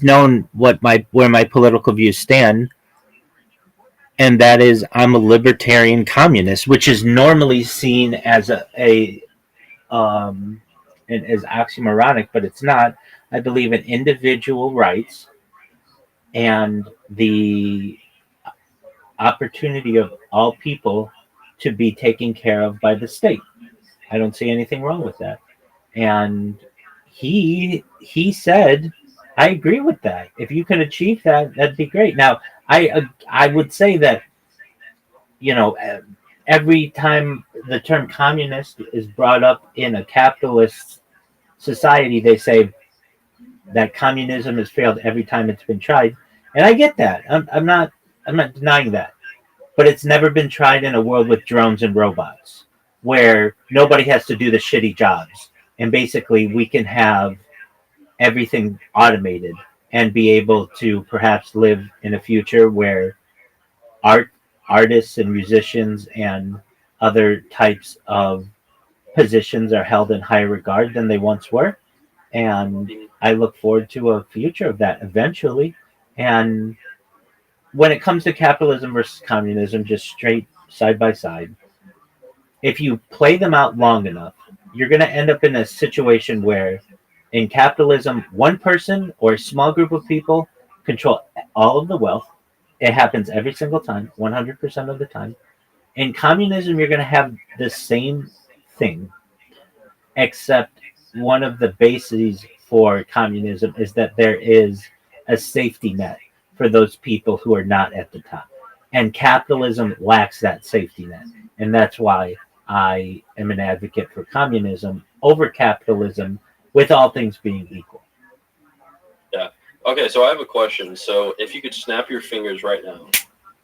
known where my political views stand, and that is I'm a libertarian communist, which is normally seen as a and is oxymoronic, but it's not. I believe in individual rights and the opportunity of all people to be taken care of by the state. I don't see anything wrong with that. And he said, I agree with that. If you can achieve that, that'd be great. Now, I would say that you know every time the term communist is brought up in a capitalist society, they say that communism has failed every time it's been tried, and I get that. I'm not denying that, but it's never been tried in a world with drones and robots where nobody has to do the shitty jobs, and basically we can have everything automated and be able to perhaps live in a future where art artists and musicians and other types of positions are held in higher regard than they once were. And I look forward to a future of that eventually. And when it comes to capitalism versus communism, just straight side by side, if you play them out long enough, you're going to end up in a situation where in capitalism, one person or a small group of people control all of the wealth. It happens every single time, 100% of the time. In communism, you're going to have the same thing, except one of the bases for communism is that there is a safety net for those people who are not at the top. And capitalism lacks that safety net. And that's why I am an advocate for communism over capitalism, with all things being equal. Yeah. Okay, so I have a question. So if you could snap your fingers right now,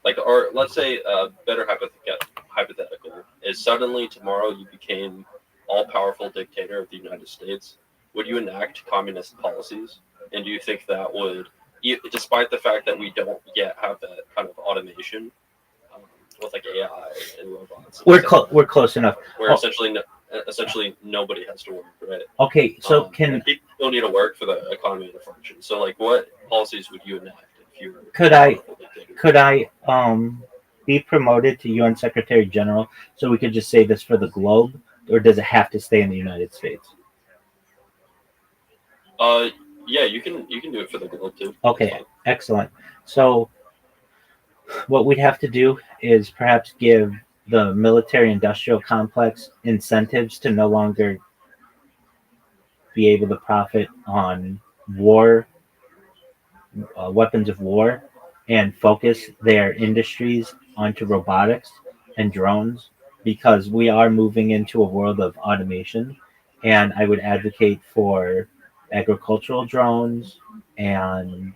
like, or let's say a better hypothetical is suddenly tomorrow you became all-powerful dictator of the United States, would you enact communist policies? And do you think that would, despite the fact that we don't yet have that kind of automation um, with like AI and robots and stuff like We're that, close enough. where Oh, essentially nobody has to work, right? okay, so can And people don't need to work for the economy to function. So, like, what policies would you enact if you were could a I powerful dictator? could I be promoted to UN Secretary General so we could just say this for the globe, or does it have to stay in the United States? Uh, yeah, you can do it for the globe too. That's Okay, fine. excellent. So what we'd have to do is perhaps give the military industrial complex incentives to no longer be able to profit on war, weapons of war, and focus their industries onto robotics and drones because we are moving into a world of automation. And I would advocate for agricultural drones and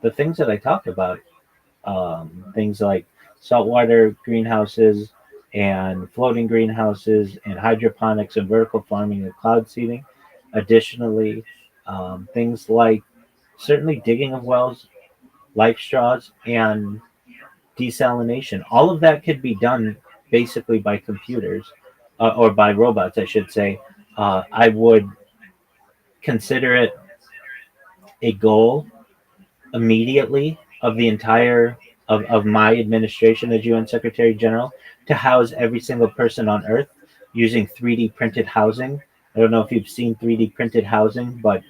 the things that I talked about, things like saltwater greenhouses and floating greenhouses and hydroponics and vertical farming and cloud seeding. Additionally, things like certainly digging of wells, life straws, and desalination. All of that could be done basically by computers or by robots, I should say. I would consider it a goal immediately of the entire of my administration as UN Secretary General to house every single person on Earth using 3D printed housing. I don't know if you've seen 3D printed housing, but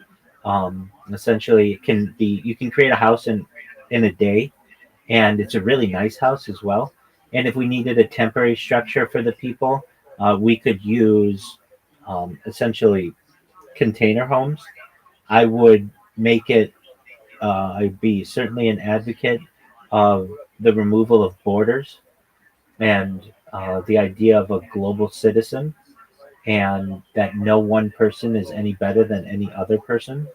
essentially it can be you can create a house in a day, and it's a really nice house as well. And if we needed a temporary structure for the people, we could use essentially container homes. I would make it I'd be certainly an advocate of the removal of borders and the idea of a global citizen, and that no one person is any better than any other person.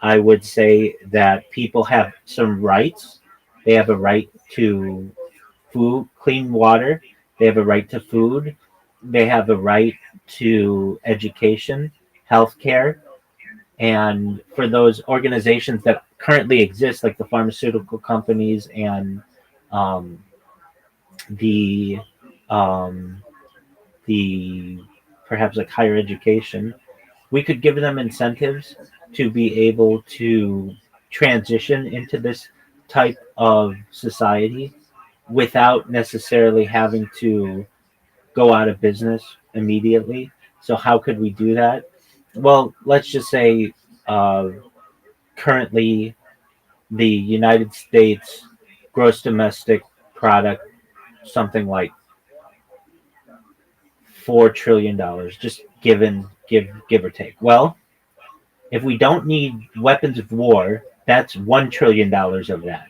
I would say that people have some rights. They have a right to food, clean water. They have a right to food. They have a right to education, healthcare, and for those organizations that currently exist, like the pharmaceutical companies and um, the um, the perhaps like higher education, we could give them incentives to be able to transition into this type of society without necessarily having to go out of business immediately. So how could we do that? Well, let's just say uh, currently the United States gross domestic product something like $4 trillion, just give or take. Well, if we don't need weapons of war, that's $1 trillion of that.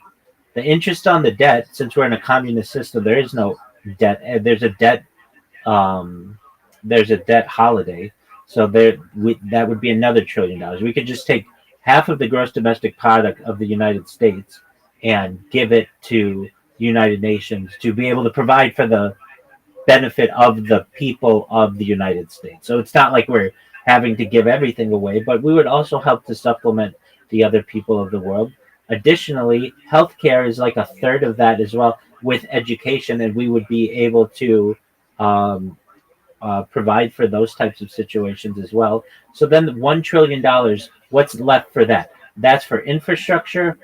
The interest on the debt, since we're in a communist system, there is no debt. Um, there's a debt holiday, so that would be another $1 trillion. We could just take half of the gross domestic product of the United States and give it to the United Nations to be able to provide for the benefit of the people of the United States. So it's not like we're having to give everything away, but we would also help to supplement the other people of the world. Additionally, healthcare is like a third of that as well with education, and we would be able to um, provide for those types of situations as well. So then $1 trillion, what's left for that? That's for infrastructure.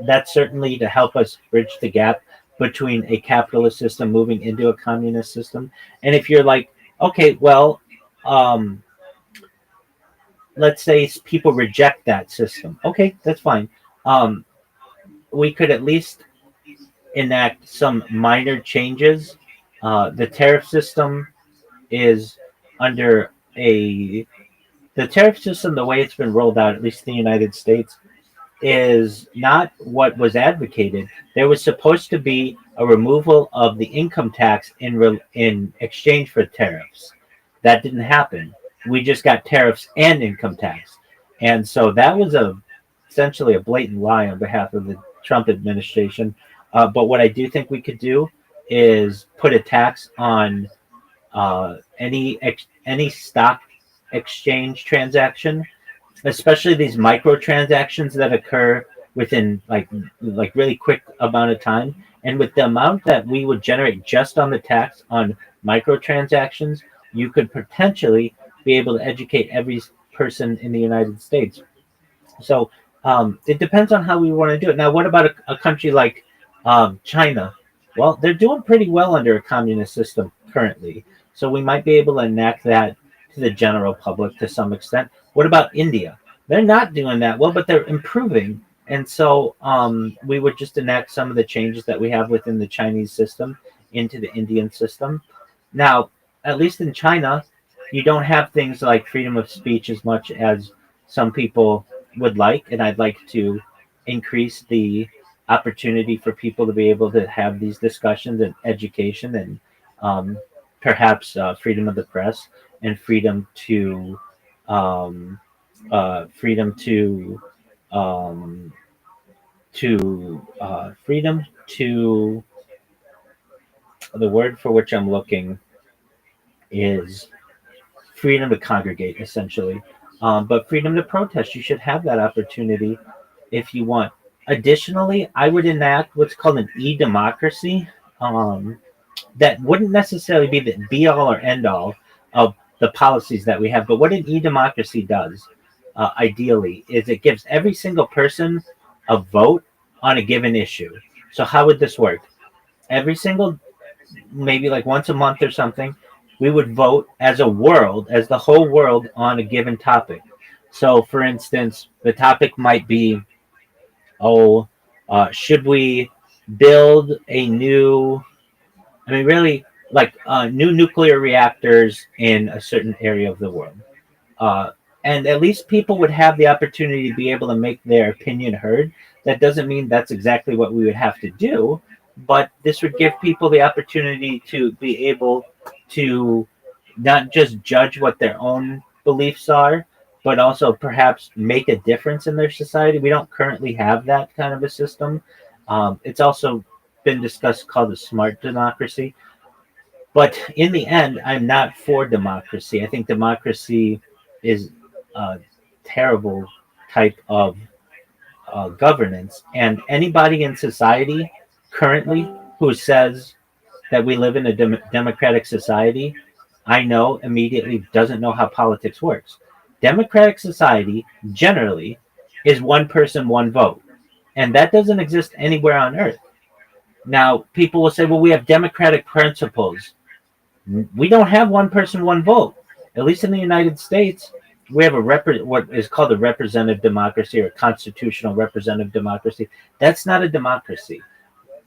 That's certainly to help us bridge the gap between a capitalist system moving into a communist system. And if you're like, okay, well, um, let's say people reject that system. Okay, that's fine. Um, we could at least enact some minor changes. The tariff system is under a the tariff system, the way it's been rolled out, at least in the United States, is not what was advocated. There was supposed to be a removal of the income tax in exchange for tariffs. That didn't happen. We just got tariffs and income tax, and so that was essentially a blatant lie on behalf of the Trump administration. But what I do think we could do is put a tax on any stock exchange transaction, especially these micro transactions that occur within like really quick amount of time. And with the amount that we would generate just on the tax on micro transactions, you could potentially be able to educate every person in the United States. So it depends on how we want to do it. Now, what about a country like China? Well, they're doing pretty well under a communist system currently. So we might be able to enact that to the general public to some extent. What about India? They're not doing that well, but they're improving. And so we would just enact some of the changes that we have within the Chinese system into the Indian system. Now, at least in China, you don't have things like freedom of speech as much as some people would like. And I'd like to increase the opportunity for people to be able to have these discussions and education and perhaps freedom of the press and freedom to um, freedom to the word for which I'm looking is freedom to congregate, essentially. But freedom to protest, you should have that opportunity if you want. Additionally, I would enact what's called an e-democracy. That wouldn't necessarily be the be all or end all of the policies that we have. But what an e-democracy does, ideally, is it gives every single person a vote on a given issue. So how would this work? Every single, maybe like once a month or something, we would vote as a world, as the whole world on a given topic. So, for instance, the topic might be, should we build a new really like new nuclear reactors in a certain area of the world. Uh, and at least people would have the opportunity to be able to make their opinion heard. That doesn't mean that's exactly what we would have to do, but this would give people the opportunity to be able to not just judge what their own beliefs are, but also perhaps make a difference in their society. We don't currently have that kind of a system. It's also been discussed called a smart democracy. But in the end, I'm not for democracy. I think democracy is a terrible type of governance. And anybody in society currently who says that we live in a democratic society, I know immediately doesn't know how politics works. Democratic society generally is one person, one vote. And that doesn't exist anywhere on earth. Now, people will say, well, we have democratic principles. We don't have one person, one vote. At least in the United States, we have what is called a representative democracy or constitutional representative democracy. That's not a democracy.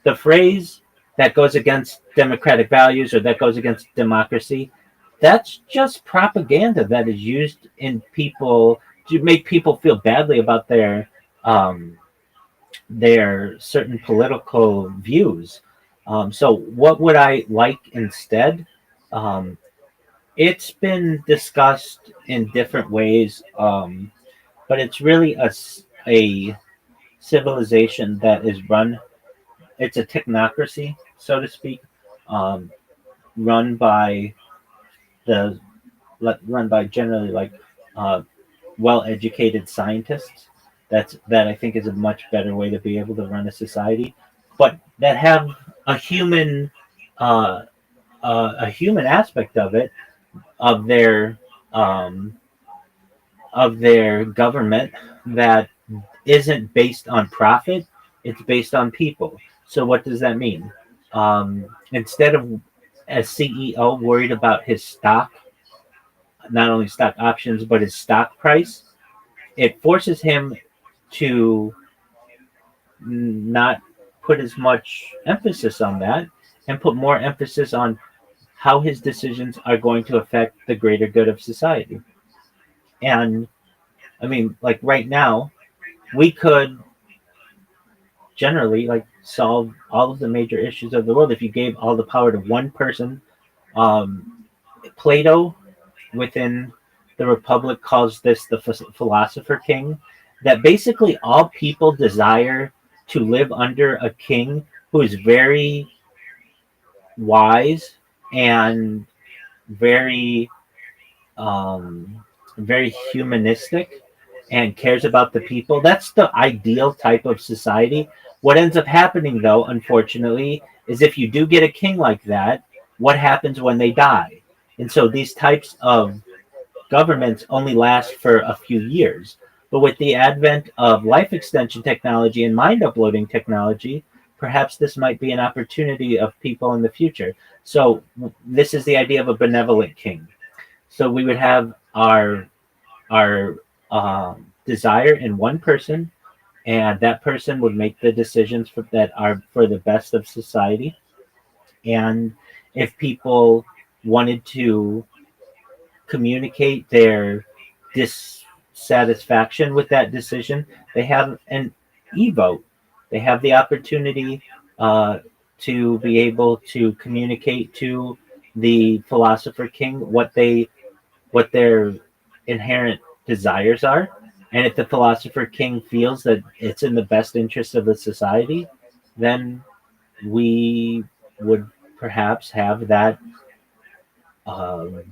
The phrase that goes against democratic values or that goes against democracy, that's just propaganda that is used in people to make people feel badly about their certain political views. So, what would I like instead? Um, it's been discussed in different ways, but it's really a civilization that is run. It's a technocracy, so to speak, um, run by the run by generally like uh, well-educated scientists. That I think is a much better way to be able to run a society, but that have a human uh, a human aspect of it, of their um, of their government that isn't based on profit. It's based on people. So what does that mean? Instead of a CEO worried about his stock, not only stock options but his stock price, it forces him to not put as much emphasis on that and put more emphasis on how his decisions are going to affect the greater good of society. And I mean, like right now, we could generally like solve all of the major issues of the world if you gave all the power to one person. Um, Plato within the Republic calls this the philosopher king, that basically all people desire to live under a king who is very wise and very very humanistic and cares about the people. That's the ideal type of society. What ends up happening, though, unfortunately, is if you do get a king like that, what happens when they die? And so these types of governments only last for a few years. But with the advent of life extension technology and mind uploading technology, perhaps this might be an opportunity of people in the future. So this is the idea of a benevolent king. So we would have our desire in one person, and that person would make the decisions that are for the best of society. And if people wanted to communicate their dissatisfaction with that decision, they have an e-vote. They have the opportunity to be able to communicate to the philosopher king what their inherent desires are. And if the philosopher king feels that it's in the best interest of the society, then we would perhaps have that um,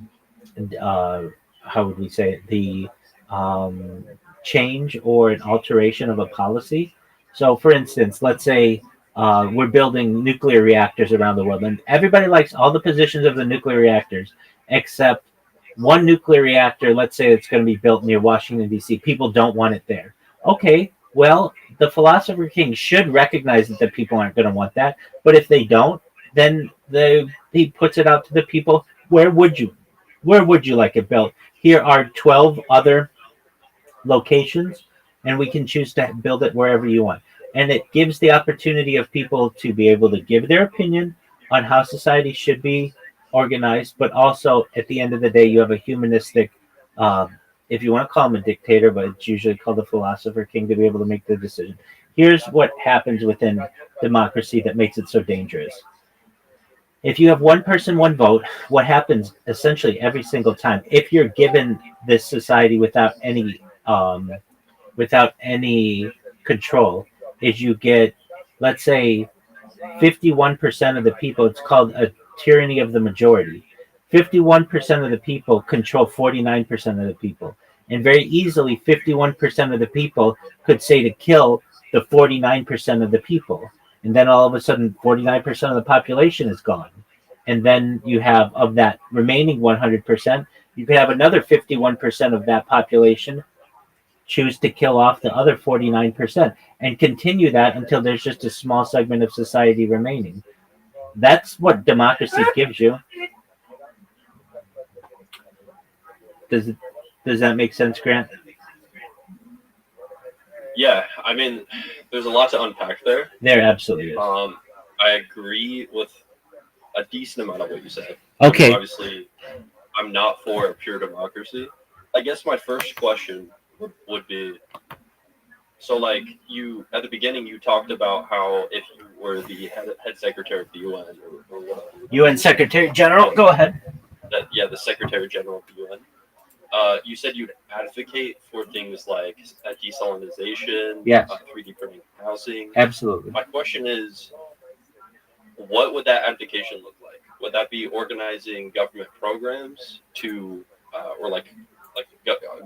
uh, how would we say it, the um, change or an alteration of a policy. So, for instance, let's say we're building nuclear reactors around the world, and everybody likes all the positions of the nuclear reactors except one nuclear reactor. Let's say it's going to be built near Washington, D.C. People don't want it there. Okay, well, the philosopher king should recognize that the people aren't going to want that. But if they don't, then he puts it out to the people. Where would you like it built? Here are 12 other locations, and we can choose to build it wherever you want. And it gives the opportunity of people to be able to give their opinion on how society should be organized, but also at the end of the day, you have a humanistic, if you want to call him a dictator, but it's usually called a philosopher king, to be able to make the decision. Here's what happens within democracy that makes it so dangerous. If you have one person, one vote, what happens essentially every single time, if you're given this society without any control, is you get, let's say, 51% of the people. It's called a tyranny of the majority. 51% of the people control 49% of the people, and very easily 51% of the people could say to kill the 49% of the people, and then all of a sudden 49% of the population is gone. And then you have, of that remaining 100%, you could have another 51% of that population choose to kill off the other 49% and continue that until there's just a small segment of society remaining. That's what democracy gives you. Does it, does that make sense, Grant? Yeah, I mean, there's a lot to unpack there. There absolutely is. I agree with a decent amount of what you said. Okay. Obviously, I'm not for a pure democracy. I guess my first question would be, so like you at the beginning you talked about how if you were the head secretary of the UN or whatever, UN Secretary General, go ahead. The Secretary General of the UN. You said you'd advocate for things like desalinization, Yes. 3D printing housing. Absolutely. My question is, what would that advocation look like? Would that be organizing government programs to, or like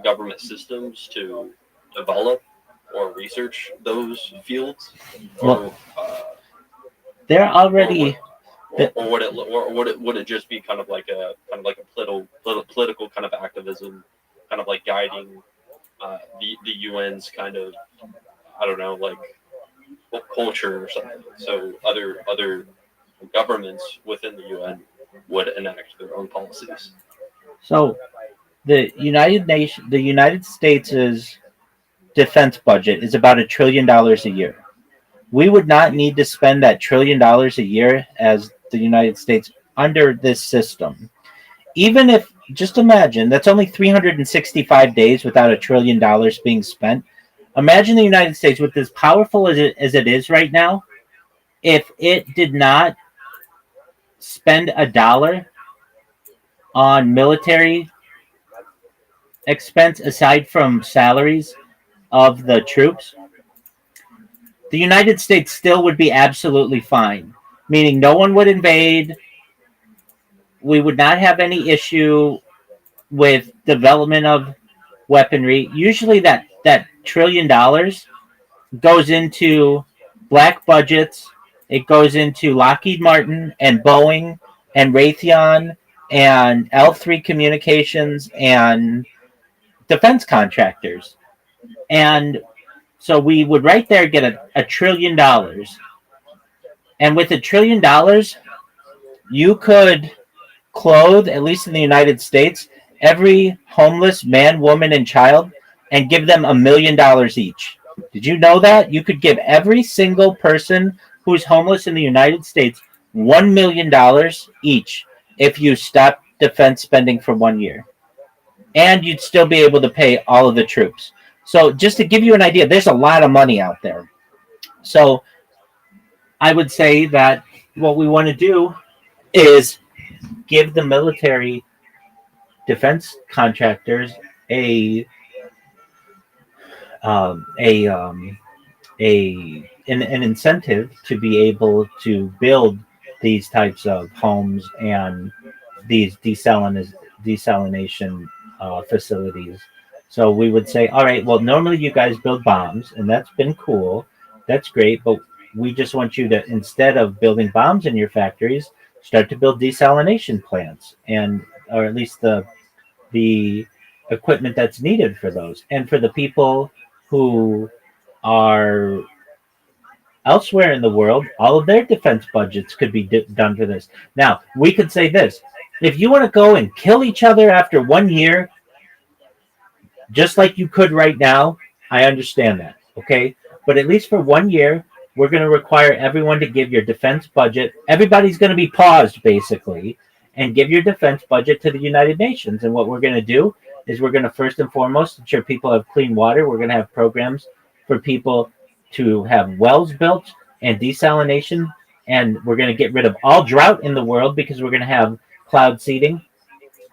government systems to develop or research those fields? Well, they're already. Or would it just be kind of like a political kind of activism, kind of like guiding the UN's kind of, I don't know, like culture or something. So other governments within the UN would enact their own policies. So the United States' defense budget is about $1 trillion a year. We would not need to spend that $1 trillion a year as the United States under this system. Even if, just imagine, that's only 365 days without $1 trillion being spent. Imagine the United States, with as powerful as it is right now, if it did not spend $1 on military expense aside from salaries of the troops, the United States still would be absolutely fine. Meaning no one would invade. We would not have any issue with development of weaponry. Usually that $1 trillion goes into black budgets. It goes into Lockheed Martin and Boeing and Raytheon and L3 Communications and defense contractors. And so we would right there get $1 trillion. And with $1 trillion, you could clothe, at least in the United States, every homeless man, woman, and child and give them $1 million each. Did you know that? You could give every single person who's homeless in the United States $1 million each if you stop defense spending for 1 year. And you'd still be able to pay all of the troops. So just to give you an idea, there's a lot of money out there. So I would say that what we want to do is give the military defense contractors an incentive to be able to build these types of homes and these desalination facilities. So we would say, all right, well, normally you guys build bombs, and that's been cool. That's great, but we just want you to, instead of building bombs in your factories, start to build desalination plants, and or at least the equipment that's needed for those. And for the people who are elsewhere in the world, all of their defense budgets could be done for this. Now, we could say this. If you want to go and kill each other after 1 year, just like you could right now, I understand that, okay? But at least for 1 year, we're going to require everyone to give your defense budget. Everybody's going to be paused, basically, and give your defense budget to the United Nations. And what we're going to do is we're going to first and foremost ensure people have clean water. We're going to have programs for people to have wells built and desalination. And we're going to get rid of all drought in the world because we're going to have cloud seeding.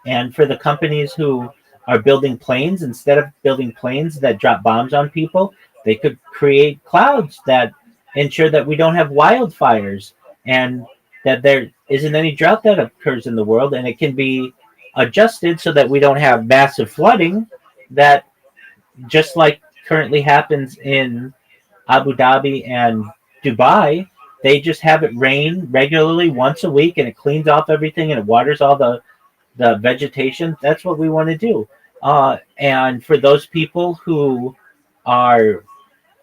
And for the companies who are building planes, instead of building planes that drop bombs on people, they could create clouds that ensure that we don't have wildfires and that there isn't any drought that occurs in the world, and it can be adjusted so that we don't have massive flooding that, just like currently happens in Abu Dhabi and Dubai, they just have it rain regularly once a week and it cleans off everything and it waters all the vegetation. That's what we want to do. And for those people who are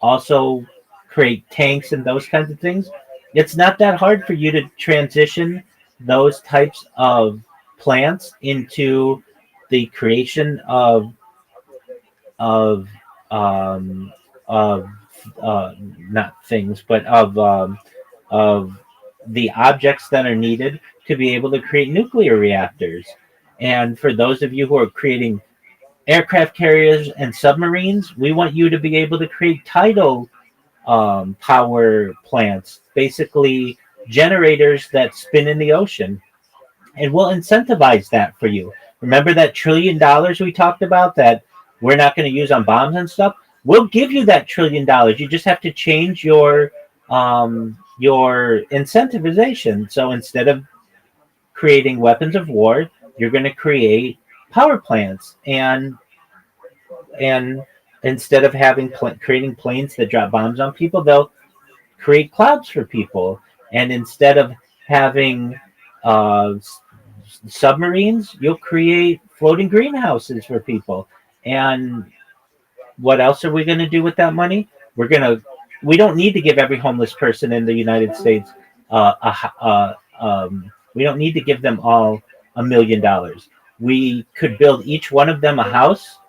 also create tanks and those kinds of things, it's not that hard for you to transition those types of plants into the creation of um, of not things, but of the objects that are needed to be able to create nuclear reactors. And for those of you who are creating aircraft carriers and submarines, we want you to be able to create tidal power plants, basically generators that spin in the ocean. And we'll incentivize that for you. Remember that $1 trillion we talked about that we're not going to use on bombs and stuff? We'll give you that $1 trillion. You just have to change your incentivization. So instead of creating weapons of war, you're going to create power plants, and instead of creating planes that drop bombs on people, they'll create clouds for people. And instead of having uh, submarines, you'll create floating greenhouses for people. And what else are we going to do with that money? We don't need to give every homeless person in the United States we don't need to give them all $1 million. We could build each one of them a house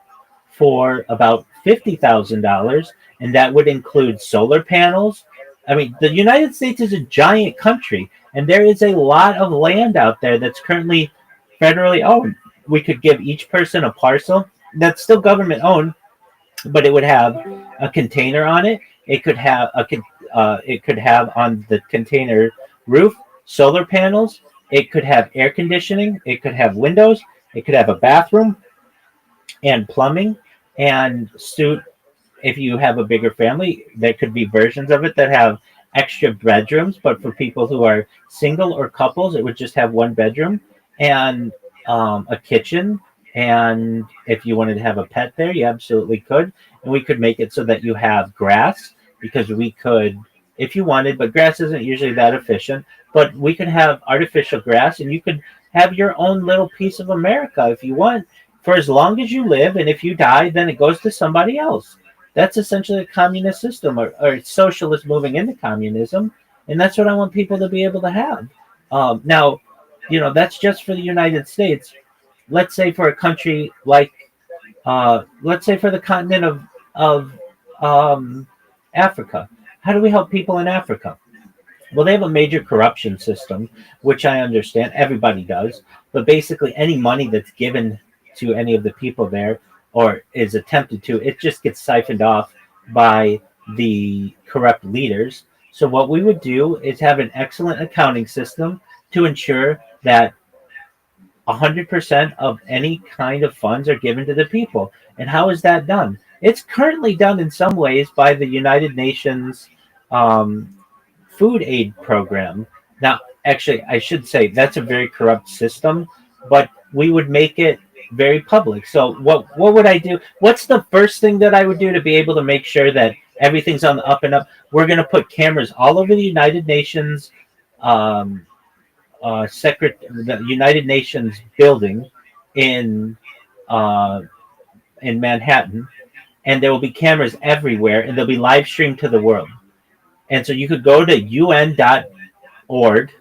for about $50,000, and that would include solar panels. I mean, the United States is a giant country, and there is a lot of land out there that's currently federally owned. We could give each person a parcel that's still government owned, but it would have a container on it. It could have on the container roof solar panels. It could have air conditioning. It could have windows. It could have a bathroom and plumbing and suit. If you have a bigger family, there could be versions of it that have extra bedrooms, but for people who are single or couples, it would just have one bedroom and a kitchen. And if you wanted to have a pet there, you absolutely could. And we could make it so that you have grass, because we could, if you wanted, but grass isn't usually that efficient. But we could have artificial grass, and you could have your own little piece of America if you want, for as long as you live. And if you die, then it goes to somebody else. That's essentially a communist system, or socialist moving into communism. And that's what I want people to be able to have. Now, that's just for the United States. Let's say for a country like, let's say for the continent of Africa. How do we help people in Africa? Well, they have a major corruption system, which I understand everybody does. But basically, any money that's given to any of the people there, or is attempted to, it just gets siphoned off by the corrupt leaders. So what we would do is have an excellent accounting system to ensure that 100% of any kind of funds are given to the people. And how is that done? It's currently done in some ways by the United Nations food aid program. Now, actually, I should say that's a very corrupt system, but we would make it very public. So what would I do? What's the first thing that I would do to be able to make sure that everything's on the up and up? We're going to put cameras all over the United Nations the United Nations building in Manhattan, and there will be cameras everywhere, and they'll be live streamed to the world. And so you could go to UN.org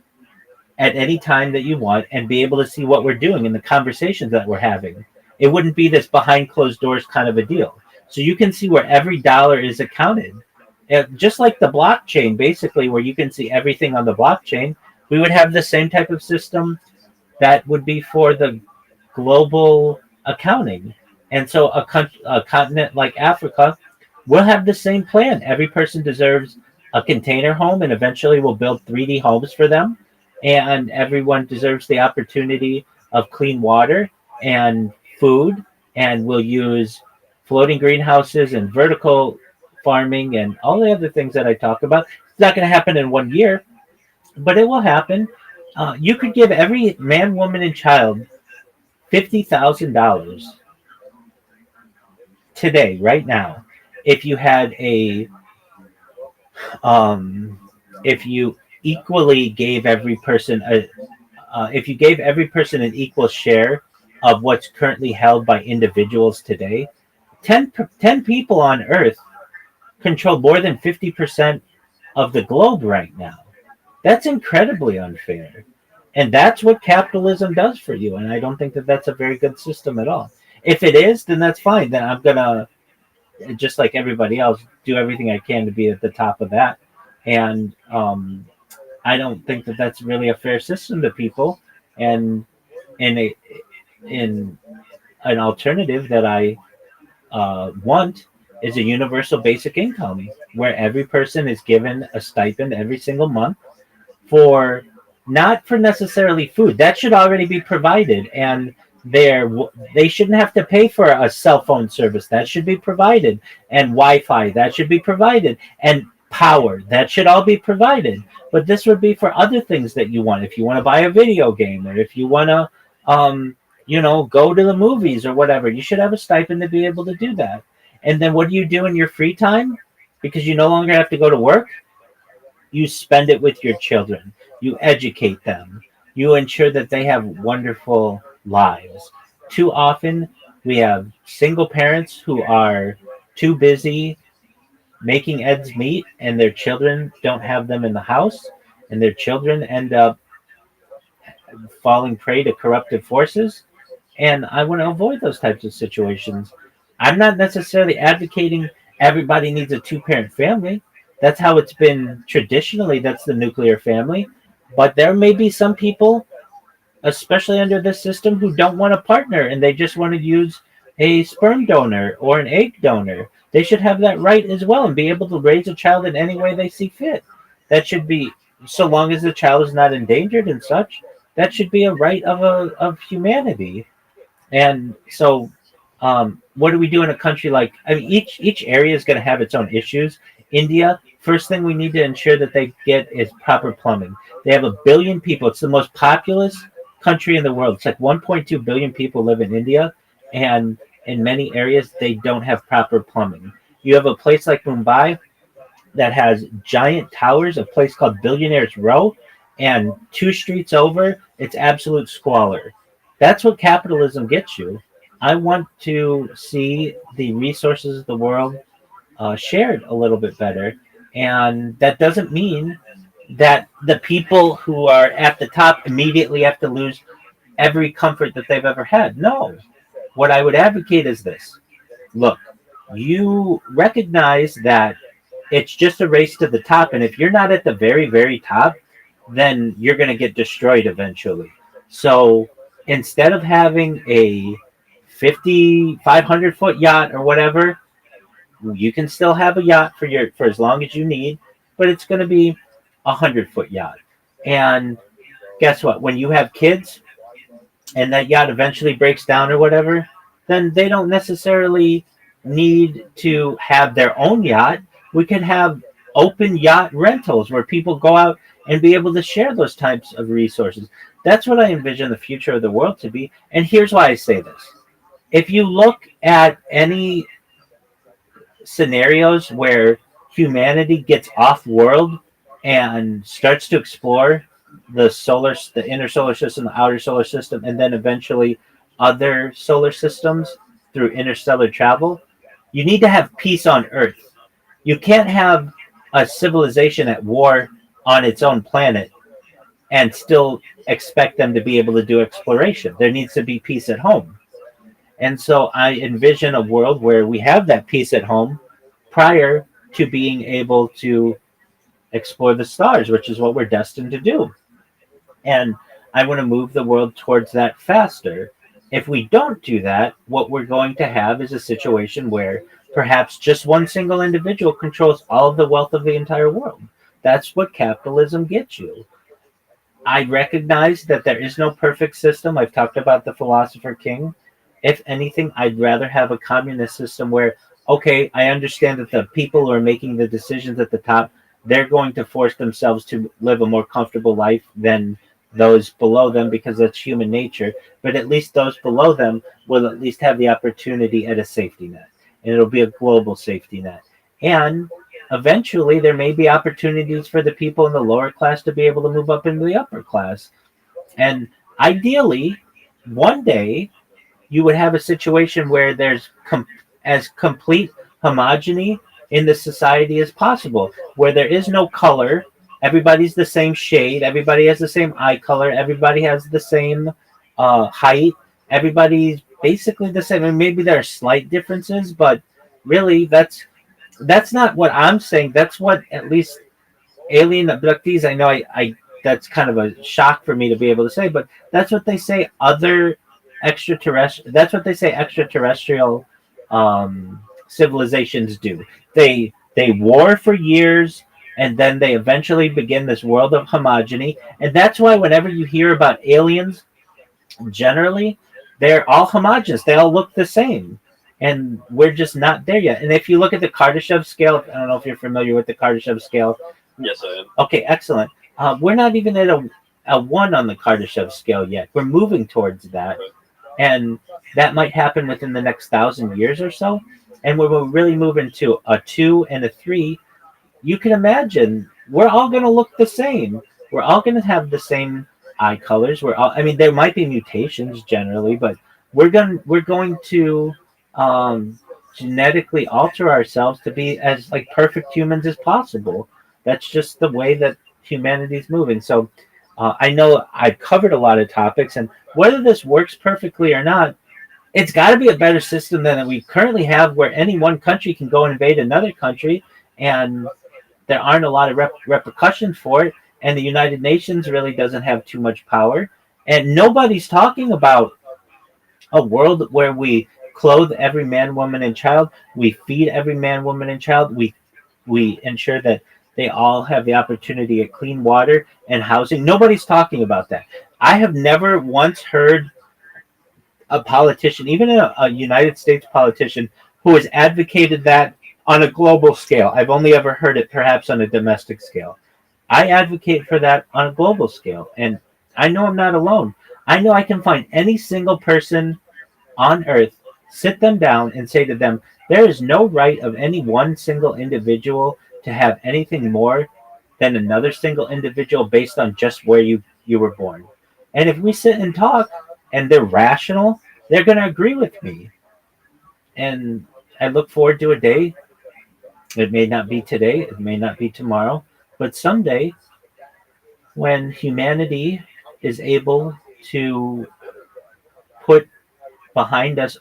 at any time that you want and be able to see what we're doing and the conversations that we're having. It wouldn't be this behind closed doors kind of a deal. So you can see where every dollar is accounted. Just like the blockchain, basically, where you can see everything on the blockchain, we would have the same type of system that would be for the global accounting. And so a continent like Africa will have the same plan. Every person deserves a container home, and eventually we'll build 3D homes for them. And everyone deserves the opportunity of clean water and food. And we'll use floating greenhouses and vertical farming and all the other things that I talk about. It's not going to happen in 1 year, but it will happen. You could give every man, woman, and child $50,000 today, right now, if you had if you equally gave every person if you gave every person an equal share of what's currently held by individuals today, 10 people on Earth control more than 50% of the globe right now. That's incredibly unfair. And that's what capitalism does for you. And I don't think that that's a very good system at all. If it is, then that's fine. Then I'm going to, just like everybody else, do everything I can to be at the top of that. And I don't think that that's really a fair system to people. And in a in an alternative that I want is a universal basic income where every person is given a stipend every single month for not for necessarily food that should already be provided, and they shouldn't have to pay for a cell phone service that should be provided, and Wi-Fi that should be provided, and power that should all be provided. But this would be for other things that you want. If you want to buy a video game, or if you want to go to the movies or whatever, you should have a stipend to be able to do that. And then what do you do in your free time? Because you no longer have to go to work, you spend it with your children. You educate them. You ensure that they have wonderful lives. Too often, we have single parents who are too busy making ends meet, and their children don't have them in the house, and their children end up falling prey to corruptive forces. And I want to avoid those types of situations. I'm not necessarily advocating everybody needs a two-parent family. That's how it's been traditionally. That's the nuclear family. But there may be some people, especially under this system, who don't want a partner and they just want to use a sperm donor or an egg donor. They should have that right as well and be able to raise a child in any way they see fit. That should be, so long as the child is not endangered and such, that should be a right of humanity. And so, what do we do in a country like? I mean, each area is going to have its own issues. India, first thing we need to ensure that they get is proper plumbing. They have 1 billion people. It's the most populous country in the world. It's like 1.2 billion people live in India, and in many areas they don't have proper plumbing. You have a place like Mumbai that has giant towers, a place called Billionaires Row, and 2 streets over, it's absolute squalor. That's what capitalism gets you. I want to see the resources of the world shared a little bit better. And that doesn't mean that the people who are at the top immediately have to lose every comfort that they've ever had. No. What I would advocate is this. Look, you recognize that it's just a race to the top. And if you're not at the very, very top, then you're going to get destroyed eventually. So instead of having a 500-foot yacht or whatever, you can still have a yacht for as long as you need, but it's going to be 100-foot yacht. And guess what? When you have kids and that yacht eventually breaks down or whatever, then they don't necessarily need to have their own yacht. We could have open yacht rentals where people go out and be able to share those types of resources. That's what I envision the future of the world to be. And here's why I say this. If you look at any scenarios where humanity gets off world and starts to explore the inner solar system, the outer solar system, and then eventually other solar systems through interstellar travel, you need to have peace on Earth. You can't have a civilization at war on its own planet and still expect them to be able to do exploration. There needs to be peace at home. And so I envision a world where we have that peace at home prior to being able to explore the stars, which is what we're destined to do. And I want to move the world towards that faster. If we don't do that, what we're going to have is a situation where perhaps just one single individual controls all of the wealth of the entire world. That's what capitalism gets you. I recognize that there is no perfect system. I've talked about the philosopher King. If anything, I'd rather have a communist system where, okay, I understand that the people who are making the decisions at the top, they're going to force themselves to live a more comfortable life than those below them because that's human nature. But at least those below them will at least have the opportunity at a safety net. And it'll be a global safety net. And eventually there may be opportunities for the people in the lower class to be able to move up into the upper class. And ideally, one day, you would have a situation where there's as complete homogeny in the society as possible, where there is no color. Everybody's the same shade. Everybody has the same eye color. Everybody has the same height. Everybody's basically the same. And maybe there are slight differences, but really, that's not what I'm saying. That's what at least alien abductees. I know I that's kind of a shock for me to be able to say, but that's what they say. Other extraterrestrial. That's what they say. Extraterrestrial civilizations do. They war for years, and then they eventually begin this world of homogeny. And that's why whenever you hear about aliens, generally they're all homogeneous. They all look the same. And we're just not there yet. And if you look at the Kardashev scale, I don't know if you're familiar with the Kardashev scale. Yes, I am. Okay, excellent. We're not even at a one on the Kardashev scale yet. We're moving towards that. Right. And that might happen within the next 1,000 years or so. And when we're really moving to a 2 and a 3, you can imagine we're all going to look the same. We're all going to have the same eye colors. I mean, there might be mutations generally, but we're going to genetically alter ourselves to be as like perfect humans as possible. That's just the way that humanity's moving. So I know I've covered a lot of topics, and whether this works perfectly or not, it's got to be a better system than we currently have, where any one country can go invade another country, and there aren't a lot of repercussions for it. And the United Nations really doesn't have too much power, and nobody's talking about a world where we clothe every man, woman, and child. We feed every man, woman, and child. We ensure that they all have the opportunity of clean water and housing. Nobody's talking about that. I have never once heard a politician, even a United States politician, who has advocated that on a global scale. I've only ever heard it perhaps on a domestic scale. I advocate for that on a global scale, and I know I'm not alone. I know I can find any single person on Earth, sit them down, and say to them, there is no right of any one single individual to have anything more than another single individual based on just where you were born. And if we sit and talk, and they're rational, they're going to agree with me. And I look forward to a day. It may not be today, it may not be tomorrow, but someday when humanity is able to put behind us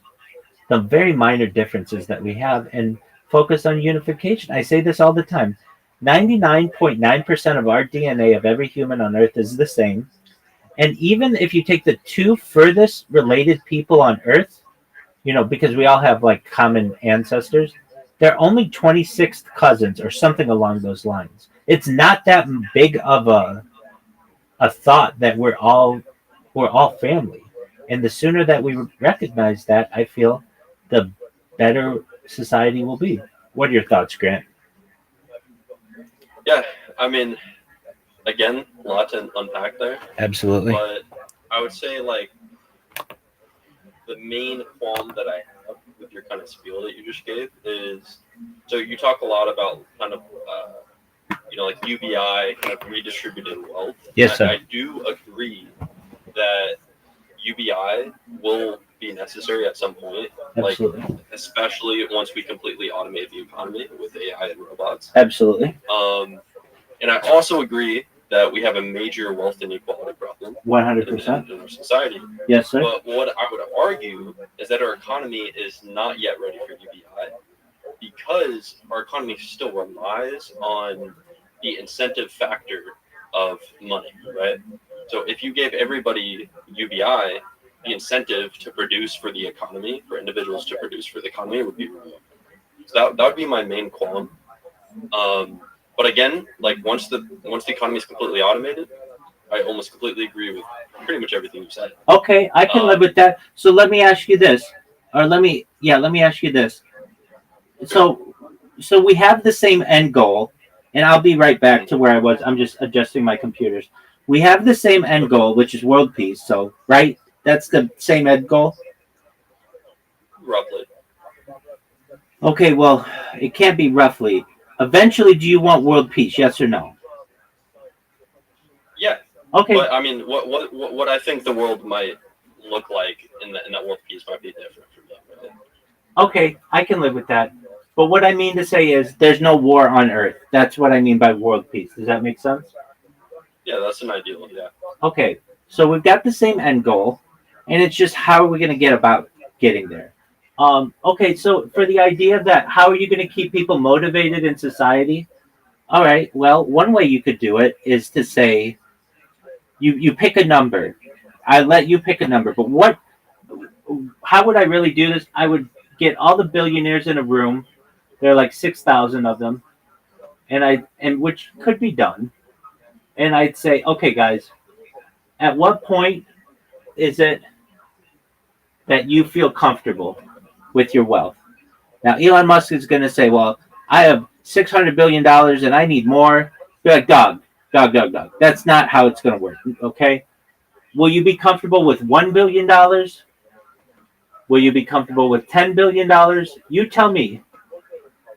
the very minor differences that we have and focus on unification. I say this all the time. 99.9% of our DNA of every human on Earth is the same. And even if you take the 2 furthest related people on Earth, because we all have like common ancestors, they're only 26th cousins or something along those lines. It's not that big of a thought that we're all family. And the sooner that we recognize that, I feel the better society will be. What are your thoughts, Grant? Yeah, I mean, again, a lot to unpack there. Absolutely. But I would say, like, the main qualm that I have with your kind of spiel that you just gave is, so you talk a lot about kind of, like UBI, kind of redistributed wealth. Yes, sir. I do agree that UBI will be necessary at some point. Absolutely. Like, especially once we completely automate the economy with AI and robots. Absolutely. And I also agree that we have a major wealth inequality problem 100%. in our society. Yes, sir. But what I would argue is that our economy is not yet ready for UBI because our economy still relies on the incentive factor of money, right? So if you gave everybody UBI, the incentive to produce for the economy, for individuals to produce for the economy would be removed. So that would be my main qualm. But again, like once the economy is completely automated, I almost completely agree with pretty much everything you said. Okay, I can live with that. So let me ask you this, or let me ask you this. So we have the same end goal, and I'll be right back to where I was. I'm just adjusting my computers. We have the same end goal, which is world peace. So, right? That's the same end goal? Roughly. Okay, well, it can't be roughly. Eventually, do you want world peace? Yes or no? Yeah. Okay. But I mean, what I think the world might look like in that world peace might be different from them. Right? Okay, I can live with that. But what I mean to say is there's no war on Earth. That's what I mean by world peace. Does that make sense? Yeah, that's an ideal. Yeah. Okay, so we've got the same end goal, and it's just how are we going to get about getting there? Okay, so for the idea that how are you going to keep people motivated in society? All right, well, one way you could do it is to say you pick a number. I let you pick a number, but how would I really do this? I would get all the billionaires in a room. There are like 6,000 of them, and which could be done. And I'd say, okay, guys, at what point is it that you feel comfortable with your wealth? Now, Elon Musk is going to say, well, I have $600 billion and I need more. Be like, dog. That's not how it's going to work. Okay. Will you be comfortable with $1 billion? Will you be comfortable with $10 billion? You tell me,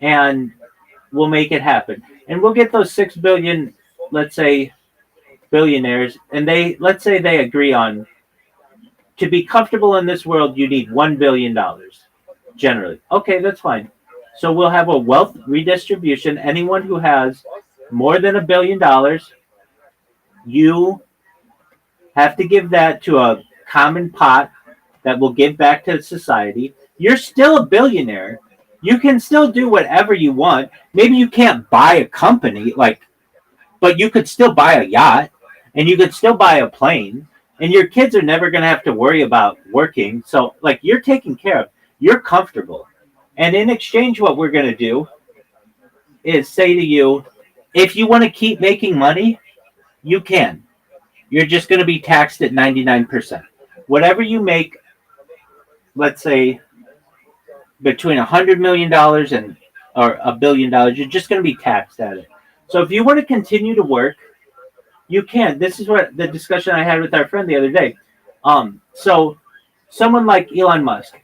and we'll make it happen. And we'll get those 6 billion, let's say, billionaires, and let's say they agree on to be comfortable in this world, you need $1 billion generally. Okay, that's fine. So we'll have a wealth redistribution. Anyone who has more than $1 billion, you have to give that to a common pot that will give back to society. You're still a billionaire. You can still do whatever you want. Maybe you can't buy a company, but you could still buy a yacht, and you could still buy a plane, and your kids are never going to have to worry about working. So, you're taken care of. You're comfortable. And in exchange, what we're going to do is say to you, if you want to keep making money, you can. You're just going to be taxed at 99%. Whatever you make, let's say, between $100 million or $1 billion, you're just going to be taxed at it. So if you want to continue to work, you can. This is what the discussion I had with our friend the other day. So someone like Elon Musk,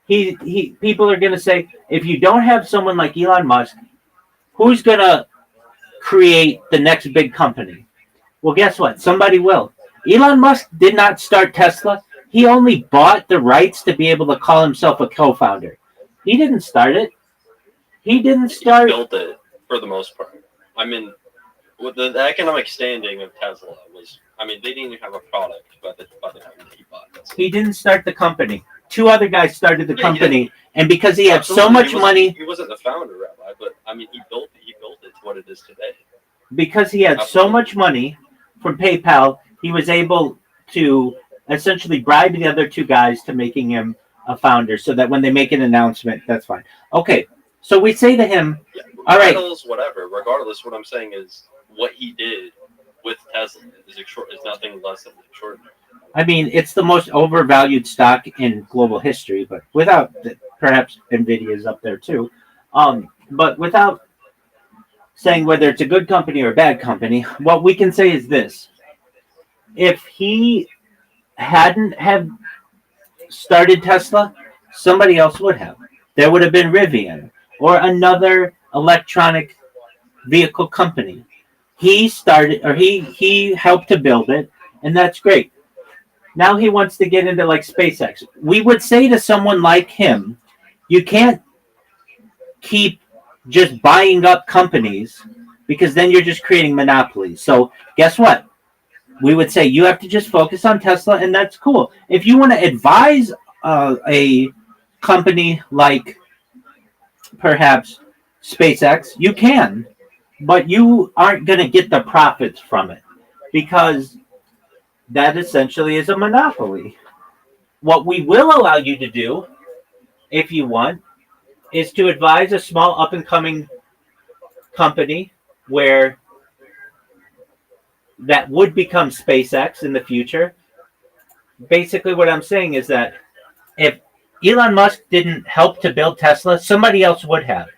people are going to say, if you don't have someone like Elon Musk, who's going to create the next big company? Well, guess what? Somebody will. Elon Musk did not start Tesla. He only bought the rights to be able to call himself a co-founder. He didn't start it. He built it for the most part. I mean, with the economic standing of Tesla was, they didn't even have a product by the time he bought it. He didn't start the company. Two other guys started the company, and because he had so much money, he wasn't the founder, Rabbi, but he built it to what it is today. Because he had so much money from PayPal, he was able to essentially bribe the other two guys to making him a founder, so that when they make an announcement, that's fine. Okay, so we say to him, all right. Regardless, what I'm saying is what he did with Tesla is nothing less than extraordinary. It's the most overvalued stock in global history, but perhaps Nvidia is up there too. But without saying whether it's a good company or a bad company, what we can say is this. If he hadn't have started Tesla, somebody else would have. There would have been Rivian or another electronic vehicle company. He started, or he helped to build it, and that's great. Now he wants to get into SpaceX. We would say to someone like him, you can't keep just buying up companies, because then you're just creating monopolies. So guess what? We would say you have to just focus on Tesla, and that's cool. If you want to advise a company like perhaps SpaceX, you can, but you aren't going to get the profits from it, because that essentially is a monopoly. What we will allow you to do, if you want, is to advise a small up-and-coming company where that would become SpaceX in the future. Basically, what I'm saying is that if Elon Musk didn't help to build Tesla, somebody else would have.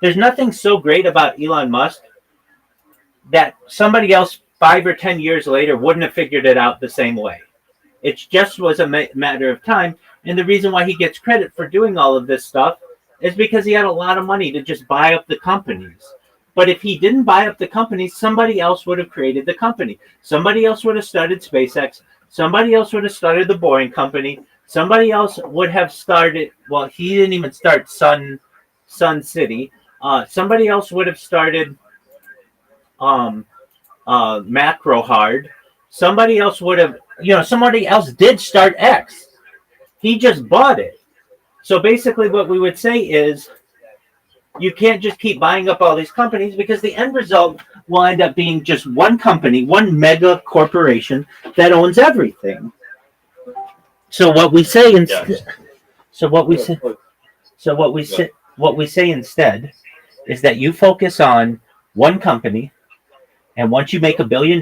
There's nothing so great about Elon Musk that somebody else 5 or 10 years later wouldn't have figured it out the same way. It just was a matter of time. And the reason why he gets credit for doing all of this stuff is because he had a lot of money to just buy up the companies. But if he didn't buy up the companies, somebody else would have created the company. Somebody else would have started SpaceX. Somebody else would have started the Boring Company. Somebody else would have started. Well, he didn't even start Sun City. Somebody else would have started um, Macro Hard. Somebody else would have. Somebody else did start X. He just bought it. So basically, what we would say is you can't just keep buying up all these companies because the end result will end up being just one company, one mega corporation that owns everything. So what we say Yeah. instead, so what we say, so Yeah. what we say instead is that you focus on one company, and once you make $1 billion,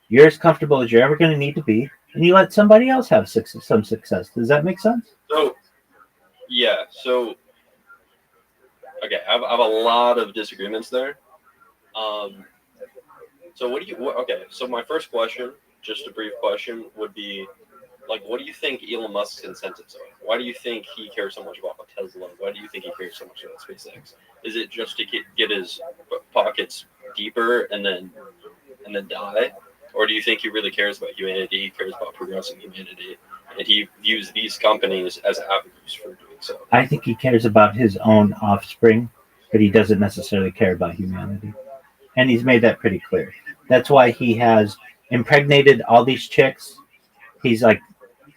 you're as comfortable as you're ever going to need to be, and you let somebody else have some success. Does that make sense? So yeah. So okay, I have a lot of disagreements there. Um, so okay, so my first question, just a brief question, would be like, what do you think Elon Musk's incentives are? Why do you think he cares so much about Tesla? Why do you think he cares so much about SpaceX? Is it just to get his pockets deeper and then die, or do you think he really cares about humanity? He cares about progressing humanity, and he views these companies as avenues for doing so. I think he cares about his own offspring, but he doesn't necessarily care about humanity. And he's made that pretty clear. That's why he has impregnated all these chicks. He's like,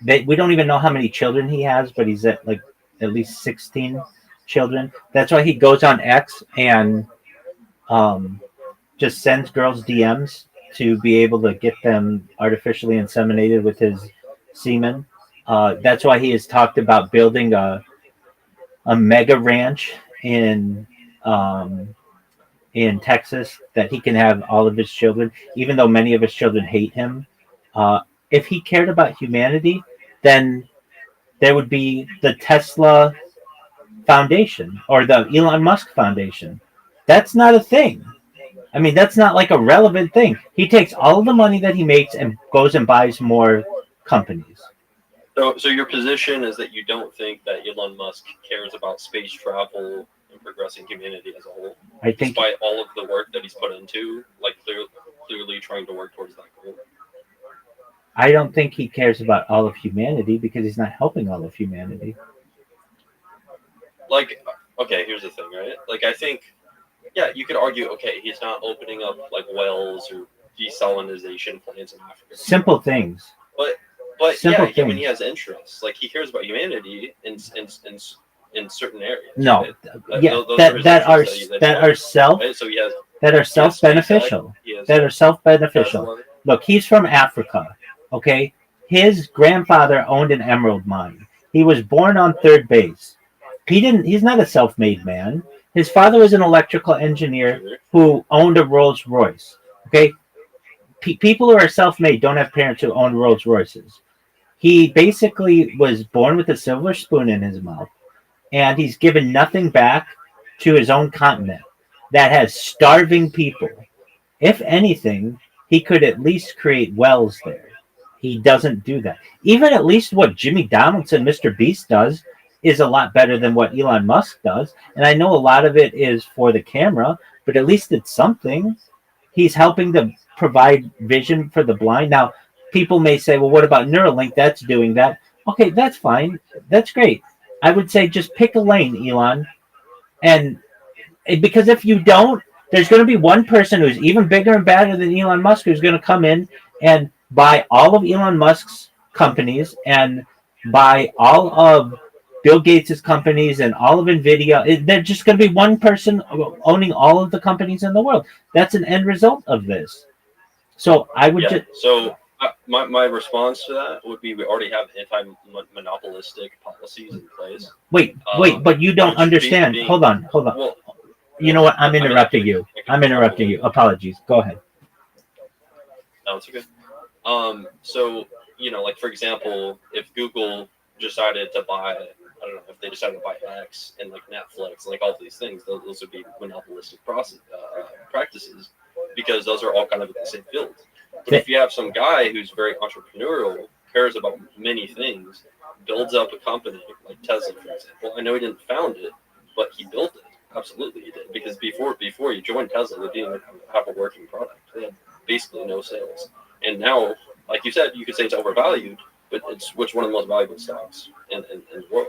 we don't even know how many children he has, but he's at like at least 16 children. That's why he goes on X and um, just sends girls DMs to be able to get them artificially inseminated with his semen. That's why he has talked about building a mega ranch um, in Texas that he can have all of his children, even though many of his children hate him. Uh, if he cared about humanity, then there would be the Tesla Foundation or the Elon Musk Foundation. That's not a thing. I mean, that's not like a relevant thing. He takes all of the money that he makes and goes and buys more companies. So your position is that you don't think that Elon Musk cares about space travel and progressing humanity as a whole, I think despite all of the work that he's put into, like clearly trying to work towards that goal. I don't think he cares about all of humanity because he's not helping all of humanity. Like, okay, here's the thing, right? Like, I think, yeah, you could argue, okay, he's not opening up like wells or desalinization plants in Africa, Simple things. but Simple yeah, I mean, things. he has interests. Like, he cares about humanity in certain areas. No, Right? yeah, Those are his interests that are self right? So he has self beneficial. he has That are self beneficial. Tesla. Look, he's from Africa. Okay, his grandfather owned an emerald mine. He was born on third base. He didn't. He's not a self-made man. His father was an electrical engineer Sure. who owned a Rolls Royce. Okay, people who are self-made don't have parents who own Rolls Royces. He basically was born with a silver spoon in his mouth, and he's given nothing back to his own continent that has starving people. If anything, he could at least create wells there. He doesn't do that. Even at least what Jimmy Donaldson, Mr. Beast, does is a lot better than what Elon Musk does. And I know a lot of it is for the camera, but at least it's something. He's helping to provide vision for the blind. Now, people may say, well, what about Neuralink? That's doing that. Okay, that's fine. That's great. I would say just pick a lane, Elon. And because if you don't, there's going to be one person who's even bigger and badder than Elon Musk who's going to come in and buy all of Elon Musk's companies and buy all of Bill Gates' companies and all of Nvidia. There's just going to be one person owning all of the companies in the world. That's an end result of this. So I would just. So my response to that would be we already have anti-monopolistic policies in place. Wait, but you don't understand. Hold on. Well, You know what? I'm interrupting you. Apologies. Go ahead. no, it's okay. So like for example, if Google decided to buy, I don't know, if they decided to buy X and like Netflix, like all these things, those would be monopolistic practices because those are all kind of in the same field. But if you have some guy who's very entrepreneurial, cares about many things, builds up a company like Tesla, for example. I know he didn't found it, but he built it. Absolutely, he did. Because before you joined Tesla, they didn't even have a working product. They had basically no sales. And now like you said, you could say it's overvalued, but it's which one of the most valuable stocks in the world.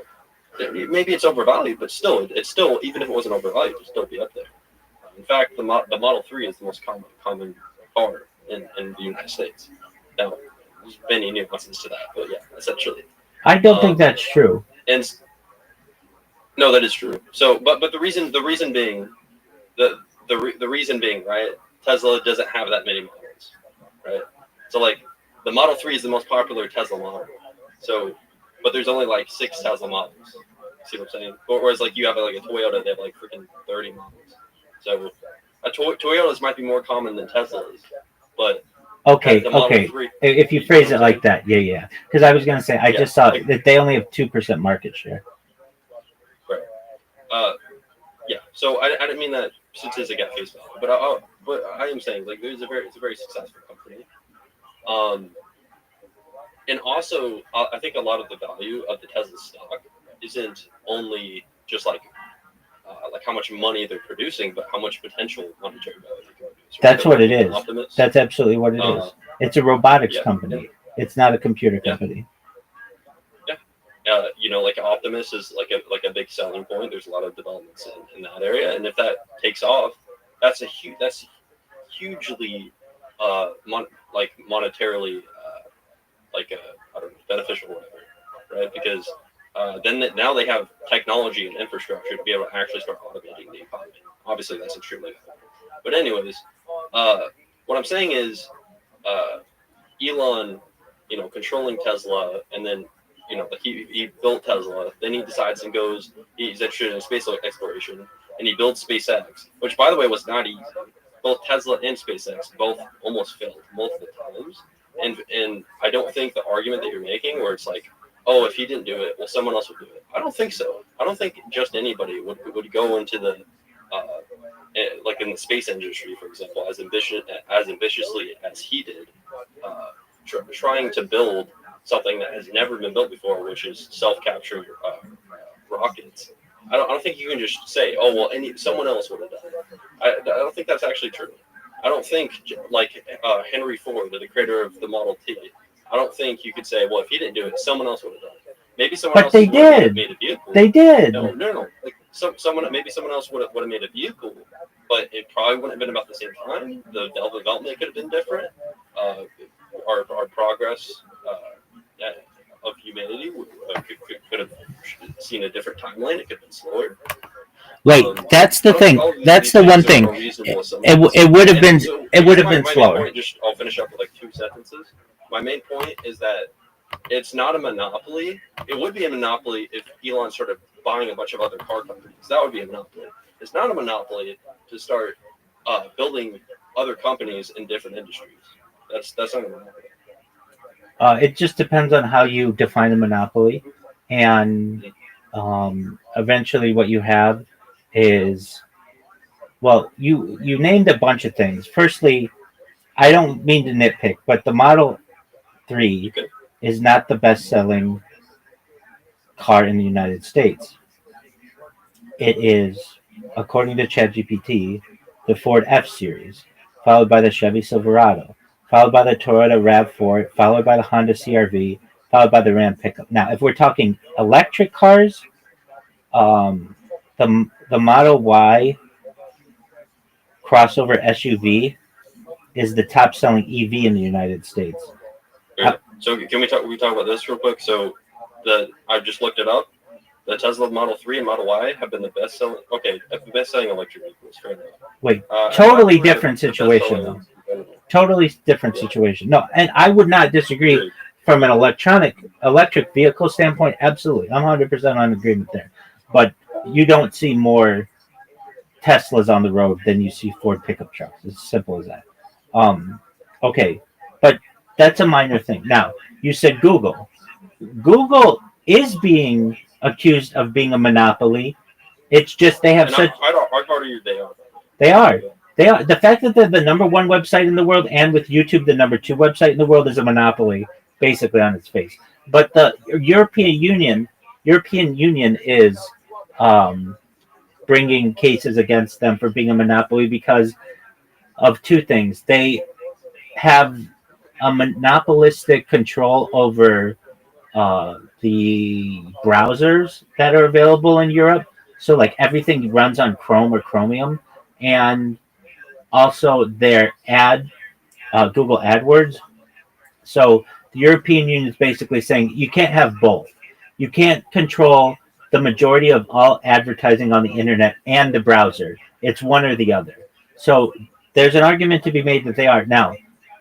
Maybe it's overvalued, but still, it's still, even if it wasn't overvalued, it'd still be up there. In fact, the Model 3 is the most common car in the United States. Now, there's many nuances to that, but yeah, essentially. I don't think that's true. And no, that is true. So, but the reason being, the reason being, right? Tesla doesn't have that many models, right? So like the Model 3 is the most popular Tesla model. So, but there's only like 6 Tesla models. See what I'm saying? Whereas like you have like a Toyota, they have like freaking 30 models. So, Toyotas might be more common than Teslas, but okay. 3, if you phrase it like that, yeah. Because I was gonna say I just saw that they only have 2% market share. Right. Yeah. So I didn't mean that statistic at face value, but I am saying like it's a very successful company. And also I think a lot of the value of the Tesla stock isn't only just like how much money they're producing, but how much potential monetary value they can produce. That's what it is. That's absolutely what it is. It's a robotics company. Yeah. It's not a computer company. Like Optimus is like a big selling point. There's a lot of developments in that area, and if that takes off, that's hugely monetarily I don't know, beneficial or whatever, right? Because now they have technology and infrastructure to be able to actually start automating the economy. Obviously, that's extremely valuable. But anyways, what I'm saying is Elon, controlling Tesla, and then he built Tesla. Then he decides and goes. He's interested in space exploration, and he builds SpaceX, which, by the way, was not easy. Both Tesla and SpaceX both almost failed multiple times. And I don't think the argument that you're making, where it's like, oh, if he didn't do it, well, someone else would do it. I don't think so. I don't think just anybody would go into the like in the space industry, for example, as ambitiously as he did, trying to build something that has never been built before, which is self-capturing rockets. I don't think you can just say, oh, well, someone else would have done it. I don't think that's actually true. I don't think like Henry Ford, the creator of the Model T. I don't think you could say, well, if he didn't do it, someone else would have done it. Maybe someone else would have made a vehicle. They did. No. Like maybe someone else would have made a vehicle, but it probably wouldn't have been about the same time. The development could have been different. Our progress of humanity could have seen a different timeline. It could have been slower. Wait, that's the thing. That's the one thing. It would have been. It would have been slower. I'll finish up with like 2 sentences. My main point is that it's not a monopoly. It would be a monopoly if Elon started buying a bunch of other car companies. That would be a monopoly. It's not a monopoly to start building other companies in different industries. That's not a monopoly. It just depends on how you define a monopoly, and eventually what you have is, well, you named a bunch of things. Firstly, I don't mean to nitpick, but the Model 3 is not the best-selling car in the United States. It is, according to ChatGPT, the Ford F-Series, followed by the Chevy Silverado, followed by the Toyota RAV4, followed by the Honda CR-V, followed by the Ram pickup. Now, if we're talking electric cars, the Model Y crossover SUV is the top-selling EV in the United States. So can we talk about this real quick? So I just looked it up. The Tesla Model 3 and Model Y have been the best-selling. Okay, the best-selling electric vehicles. Fair enough. Wait, totally different situation, though. Totally different situation. No, and I would not disagree from an electric vehicle standpoint. Absolutely, I'm 100% on agreement there. But you don't see more Teslas on the road than you see Ford pickup trucks. It's as simple as that. Okay, but that's a minor thing. Now, you said Google. Google is being accused of being a monopoly. It's just they have such. I'd argue they are. They are. They are. The fact that they're the number 1 website in the world, and with YouTube the number 2 website in the world, is a monopoly, basically on its face. But the European Union is bringing cases against them for being a monopoly because of 2 things. They have a monopolistic control over the browsers that are available in Europe. So like everything runs on Chrome or Chromium, and also their Google AdWords. So the European Union is basically saying you can't have both. You can't control the majority of all advertising on the internet and the browser. It's one or the other. So there's an argument to be made that they are. Now,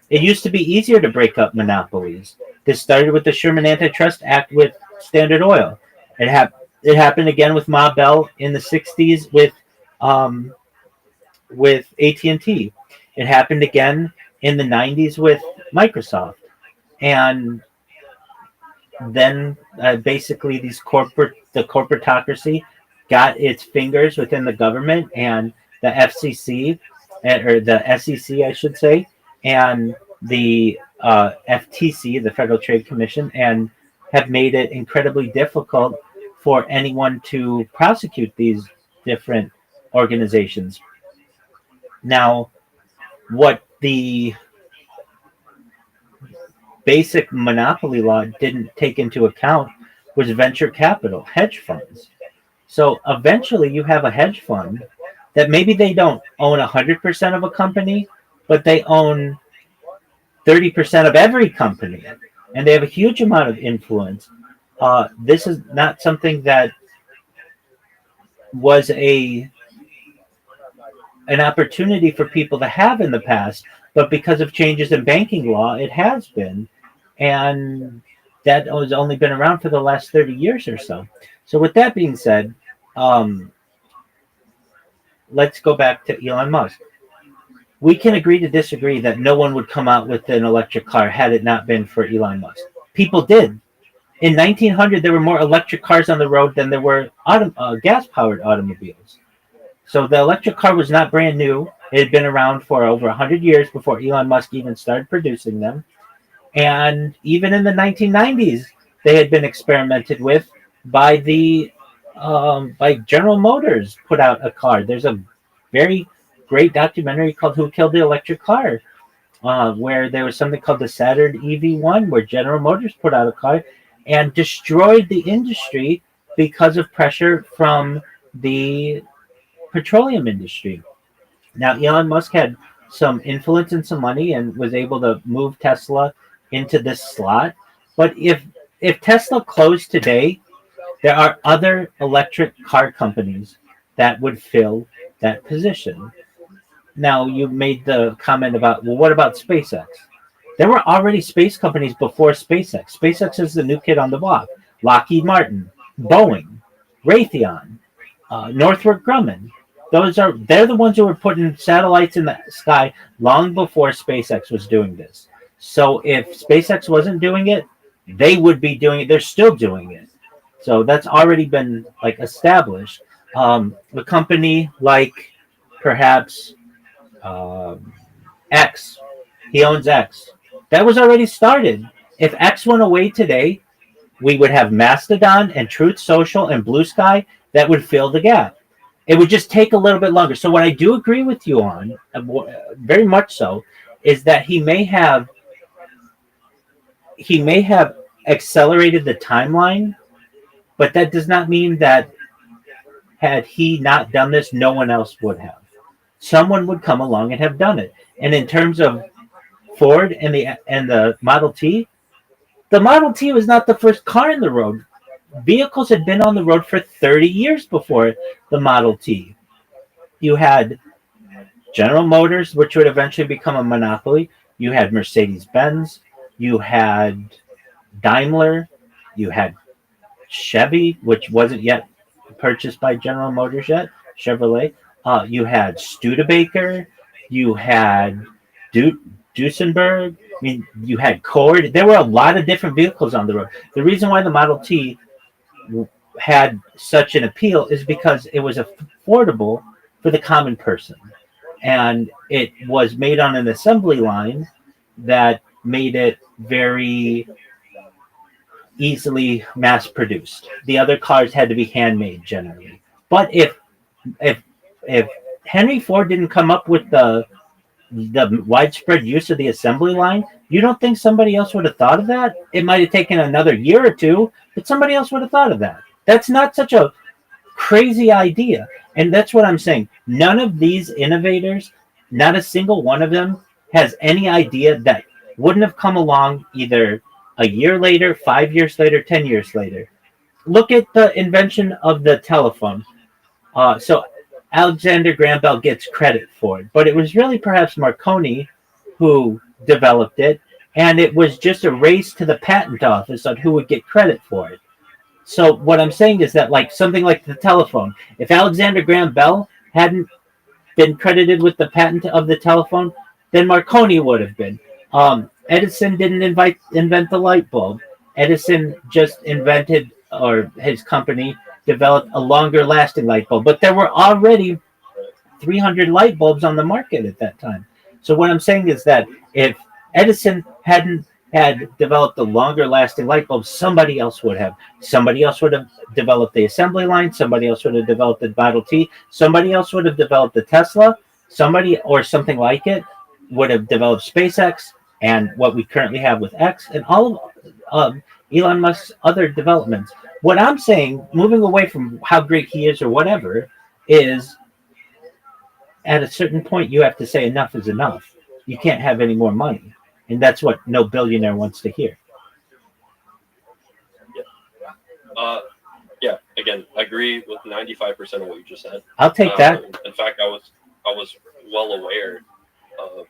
it used to be easier to break up monopolies. This started with the Sherman Antitrust Act with Standard Oil. It happened again with Ma Bell in the 60s um, with AT&T. It happened again in the 90s with Microsoft. And then basically the corporatocracy got its fingers within the government and the FCC, or the SEC, I should say, and the FTC, the Federal Trade Commission, and have made it incredibly difficult for anyone to prosecute these different organizations. Now, what the basic monopoly law didn't take into account was venture capital, hedge funds. So eventually you have a hedge fund that maybe they don't own 100% of a company, but they own 30% of every company, and they have a huge amount of influence. This is not something that was an opportunity for people to have in the past, but because of changes in banking law, it has been, and that has only been around for the last 30 years or so. So with that being said, let's go back to Elon Musk. We can agree to disagree that no one would come out with an electric car had it not been for Elon Musk. People did. In 1900, there were more electric cars on the road than there were gas-powered automobiles. So the electric car was not brand new. It had been around for over 100 years before Elon Musk even started producing them. And even in the 1990s, they had been experimented with by by General Motors put out a car. There's a very great documentary called "Who Killed the Electric Car," where there was something called the Saturn EV1, where General Motors put out a car and destroyed the industry because of pressure from the petroleum industry. Now, Elon Musk had some influence and some money and was able to move Tesla into this slot. But if Tesla closed today, there are other electric car companies that would fill that position. Now, you made the comment about, well, what about SpaceX? There were already space companies before SpaceX. SpaceX is the new kid on the block. Lockheed Martin, Boeing, Raytheon, Northrop Grumman. They're the ones who were putting satellites in the sky long before SpaceX was doing this. So if SpaceX wasn't doing it, they would be doing it. They're still doing it. So that's already been like established. A company like perhaps X, he owns X. That was already started. If X went away today, we would have Mastodon and Truth Social and Blue Sky that would fill the gap. It would just take a little bit longer. So what I do agree with you on, very much so, is that he may have accelerated the timeline, but that does not mean that had he not done this, no one else would have. Someone would come along and have done it. And in terms of Ford and the Model T, the Model T was not the first car in the road. Vehicles had been on the road for 30 years before the Model T. You had General Motors, which would eventually become a monopoly. You had Mercedes-Benz. You had Daimler. You had Chevy, which wasn't yet purchased by General Motors yet, Chevrolet. You had Studebaker. You had Duesenberg. I mean, you had Cord. There were a lot of different vehicles on the road. The reason why the Model T had such an appeal is because it was affordable for the common person. And it was made on an assembly line that made it very easily mass produced. The other cars had to be handmade generally. But if Henry Ford didn't come up with the the widespread use of the assembly line, you don't think somebody else would have thought of that? It might have taken another year or two, but somebody else would have thought of that. That's not such a crazy idea. And that's what I'm saying. None of these innovators, not a single one of them, has any idea that wouldn't have come along either a year later, 5 years later, 10 years later. Look at the invention of the telephone. So Alexander Graham Bell gets credit for it, but it was really perhaps Marconi who developed it, and it was just a race to the patent office on who would get credit for it. So what I'm saying is that like something like the telephone, if Alexander Graham Bell hadn't been credited with the patent of the telephone, then Marconi would have been. Edison didn't invent the light bulb. Edison just invented, or his company developed a longer lasting light bulb. But there were already 300 light bulbs on the market at that time. So what I'm saying is that if Edison hadn't had developed a longer lasting light bulb, somebody else would have. Somebody else would have developed the assembly line. Somebody else would have developed the Model T. Somebody else would have developed the Tesla. Somebody or something like it would have developed SpaceX and what we currently have with X and all of Elon Musk's other developments. What I'm saying, moving away from how great he is or whatever, is at a certain point you have to say enough is enough. You can't have any more money. And that's what no billionaire wants to hear. Yeah. Again, I agree with 95% of what you just said. I'll take that. In fact, I was well aware of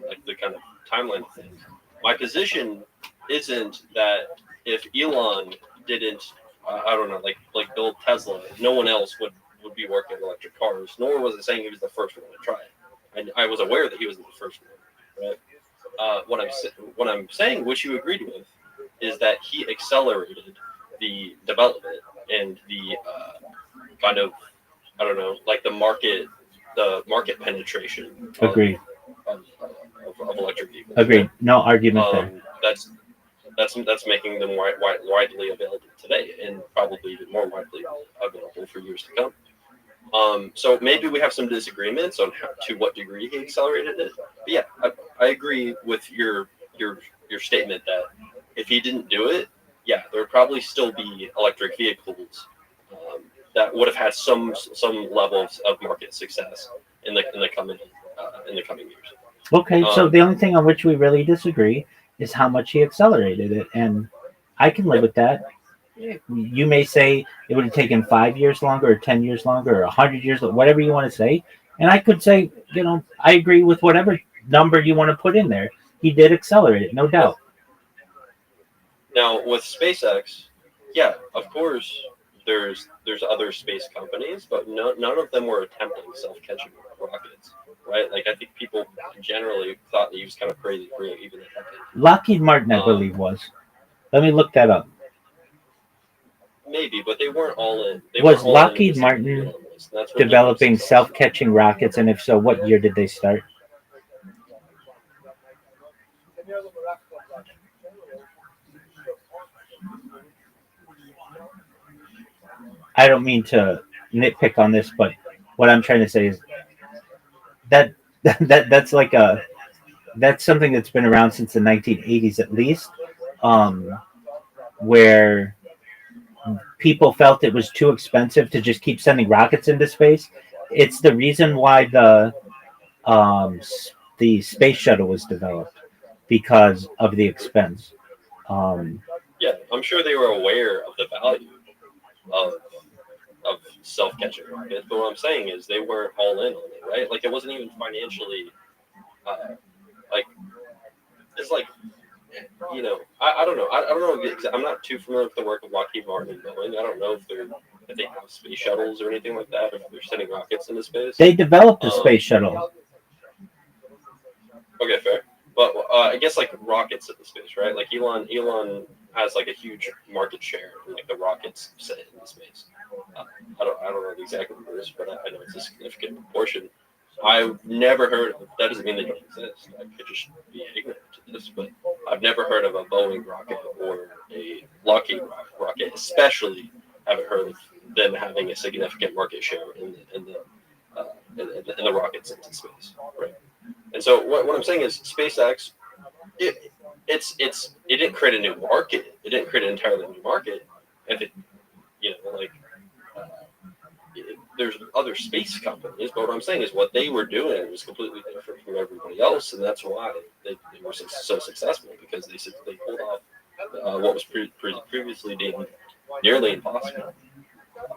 like the kind of timeline of things. My position isn't that if Elon didn't, I don't know, like build Tesla, no one else would be working on electric cars. Nor was it saying he was the first one to try it. And I was aware that he was the first one, right? What I'm saying, which you agreed with, is that he accelerated the development and the kind of, I don't know, like the market penetration. Agreed. Of electric vehicles. Agreed. No argument there. That's making them widely available today, and probably even more widely available for years to come. So maybe we have some disagreements on to what degree he accelerated it. But yeah, I agree with your statement that if he didn't do it, yeah, there would probably still be electric vehicles that would have had some levels of market success in the coming years. Okay, so the only thing on which we really disagree is how much he accelerated it, and I can live with that. You may say it would have taken 5 years longer, or 10 years longer, or 100 years, whatever you want to say, and I could say, I agree with whatever number you want to put in there. He did accelerate it, no doubt. Now with SpaceX, yeah, of course, there's other space companies, but none of them were attempting self-catching rockets. Right, like I think people generally thought that he was kind of crazy for even attempting. Lockheed Martin, I believe, was. Let me look that up. Maybe, but they weren't all in. Was Lockheed Martin developing self-catching rockets, and if so, what year did they start? I don't mean to nitpick on this, but what I'm trying to say is that's something that's been around since the 1980s at least, where people felt it was too expensive to just keep sending rockets into space. It's the reason why the space shuttle was developed, because of the expense. Yeah, I'm sure they were aware of the value of self-catching rockets, but what I'm saying is they weren't all in on it, right? Like it wasn't even financially, it's like, I don't know. I don't know. I'm not too familiar with the work of Lockheed Martin and Boeing. I don't know if they have space shuttles or anything like that, or if they're sending rockets into space. They developed a space shuttle. Okay, fair. But I guess like rockets into space, right? Like Elon has like a huge market share in like the rockets sent into space. I don't know the exact numbers, but I know it's a significant proportion. I've never heard of, that doesn't mean they don't exist. I could just be ignorant to this, but I've never heard of a Boeing rocket or a Lockheed rocket, especially haven't heard of them having a significant market share in the rockets into space, right? And so what I'm saying is SpaceX, it didn't create a new market. It didn't create an entirely new market. If it, like there's other space companies, but what I'm saying is what they were doing was completely different from everybody else, and that's why they were so successful, because they pulled off what was previously deemed nearly impossible.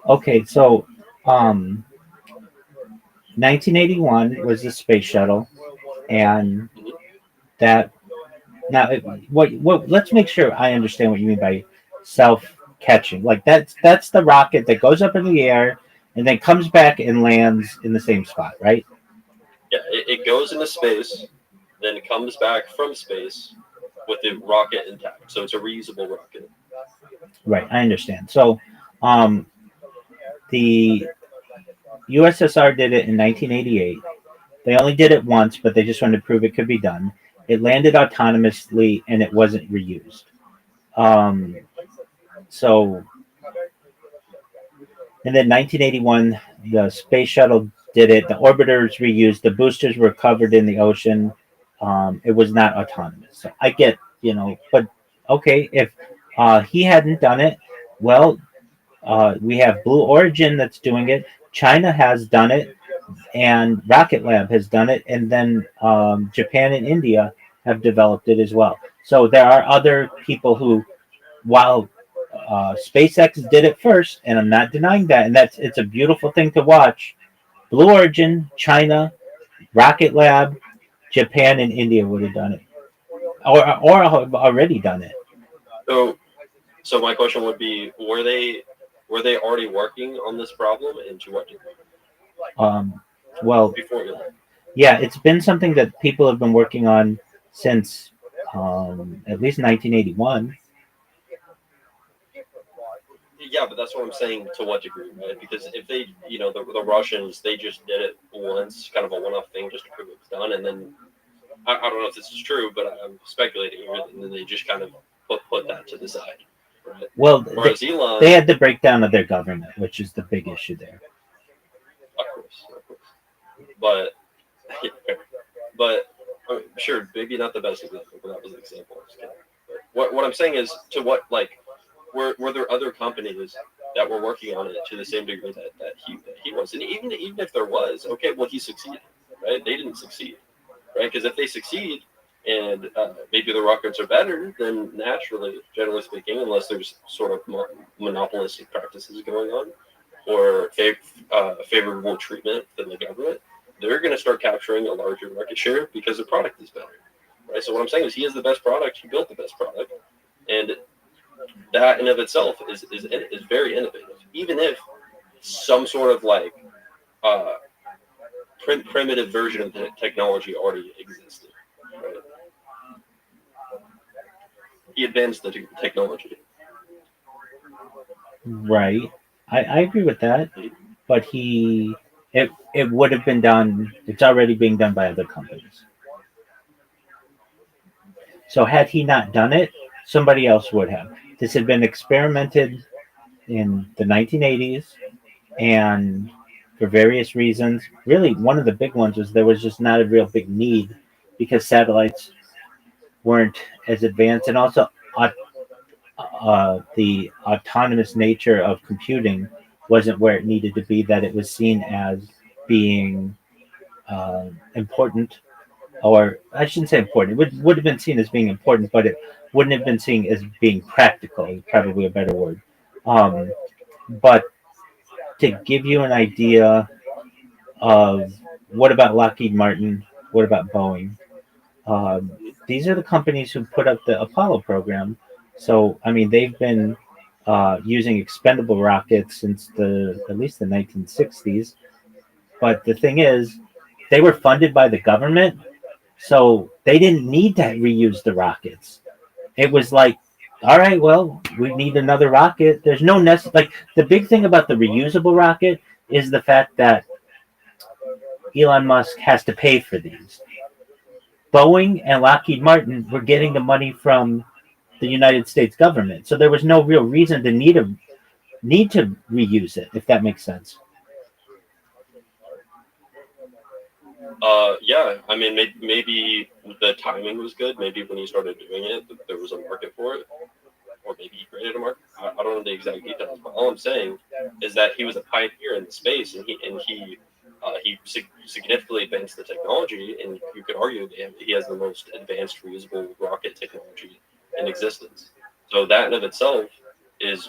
Okay, so 1981 was the space shuttle, and that now what let's make sure I understand what you mean by self-catching. Like that's the rocket that goes up in the air and then comes back and lands in the same spot, right? Yeah, it goes into space, then comes back from space with the rocket intact. So it's a reusable rocket. Right, I understand. So the USSR did it in 1988. They only did it once, but they just wanted to prove it could be done. It landed autonomously and it wasn't reused. Um, so, and then 1981, the space shuttle did it. The orbiters reused. The boosters were covered in the ocean. It was not autonomous. So I get, but okay, if he hadn't done it, well, we have Blue Origin that's doing it. China has done it, and Rocket Lab has done it, and then Japan and India have developed it as well. So there are other people who, while SpaceX did it first, and I'm not denying that, and it's a beautiful thing to watch. Blue Origin, China, Rocket Lab, Japan, and India would have done it, or have already done it. So my question would be: were they already working on this problem, and to what degree? Well, before you left? Yeah, it's been something that people have been working on since at least 1981. Yeah, but that's what I'm saying. To what degree, right? Because if they, the Russians, they just did it once, kind of a one-off thing, just to prove it was done, and then I don't know if this is true, but I'm speculating here, and then they just kind of put that to the side. Right? Well, Elon, they had the breakdown of their government, which is the big issue there. Of course. But, but sure, maybe not the best example, but that was an example. What I'm saying is, to what, were there other companies that were working on it to the same degree that he was? And even if there was, okay, well, he succeeded, right? They didn't succeed, right? Because if they succeed, and maybe the rockets are better, then naturally, generally speaking, unless there's sort of monopolistic practices going on, or favorable treatment from the government, they're going to start capturing a larger market share because the product is better, right? So what I'm saying is, he has the best product, he built the best product, and that in of itself is very innovative, even if some sort of primitive version of the technology already existed. Right? He advanced the technology. Right. I agree with that, but it would have been done. It's already being done by other companies. So had he not done it, somebody else would have. This had been experimented in the 1980s, and for various reasons, really one of the big ones was there was just not a real big need because satellites weren't as advanced, and also the autonomous nature of computing wasn't where it needed to be, that it was seen as being important, or I shouldn't say important. It would have been seen as being important, but it wouldn't have been seen as being practical, is probably a better word. But to give you an idea of what about Lockheed Martin, what about Boeing, these are the companies who put up the Apollo program. So, I mean, they've been using expendable rockets since at least the 1960s. But the thing is, they were funded by the government, so they didn't need to reuse the rockets. It was like, all right, well, we need another rocket. There's no the big thing about the reusable rocket is the fact that Elon Musk has to pay for these. Boeing and Lockheed Martin were getting the money from the United States government, so there was no real reason to need to reuse it, if that makes sense. Yeah, I mean, maybe the timing was good. Maybe when he started doing it, there was a market for it, or maybe he created a market. I don't know the exact details, but all I'm saying is that he was a pioneer in the space, and he significantly advanced the technology, and you could argue that he has the most advanced reusable rocket technology in existence. So that in of itself is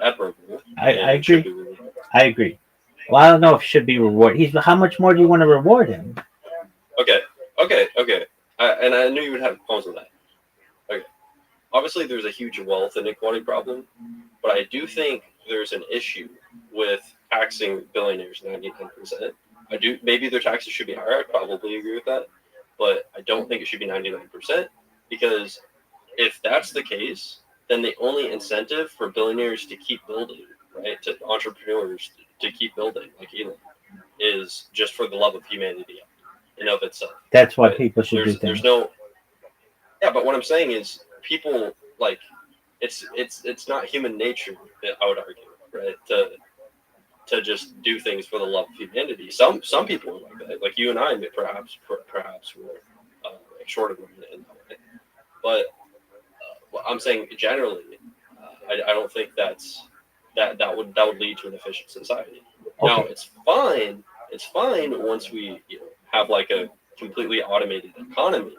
admirable I and should agree. be rewarded. I agree. Well, I don't know if it should be rewarded. He's how much more do you want to reward him? Okay, okay. And I knew you would have problems with that. Okay. Obviously, there's a huge wealth inequality problem, but I do think there's an issue with taxing billionaires 99%. I do. Maybe their taxes should be higher. I probably agree with that, but I don't think it should be 99% because if that's the case, then the only incentive for billionaires to keep building, right, to entrepreneurs to keep building, like Elon, is just for the love of humanity in of itself. That's why Right? people should do There's things. no yeah, but what I'm saying is people like it's not human nature. I would argue, right, to just do things for the love of humanity. Some people are like that, like you and I, perhaps were short of them in that way. But I'm saying generally, I don't think that would lead to an efficient society. Now Okay. it's fine. It's fine once we have like a completely automated economy.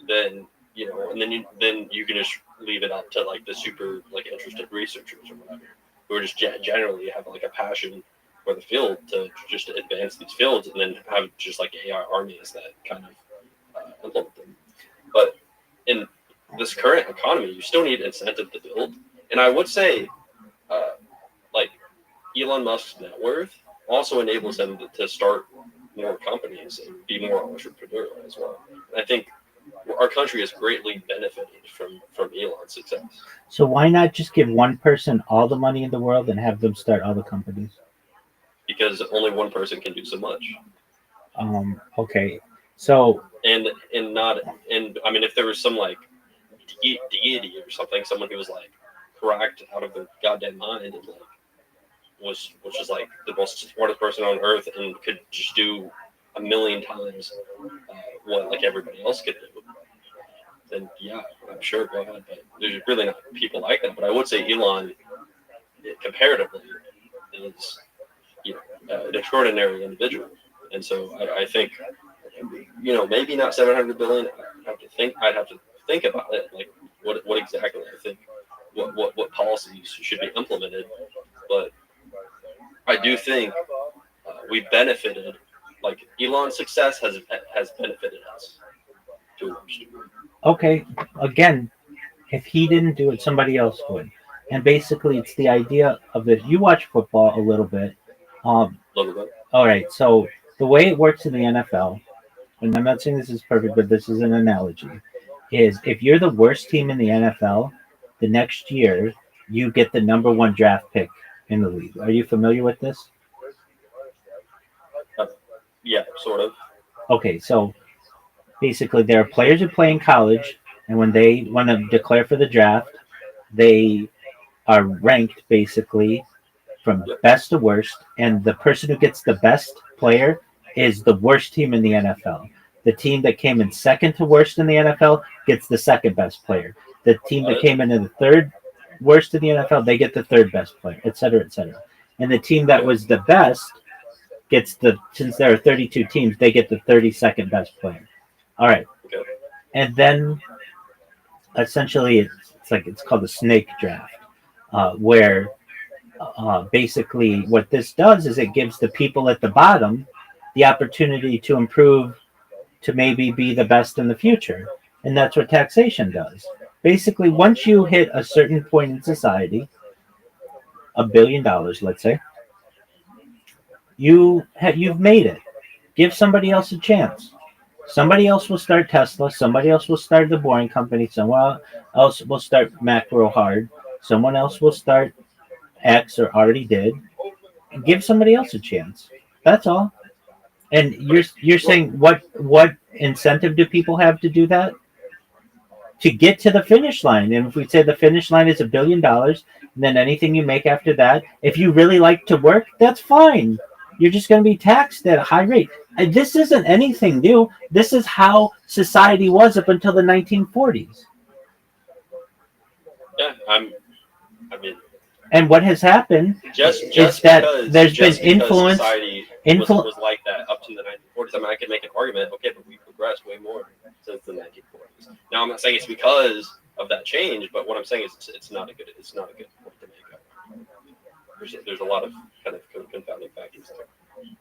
Then and then you can just leave it up to like the super like interested researchers or whatever who are just generally have like a passion for the field to just advance these fields and then have just like AI armies that kind of implement them. But in this current economy, you still need incentive to build. And I would say, uh, like Elon Musk's net worth also enables him to start more companies and be more entrepreneurial as well. And I think our country has greatly benefited from Elon's success So why not just give one person all the money in the world and have them start all the companies? because only one person can do so much. Okay. So And not and I mean, if there was some like deity or something, someone who was like cracked out of their goddamn mind and like was just like the most smartest person on earth and could just do a million times what like everybody else could do, then yeah, I'm sure go ahead. But there's really not people like that. But I would say Elon, comparatively, is an extraordinary individual, and so I think maybe not 700 billion. I'd have to think about it, like what exactly I think, what policies should be implemented. But I do think we benefited. Like Elon's success has benefited us to a large degree. okay, again, if he didn't do it, somebody else would. And basically, it's the idea of it. You watch football a little bit. Um, A little bit. all right. So the way it works in the NFL, and I'm not saying this is perfect, but this is an analogy, is if you're the worst team in the NFL, the next year you get the number one draft pick in the league. Are you familiar with this? Uh, yeah, sort of. Okay, so basically there are players who play in college, and when they want to declare for the draft, they are ranked basically from Yep. best to worst, and the person who gets the best player is the worst team in the NFL. The team that came in second to worst in the NFL gets the second best player. The team Got that it. came in the third worst in the NFL, they get the third best player, et cetera, et cetera. And the team that Okay. was the best gets since there are 32 teams, they get the 32nd best player. All right. Okay. And then essentially it's called the snake draft, where basically what this does is it gives the people at the bottom the opportunity to improve to maybe be the best in the future. And that's what taxation does. Basically, once you hit a certain point in society, $1 billion, let's say, you've made it. Give somebody else a chance. Somebody else will start Tesla. Somebody else will start the Boring Company. Someone else will start Macro Hard. Someone else will start X or already did. Give somebody else a chance. That's all. And you're Well, saying what incentive do people have to do that? To get to the finish line. And if we say the finish line is $1 billion, then anything you make after that, if you really like to work, that's fine. You're just going to be taxed at a high rate. And this isn't anything new. This is how society was up until the 1940s. Yeah, I mean, And what has happened just is that because there's been just because influence. society was like that up to the 1940s. I mean, I could make an argument. Okay, but we progressed way more since the 1940s. Now, I'm not saying it's because of that change, but what I'm saying is it's not a good point to make. There's a lot of kind of confounding factors there.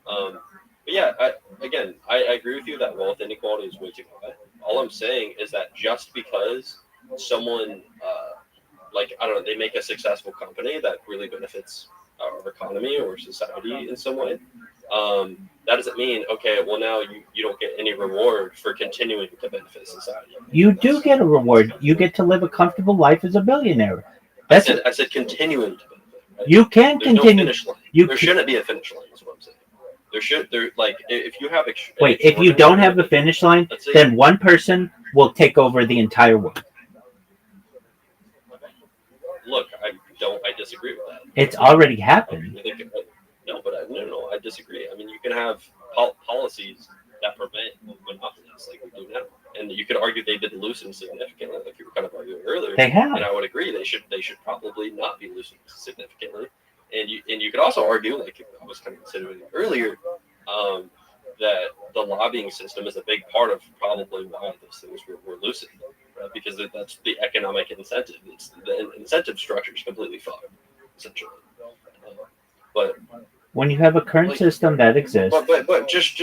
But yeah, I agree with you that wealth inequality is way too high. All I'm saying is that just because someone, like, I don't know, they make a successful company that really benefits our economy or society in some way, that doesn't mean, okay, well, now you don't get any reward for continuing to benefit society. You do get a reward. You get to live a comfortable life as a billionaire. I said continuing to benefit. Right? You can There's continue. No finish line. There shouldn't be a finish line. Is what I'm saying. If you have if you don't have a finish line, then one person will take over the entire world. Look, I disagree with that. It's already happened. No, I disagree. I mean, you can have policies that prevent monopolies like we do now, and you could argue they've been loosened significantly, like you were kind of arguing earlier. They have, and I would agree they should probably not be loosened significantly. And you could also argue, like I was kind of considering earlier, that the lobbying system is a big part of probably why those things were loosened, right? Because that's the economic incentive. The incentive structure is completely fucked, essentially. But when you have a current system that exists, but just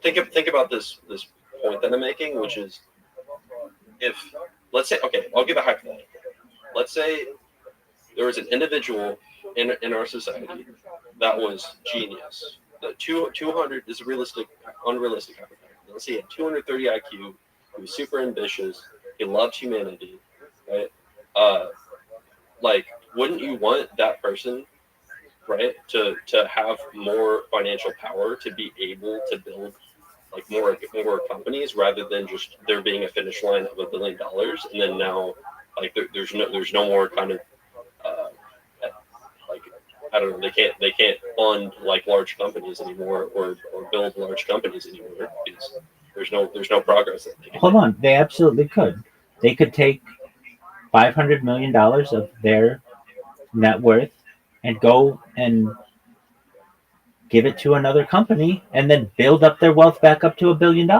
think about this point that I'm making, which is, if, let's say, okay, I'll give a hypothetical. Let's say there was an individual in our society that was genius. The 200 is unrealistic hypothetical. Let's say he had 230 IQ. He was super ambitious. He loved humanity, right? Like, wouldn't you want that person, right, to have more financial power to be able to build like more companies, rather than just there being a finish line of $1 billion, and then now like there's no more kind of like, I don't know, they can't fund like large companies anymore, or build large companies anymore, because there's no progress that they can hold on, they absolutely could. They could take $500 million of their net worth and go and give it to another company and then build up their wealth back up to $1 billion.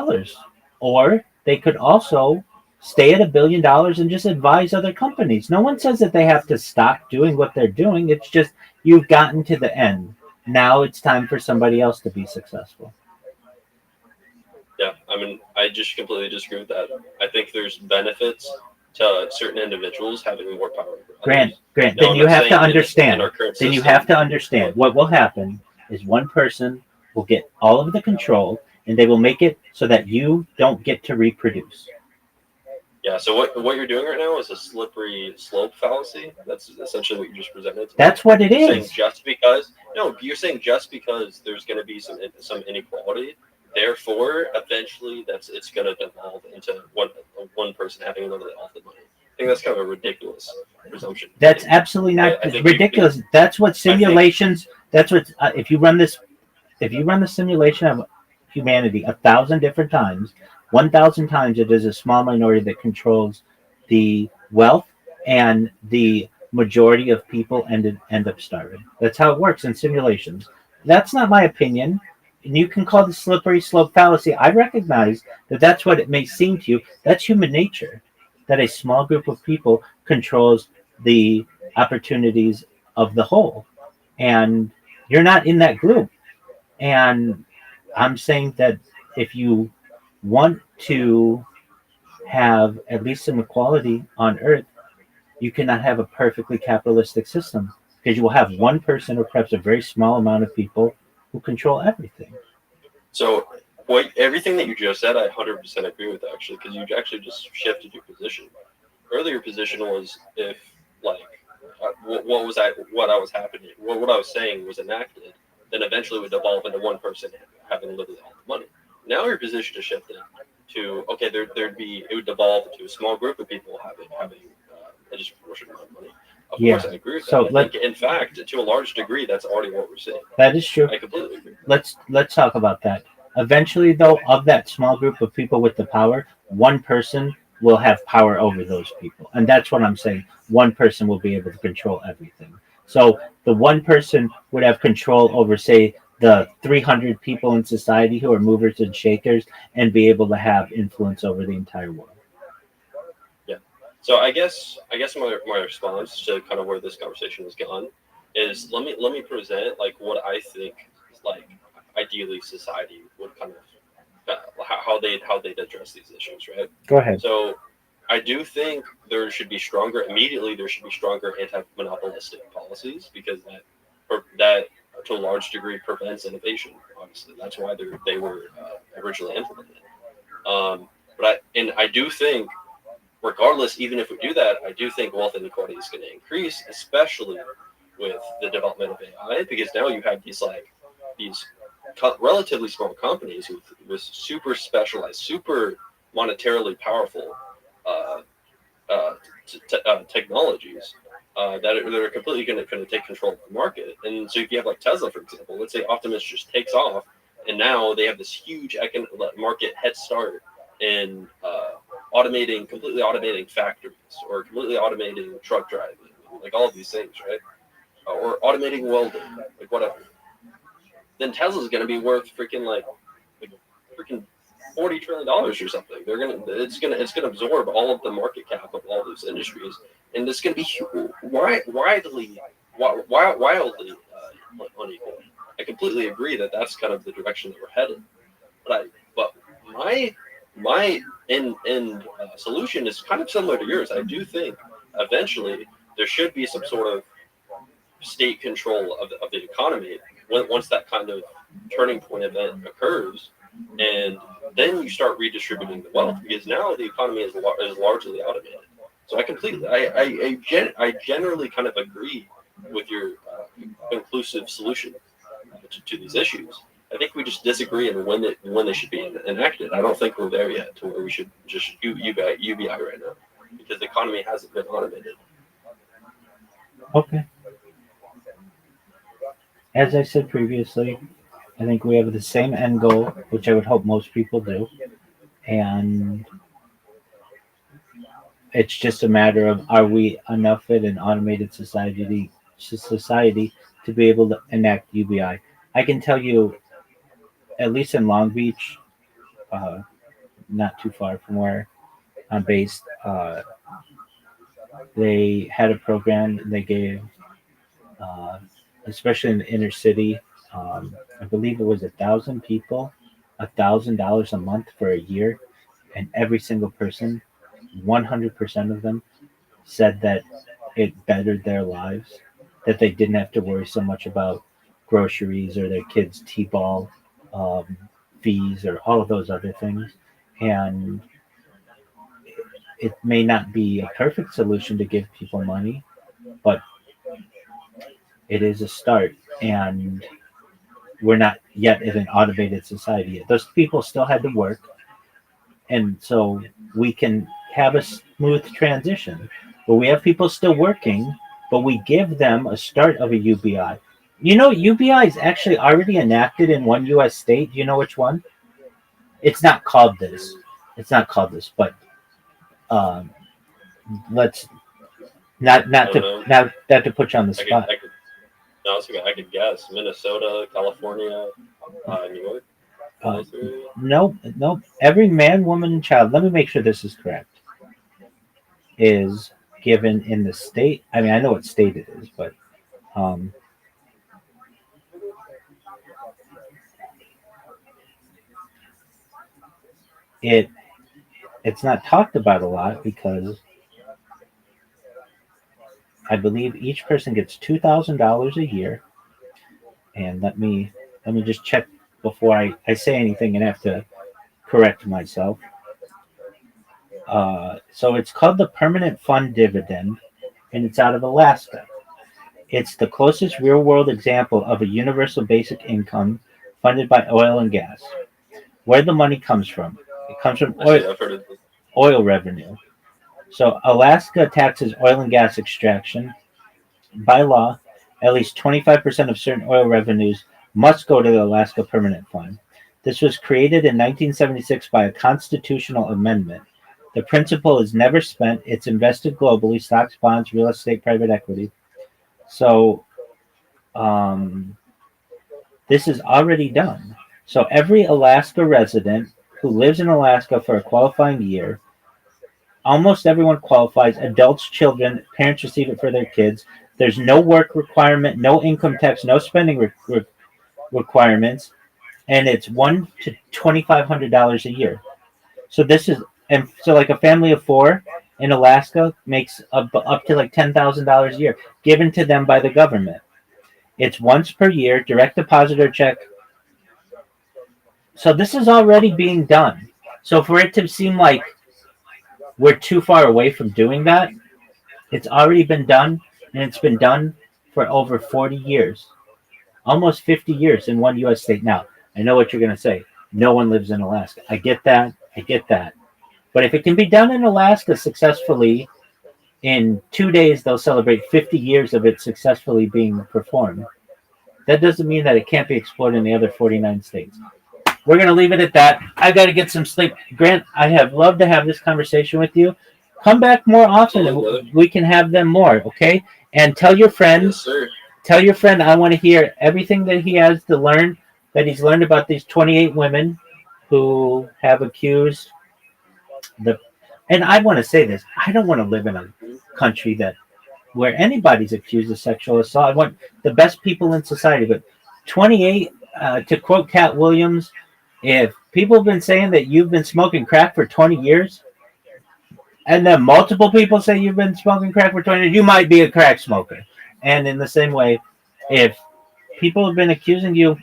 Or they could also stay at $1 billion and just advise other companies. No one says that they have to stop doing what they're doing. It's just you've gotten to the end. Now it's time for somebody else to be successful. Yeah, I mean, I just completely disagree with that. I think there's benefits to certain individuals having more power. Grant, then you have to understand. Then you have to understand what will happen is one person will get all of the control, and they will make it so that you don't get to reproduce. Yeah, so what you're doing right now is a slippery slope fallacy. That's essentially what you just presented. That's what it is. You're saying just because there's going to be some inequality, therefore eventually it's going to devolve into one person having a little bit of the money. I think that's kind of a ridiculous presumption. That's absolutely not ridiculous. That's what simulations. That's what if you run the simulation of humanity 1,000 different times, 1,000 times it is a small minority that controls the wealth, and the majority of people end up starving. That's how it works in simulations. That's not my opinion. And you can call the slippery slope fallacy. I recognize that that's what it may seem to you. That's human nature, that a small group of people controls the opportunities of the whole. And you're not in that group. And I'm saying that if you want to have at least some equality on Earth, you cannot have a perfectly capitalistic system, because you will have one person or perhaps a very small amount of people who control everything. So everything that you just said, I 100% agree with, actually, because you actually just shifted your position. Earlier position was, if like what I was saying was enacted, then eventually it would devolve into one person having literally all the money. Now your position is shifted to, okay, it would devolve into a small group of people having a disproportionate amount of money. Of Yeah. course, I agree with that. So I think, in fact, to a large degree, that's already what we're seeing. that is true. I completely agree. Let's talk about that. Eventually, though, of that small group of people with the power, one person will have power over those people, and that's what I'm saying. One person will be able to control everything. So the one person would have control over, say, the 300 people in society who are movers and shakers, and be able to have influence over the entire world. Yeah. So I guess my response to kind of where this conversation has gone is let me present like what I think like ideally society would kind of how they'd address these issues, right? Go ahead. So I do think there should be stronger anti-monopolistic policies because that to a large degree prevents innovation. Obviously, that's why they were originally implemented. I do think, regardless, even if we do that, I do think wealth inequality is going to increase, especially with the development of AI, because now you have these relatively small companies with super specialized, super monetarily powerful uh, technologies that are completely going to take control of the market. And so if you have like Tesla, for example, let's say Optimus just takes off, and now they have this huge market head start in completely automating factories or completely automating truck driving, like all of these things, right? Or automating welding, like whatever. Then Tesla's going to be worth like freaking $40 trillion or something. It's gonna absorb all of the market cap of all those industries, and it's gonna be wildly unequal. I completely agree that that's kind of the direction that we're headed. But my end solution is kind of similar to yours. I do think eventually there should be some sort of state control of the economy once that kind of turning point event occurs, and then you start redistributing the wealth because now the economy is largely automated. So I generally kind of agree with your conclusive solution to these issues. I think we just disagree on when they should be enacted. I don't think we're there yet to where we should just do UBI right now because the economy hasn't been automated. Okay. As I said previously, I think we have the same end goal, which I would hope most people do, and it's just a matter of are we enough in an automated society to be able to enact UBI. I can tell you, at least in Long Beach, uh, not too far from where I'm based, they had a program they gave, uh, especially in the inner city. I believe it was 1,000 people, $1,000 a month for a year, and every single person, 100% of them, said that it bettered their lives, that they didn't have to worry so much about groceries or their kids' t-ball um, fees or all of those other things. And it may not be a perfect solution to give people money, but it is a start. And we're not yet in an automated society yet. Those people still had to work, and so we can have a smooth transition. But we have people still working, but we give them a start of a UBI. You know, UBI is actually already enacted in one U.S. state. Do you know which one? It's not called this. It's not called this, but um, let's I don't know. not to put you on the I could spot. I could no, it's okay. I could guess Minnesota, California, New York. Uh, Those three. no, no. Every man, woman, and child. Let me make sure this is correct. Is given in the state. I mean, I know what state it is, but um, it it's not talked about a lot because I believe each person gets $2,000 a year. And let me just check before I say anything and have to correct myself. So it's called the Permanent Fund Dividend, and it's out of Alaska. It's the closest real world example of a universal basic income funded by oil and gas. Where the money comes from? It comes from I see. I've heard oil revenue. So Alaska taxes oil and gas extraction. By law, at least 25% of certain oil revenues must go to the Alaska Permanent Fund. This was created in 1976 by a constitutional amendment. The principal is never spent. It's invested globally: stocks, bonds, real estate, private equity. So um, this is already done. So every Alaska resident who lives in Alaska for a qualifying year, almost everyone qualifies. Adults, children, parents receive it for their kids. There's no work requirement, no income tax, no spending requirements, and it's $1 to $2,500 a year. So this is, and so like a family of four in Alaska makes up to like $10,000 a year, given to them by the government. It's once per year, direct deposit or check. So this is already being done. So for it to seem like we're too far away from doing that, it's already been done, and it's been done for over 40 years, almost 50 years in one U.S. state. Now, I know what you're going to say. No one lives in Alaska. I get that. I get that. But if it can be done in Alaska successfully, in 2 days they'll celebrate 50 years of it successfully being performed. That doesn't mean that it can't be explored in the other 49 states. We're going to leave it at that. I got to get some sleep. Grant, I have loved to have this conversation with you. Come back more often and we can have them more, okay? And tell your friend, Yes, sir. tell your friend I want to hear everything that he has to learn, that he's learned about these 28 women who have accused the, and I want to say this, I don't want to live in a country that where anybody's accused of sexual assault. I want the best people in society, but 28, to quote Cat Williams, if people have been saying that you've been smoking crack for 20 years, and then multiple people say you've been smoking crack for 20 years, you might be a crack smoker. And in the same way, if people have been accusing you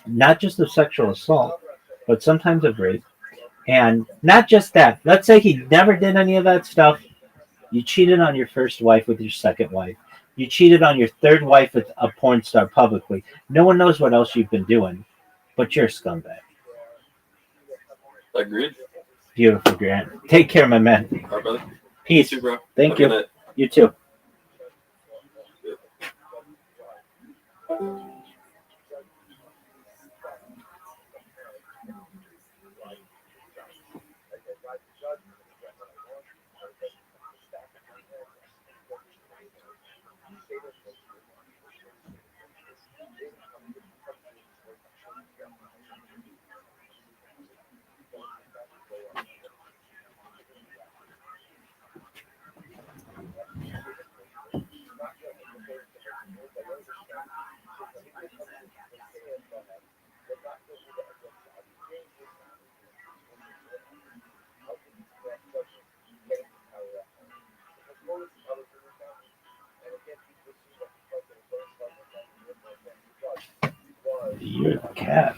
not just of sexual assault, but sometimes of rape, and not just that, let's say he never did any of that stuff. You cheated on your first wife with your second wife. You cheated on your third wife with a porn star publicly. No one knows what else you've been doing, but you're a scumbag. Agreed. Beautiful, Grant. Take care, my man. All right, brother. Peace. You too, bro. Thank Have a good you. night. You too. You're a cat.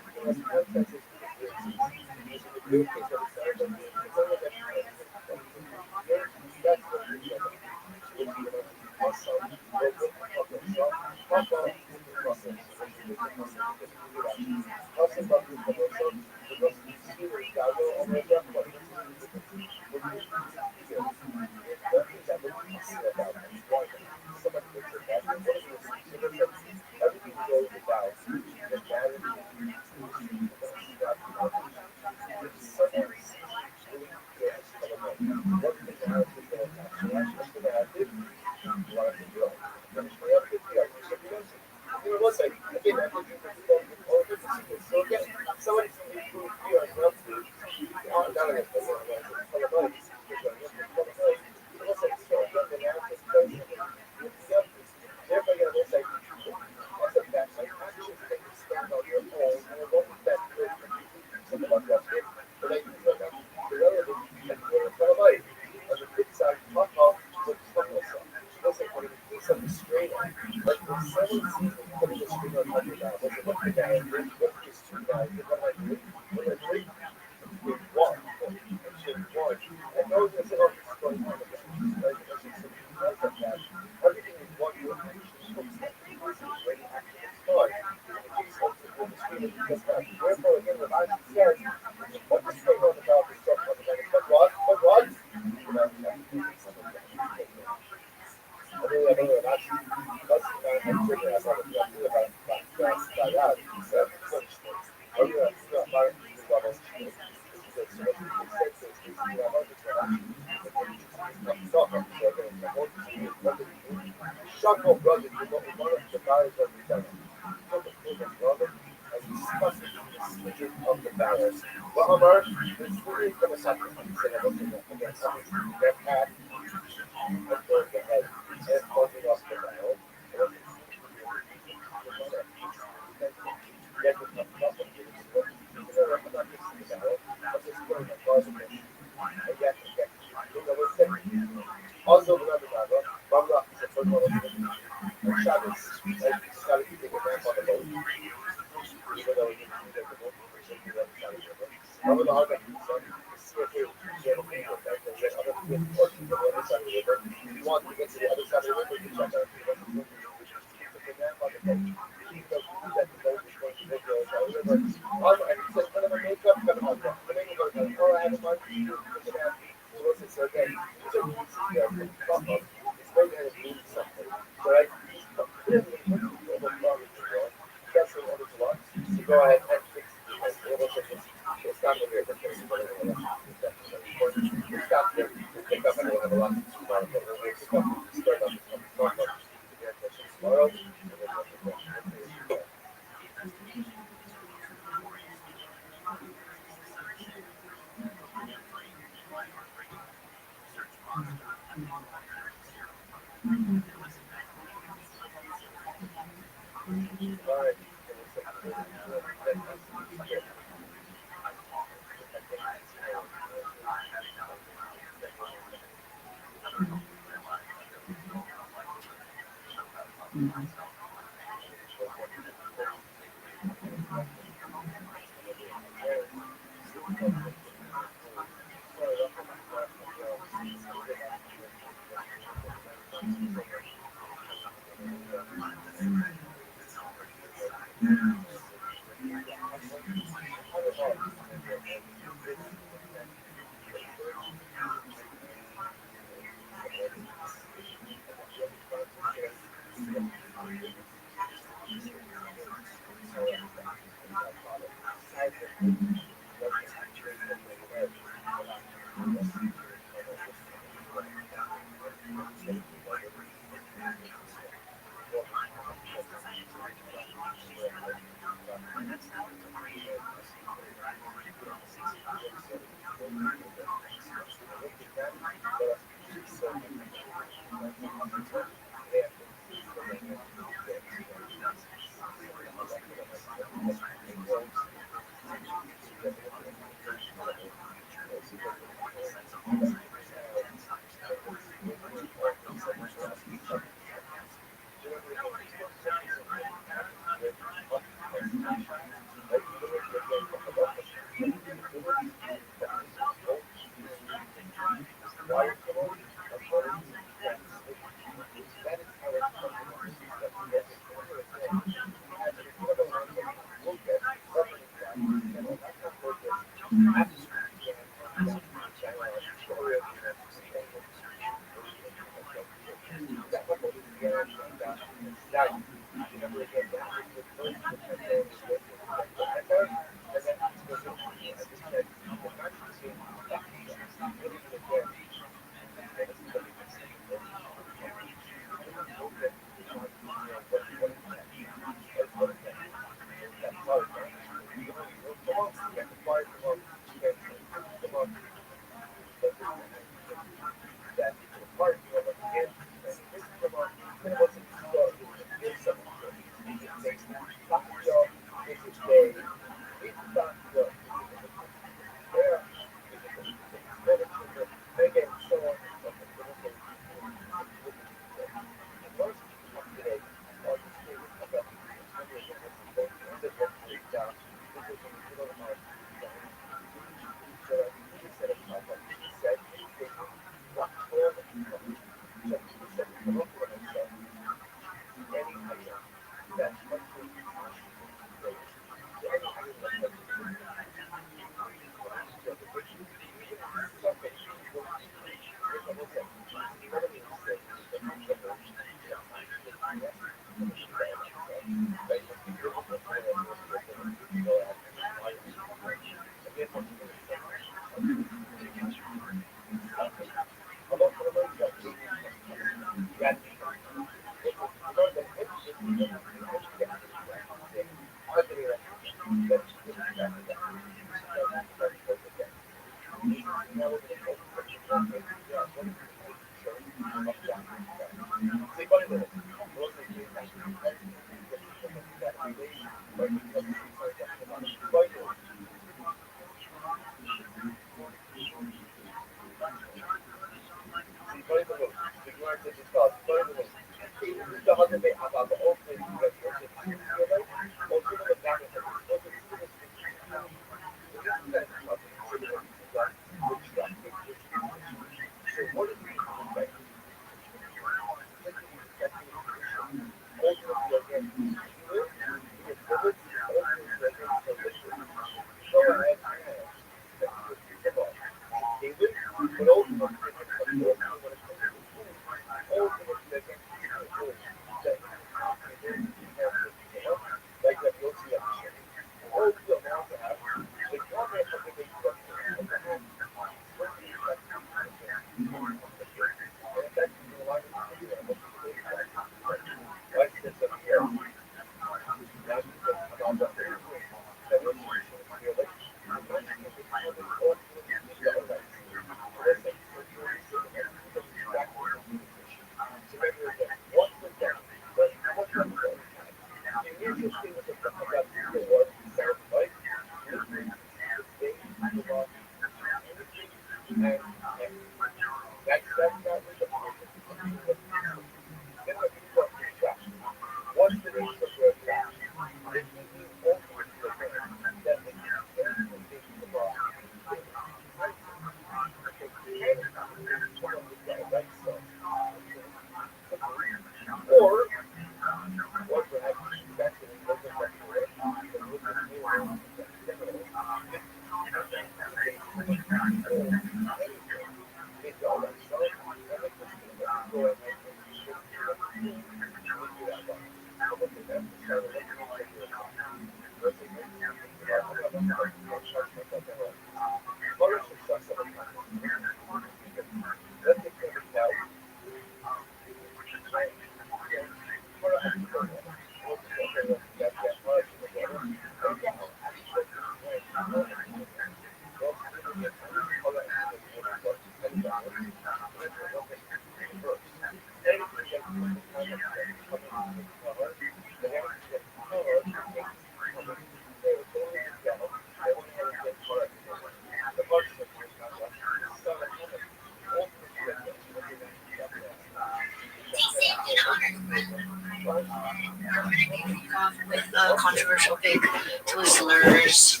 With controversial big Twizzlers.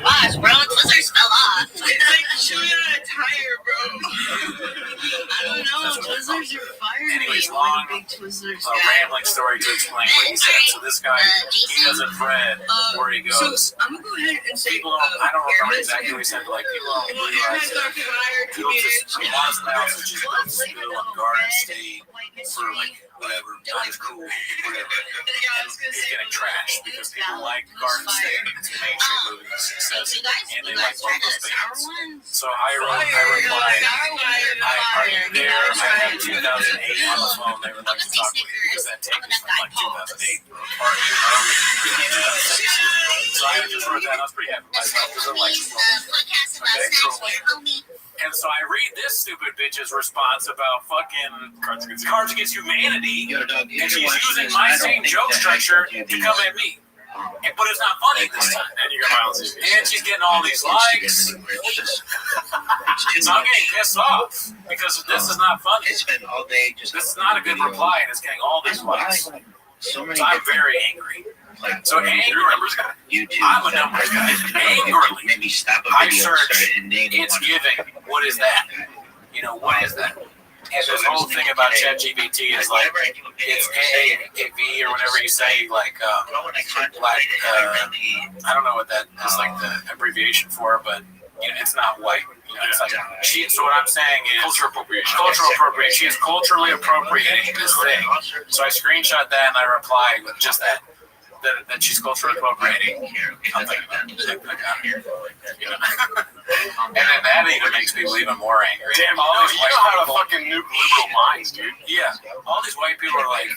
Watch, bro. Twizzlers fell off. It's like chewing on a tire, bro. I don't know. Twizzlers are fire. Anyways, long big Twizzlers rambling story to explain what he said. So this guy, he doesn't read where he goes. So I'm gonna go ahead and say People don't, I don't remember exactly what he said, but like people don't realize that people just a lot of houses just go to school on Garden State for like whatever, not as cool, whatever. And it's getting trashed because people like Garden State. It's a mainstream movie success, and they like local bands. So I replied, are you there? I have 2008 on the phone. They would like to talk with you because that tape is from like 2008 or early 2006. So I just wrote that. I was pretty happy with myself because I like it. And so I read this stupid bitch's response about fucking Cards Against Humanity, and she's using my same joke structure to come at me. But it's not funny this time. And she's getting all these likes. So I'm getting pissed off because this is not funny. This is not a good reply, and it's getting all these likes. So I'm very angry. So angry numbers guy. I'm a numbers guy. Angrily, I search. It's giving. What is that? You know, what is that? And this whole thing about ChatGPT is like it's A, or whatever you say, like I don't know what that is like the abbreviation for, but you know, it's not white. You know, it's like so what I'm saying is cultural appropriation. Cultural appropriation. She is culturally appropriating this thing. So I screenshot that and I replied with just that. That she's culturally appropriating. I'm like, you know. And then that even makes people even more angry. Damn, all these white people, fucking nuke liberal minds, dude. Yeah, all these white people are like,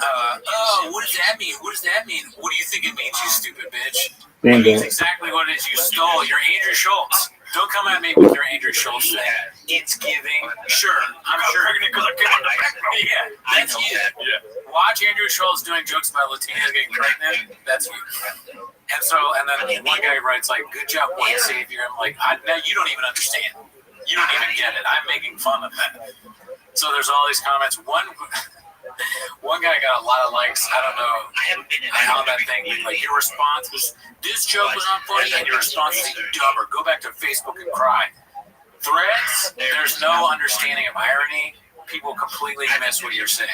oh, what does that mean? What does that mean? What do you think it means, you stupid bitch? It means exactly what it is. You stole. You're Andrew Schultz. Don't come at me with your Andrew Schultz thing. It's giving. Sure, I'm sure. Yeah, that's you. Yeah. Watch Andrew Schultz doing jokes about Latinas getting pregnant. That's you. And then one guy writes like, "Good job, white savior." I'm like, now you don't even understand. You don't even get it. I'm making fun of that. So there's all these comments. One guy got a lot of likes. I don't know how that thing. Like your response was, "This joke was not funny," and your response is, "You dumber. Go back to Facebook and cry." Threads, there's no understanding of irony. People completely miss what you're saying.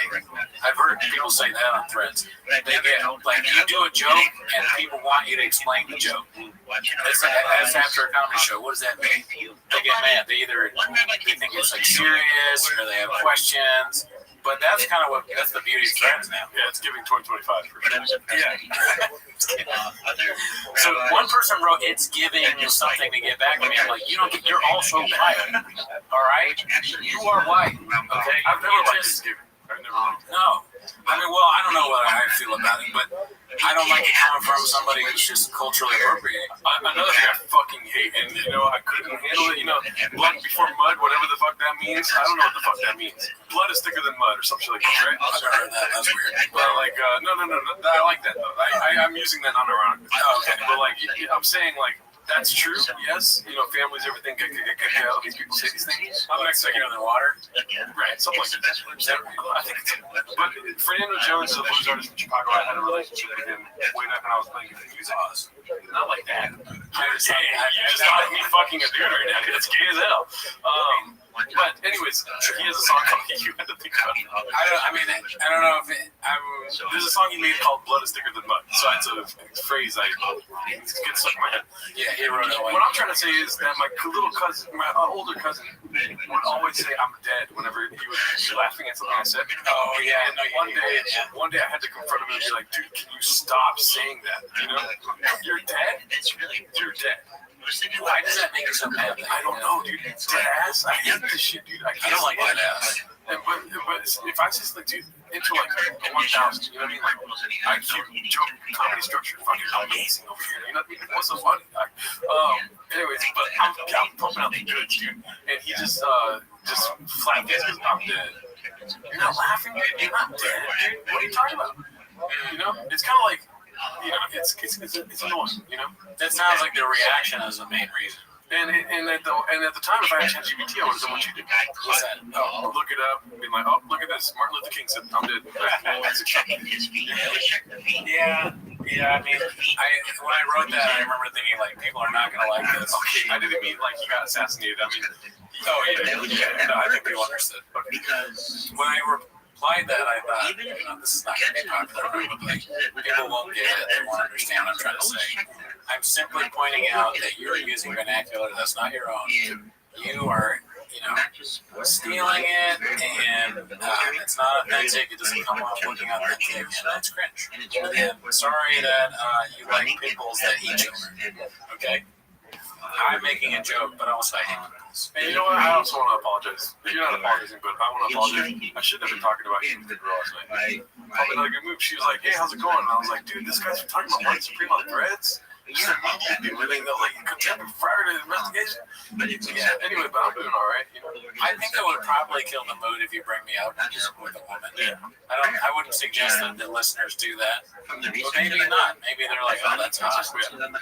I've heard people say that on Threads. They get like you do a joke and people want you to explain the joke. It's like as after a comedy show. What does that mean? They get mad. They think it's like serious or they have questions. But that's kind of that's the beauty of Threads now. Yeah, it's giving 2025 for sure. Yeah. So one person wrote, "It's giving you something to get back to me." I'm like, you're also white. All right, you are white. Okay, I've never liked this giving. I've never liked it. No, I mean, well, I don't know what I feel about it, but I don't like it coming from somebody who's just culturally appropriating. Another thing I fucking hate, and I couldn't handle it. Blood before mud, whatever the fuck that means. I don't know what the fuck that means. Blood is thicker than mud, or something like that, right? I've never heard that. That's weird. But like, no. I like that though. I'm using that unironically. Oh, okay. But like, I'm saying like. That's true, yes. Families, everything, all these people say these things. I'm Mexican in the water. Right, something like that. I think but Fernando Jones, the blues artist from Chicago, I had a relationship with him way back when I was playing music. Not like that. You just thought of me fucking a dude right now. It's gay as hell. But anyways, he has a song called "You Had to Think About It." I don't know if There's a song he made called "Blood Is Thicker Than Mud." So it's a phrase it's gets stuck in my head. Yeah, he wrote it. What I'm trying to say is that my little cousin, my older cousin, would always say "I'm dead" whenever he was laughing at something I said. Oh yeah, and one day I had to confront him and be like, "Dude, can you stop saying that? You're dead. You're dead." Why does that make you so mad? I don't know, dude. Dead ass. I hate this shit, dude. I don't like dead ass. But if I just like, dude, into like a 1,000, you know what I mean? Like IQ, joke, comedy structure, fucking amazing over here. You know what I mean? What's so funny? Anyways, but I'm pumping out the goods, dude. And he just flat faced because I'm dead. You're not laughing, dude. You're not dead, dude. What are you talking about? It's kind of like. It's annoying, That sounds like the reaction is the main reason. And at the time, if I had ChatGPT, I would have done what you did. What's that? Look it up, be like, oh, look at this. Martin Luther King said, "I'm dead." Yeah. I mean, when I wrote that, I remember thinking like, people are not gonna like this. Okay, I didn't mean like he got assassinated. I mean, No, I think people understood. When I replied that, I thought, this is not going to be popular. People won't get it. They won't understand what I'm trying to say. I'm simply pointing out that you're using vernacular that's not your own. You are, stealing it, and it's not authentic. It doesn't come off looking authentic, and that's cringe. And I'm sorry that you like pimples that eat children. Okay? I'm making a joke, but also I hate pimples. And you know what? I also want to apologize. You're not apologizing, but I want to apologize. I shouldn't have been talking about you with the girl last night. Probably not a good move. She was like, "Hey, how's it going?" And I was like, "Dude, this guy's talking about white supreme on Threads." Living like contempt prior to the investigation. Yeah. Anyway, but I'm doing all right. I think that would probably kill the mood if you bring me out with a woman. Yeah. I wouldn't suggest that the listeners do that. But maybe not. Maybe they're like, "Oh, that's hot." I don't know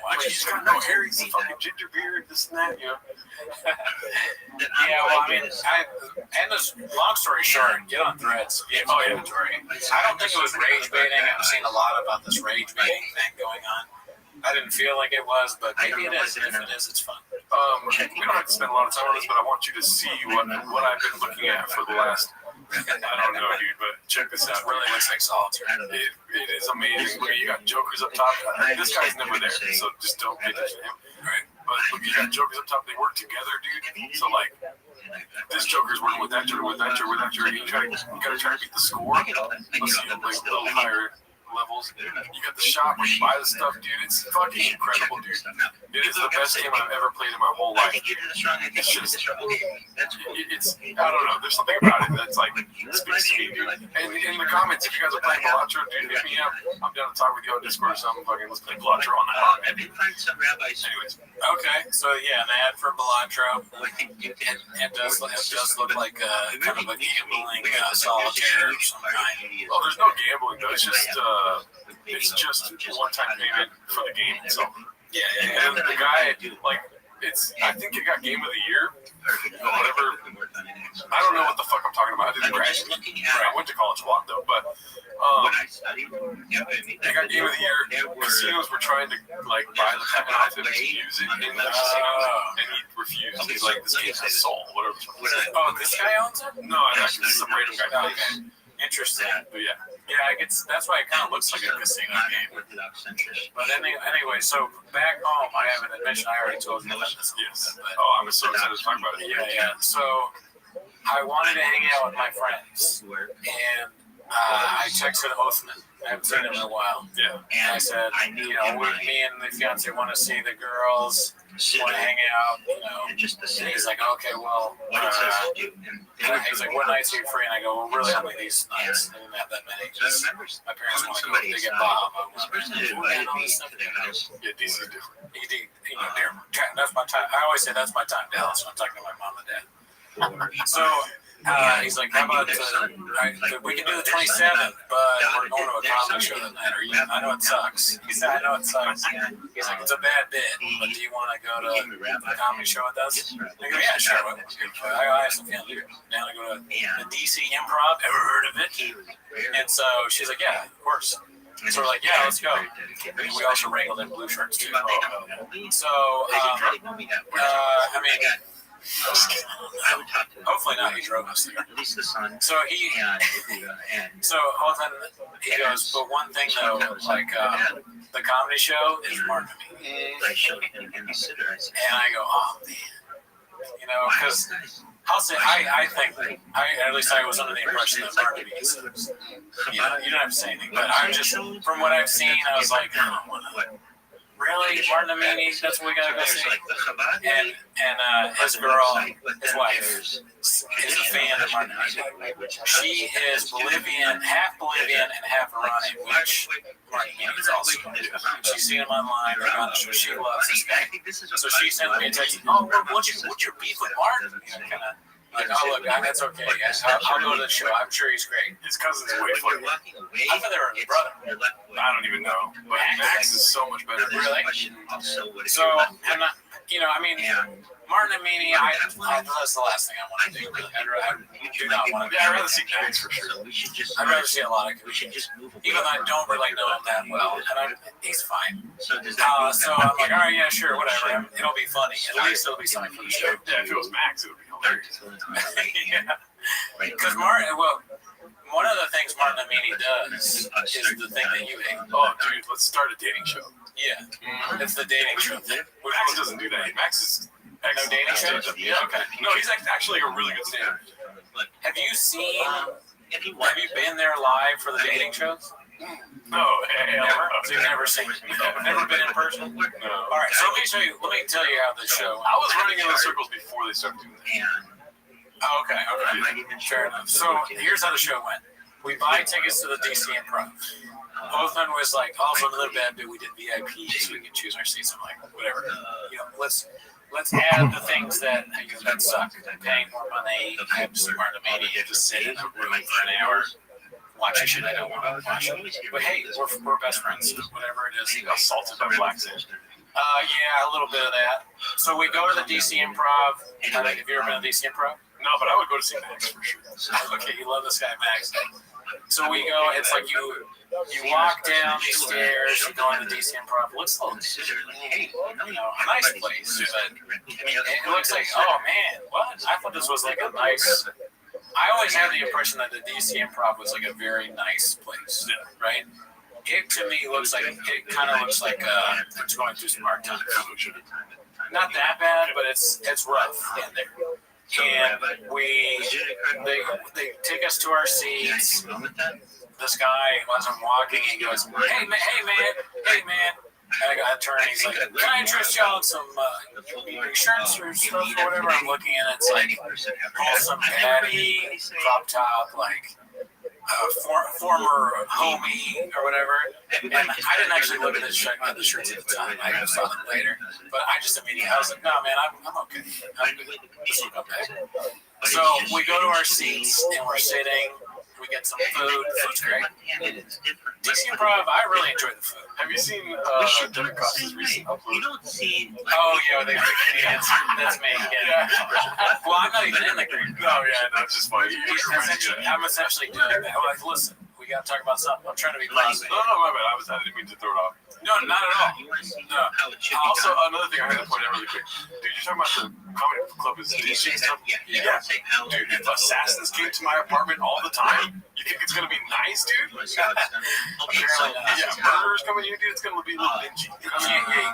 why. He's got no hair. He's a fucking ginger beard. This and that. Yeah. Well, I mean, and this long story short, get on Threads. Oh yeah. I don't think it was rage baiting. I've seen a lot about this rage baiting thing going on. I didn't feel like it was, but maybe it is. If it is, it's fun. We don't have to spend a lot of time on this, but I want you to see what I've been looking at for the last. I don't know, dude, but check this out. It really looks like solitaire. It is amazing. You got jokers up top. This guy's never there, so just don't pay attention to him. Right. But look, you got jokers up top. They work together, dude. So like, this joker's working with that joker, with that joker, with that joker. You gotta try to beat the score. Let's see, like a little higher levels. You got the shop where you buy the stuff, dude. It's fucking incredible, dude. It is the best game I've ever played in my whole life. It's just, it's I don't know. There's something about it that's like speaks to me, dude. And in the comments, if you guys are playing Balatro, dude, hit me up. I'm down to talk with you on Discord or something. Fucking let's play Balatro on that. Anyways, okay. So yeah, an ad for Balatro. It does look like kind of a gambling solitaire or some kind. oh, there's no gambling though. It's just one-time payment for the game itself. Yeah. And the guy, like, I think it got Game of the Year. Whatever. I don't know what the fuck I'm talking about. I didn't graduate. I went to college a lot though, but they got Game of the Year. Casinos were trying to like buy the patent and use it in the casino, and he refused. He's like, this game has soul. Whatever. Oh, this guy owns it? No, actually, this is some random guy. Okay. Interesting. But yeah. Yeah, I guess that's why it kind of looks like a casino game. But anyway, so back home, I have an admission. I already told you about this. Yes. Oh, I'm so excited to talk about it. Yeah. So I wanted to hang out with my friends, and I texted Othman. I haven't seen him in a while. Yeah. And I said, me and the fiance want to see the girls, want to hang out, And he's like, okay, well, he's like, what nights are you free? And I go, well, really only these nights. I didn't have that many. Just my parents want to go to get Bob. Yeah, DC is different. That's my time. I always say that's my time, Dallas, when I'm talking to my mom and dad. So he's like, how about we can do the 27th, but we're going to a comedy show that night. I know it sucks. He said, I know it sucks. He's like, it's a bad bit, but do you want to go to a comedy show with us? I go, yeah, sure. I have some family down to go to the DC Improv. Ever heard of it? And so she's like, yeah, of course. So we're like, yeah, let's go. And we also wrangled in blue shirts too. So, I mean, hopefully not. He drove us there. So often he goes, but one thing though, like the comedy show is Martin to me. And I go, oh man, because I'll say I think at least I was under the impression that Martin to me is. You don't have to say anything, but I'm just from what I've seen, I was like, really, Martin Amini? That's what we gotta go see. And his girl, his wife, is a fan of Martin Amini. She is half Bolivian and half Iranian, which Martin Amini is also. She's seen him online. She loves this guy. So she sent me a text. Oh, what's your beef with Martin? Kind of. Like, oh, look, that's okay. Yes, I'll go to the show. I'm sure he's great. His cousin's way funny. I thought they were his brother. I don't even know. But Max is so much better. Really? So, and Martin Amini, that's the last thing I want to do. Really. I do not want to. Yeah, I'd rather see Max for sure. I'd rather see a lot of comedians. Even though I don't really know him that well, and he's fine. So I'm like, all right, yeah, sure, whatever. It'll be funny. At least it'll be something for the show. Yeah, if it was Max, it would be hilarious. Yeah. Because one of the things Martin Amini does is the thing that you hate. Oh, dude, let's start a dating show. Yeah, it's the dating show thing. Well, Max doesn't do that. Max is no dating shows. Yeah, okay. No, he's actually a really good stand-up. Have you seen? Have you been there live for the dating shows? No, never. So you've never seen? Never been in person? No. All right. So let me tell you how the show. I was running in the circles before they started doing that. Oh, okay. Fair enough. So here's how the show went. We buy tickets to the DC Improv. Othman was like, also a little bad, but we did VIP so we can choose our seats. I'm like, whatever. Let's add the things that suck. Paying more money, have smart money, just sit in a room for an hour, watching shit I don't want to watch. But hey, we're best friends. Whatever it is. Assaulted by black sand. Yeah, a little bit of that. So we go to the DC Improv. Have you ever been to DC Improv? No, but I would go to see Max for sure. Okay, you love this guy, Max. So we go, it's like you walk down these stairs, you go into DC Improv. It looks a nice place, but it looks like, oh man, what? I thought this was like a nice. I always had the impression that the DC Improv was like a very nice place, right? It to me kind of looks like it's going through some hard times. Not that bad, but it's rough in there. And they take us to our seats. This guy, as I'm walking, he goes, hey man. And I turn, he's like, can I interest y'all in some insurance or stuff or whatever? I'm looking and it's like wholesome daddy, crop top, like former homie or whatever. And I didn't actually look at the shirts at the time. I just saw them later. But I just immediately, I was like, no man, I'm okay. This will come back. So we go to our seats and we're sitting. We get some food. The food's great. It's different. DC Improv, I really enjoy the food. Have you seen We should do Derek it the Cox's same recent way. upload? You don't see. Oh, yeah, that's me. Yeah. Well, I'm not even in the group. No, yeah, that's just funny. I'm essentially doing that. Like, listen, we got to talk about something. I'm trying to be positive. No, my bad. I didn't mean to throw it off. No, not at all. You want to see No. how it should be Also, done. another thing I had to point out really quick. Dude, you're talking about the comedy club is You DC say stuff. that, yeah. Yeah. Say how Dude, if assassins came to my apartment all the time, you think it's gonna be nice, dude? You want to see how it's done. Okay, so this Yeah, is how. murderers coming in, dude. It's gonna be a little dingy. You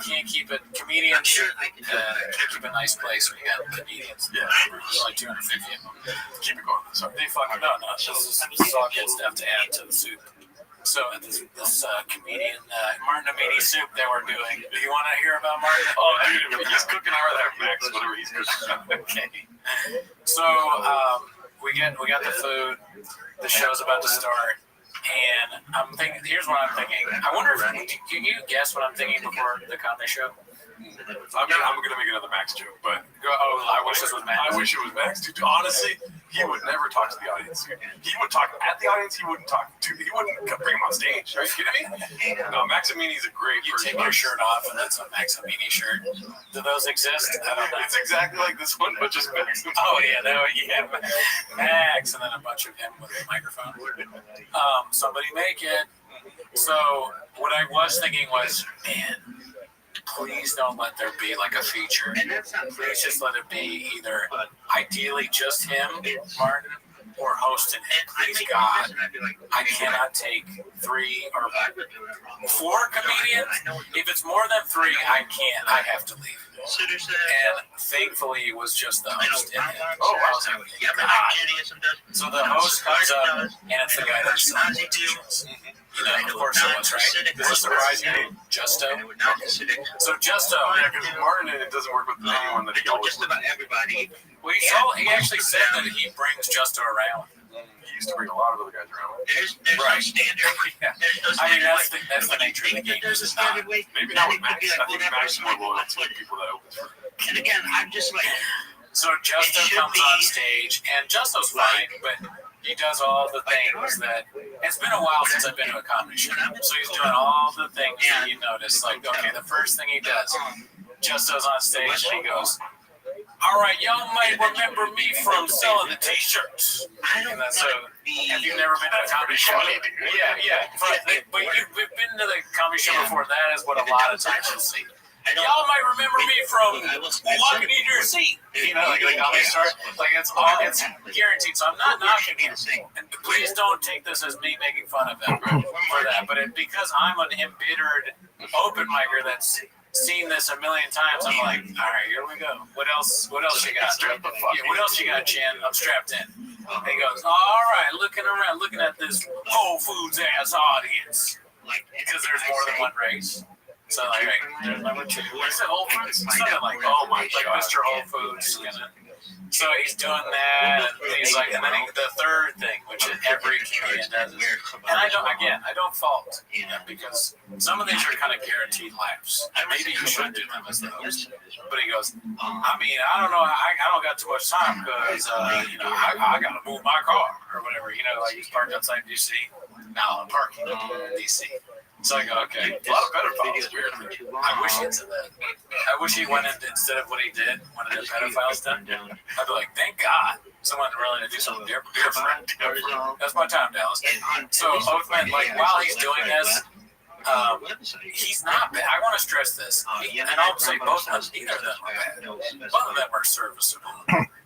can't keep it. I'm Comedians sure I can do it. can't keep a nice place when you got comedians. Yeah. There's like 250 of them. Keep it going. Sorry. They fucking no. This is all good stuff to add to the soup. So this comedian Martin Amini soup that we're doing. Do you want to hear about Martin? Oh, dude, he's cooking. I rather have Max, whatever he's cooking. Okay. So we got the food. The show's about to start, and I'm thinking. Here's what I'm thinking. I wonder if can you guess what I'm thinking before the comedy show? I'm gonna make another Max joke, but I wish this was Max. I wish it was Max, dude. Honestly, he would never talk to the audience. He would talk at the audience. He wouldn't talk to. He wouldn't bring him on stage. Are you kidding me? No, Max Amini's a great You person. take your shirt off, and that's a Max Amini shirt. Do those exist? I don't know. It's exactly like this one, but just Max. Oh yeah, Max, and then a bunch of him with a microphone. Somebody make it. So what I was thinking was, man, please don't let there be like a feature. Please just let it be either ideally just him, Martin, or hosting it. Please God, I cannot take 3 or 4 comedians. If it's more than 3, I can't. I have to leave. And thankfully, it was just the host. And so the host comes up, and it's the guy that's you know, of course it was, right? Does it surprise you? Justo? So Justo, Yeah, because Martin, it doesn't work with anyone that he always. Just about everybody. well, he actually said that he brings Justo around. He used to bring a lot of other guys around. There's no Right. standard. Yeah. There's no I mean, standard that's way. the nature of the game. There's a It's not. standard way. Maybe not with Then it could Max. be like, I think well, Max is more that's loyal what- to the people that opens for. And again, I'm just like, So Justo It should comes be- on stage, and Justo's fine, but he does all the things that. It's been a while since I've been to a comedy show, so he's doing all the things that you notice. Like, okay, the first thing he does, Justo's on stage, and he goes, "All right, y'all might remember me from selling the T-shirts." I don't And want that's so. to be. Have you never been to a comedy show? Yeah. But you've been to the comedy show before. That is what a lot of times you'll see. Y'all might remember me from walking in your seat. You know, like the comedy store. Like it's guaranteed. So I'm not knocking him. And please don't take this as me making fun of him for that. But because I'm an embittered open micer that's seen this a million times, I'm like, all right, here we go. What else you got? Yeah, what else you got, Chin? I'm strapped in. And he goes, all right, looking at this Whole Foods ass audience. Because there's more than one race. So like, there's number 2. What is it, Whole Foods? Something like, oh my, like Mr. Whole Foods. So he's doing that, and he's like, and then the third thing, which every comedian does, is, and I don't fault him because some of these are kind of guaranteed laughs. And maybe you should do them as the host. But he goes, I mean, I don't know, I don't got too much time because, you know, I got to move my car or whatever. You know, like he's parked outside DC. Now I'm parking in DC. So I go, okay. A lot of pedophiles, weirdly. I wish he'd said that. I wish he went into, instead of what he did, one of the pedophiles done. I'd be like, thank God, someone willing to do something different. That's my time, Dallas. So Oathman, like, while he's doing this, he's not bad. I want to stress this. And I'll say both of them, neither of them are bad. Both of them are serviceable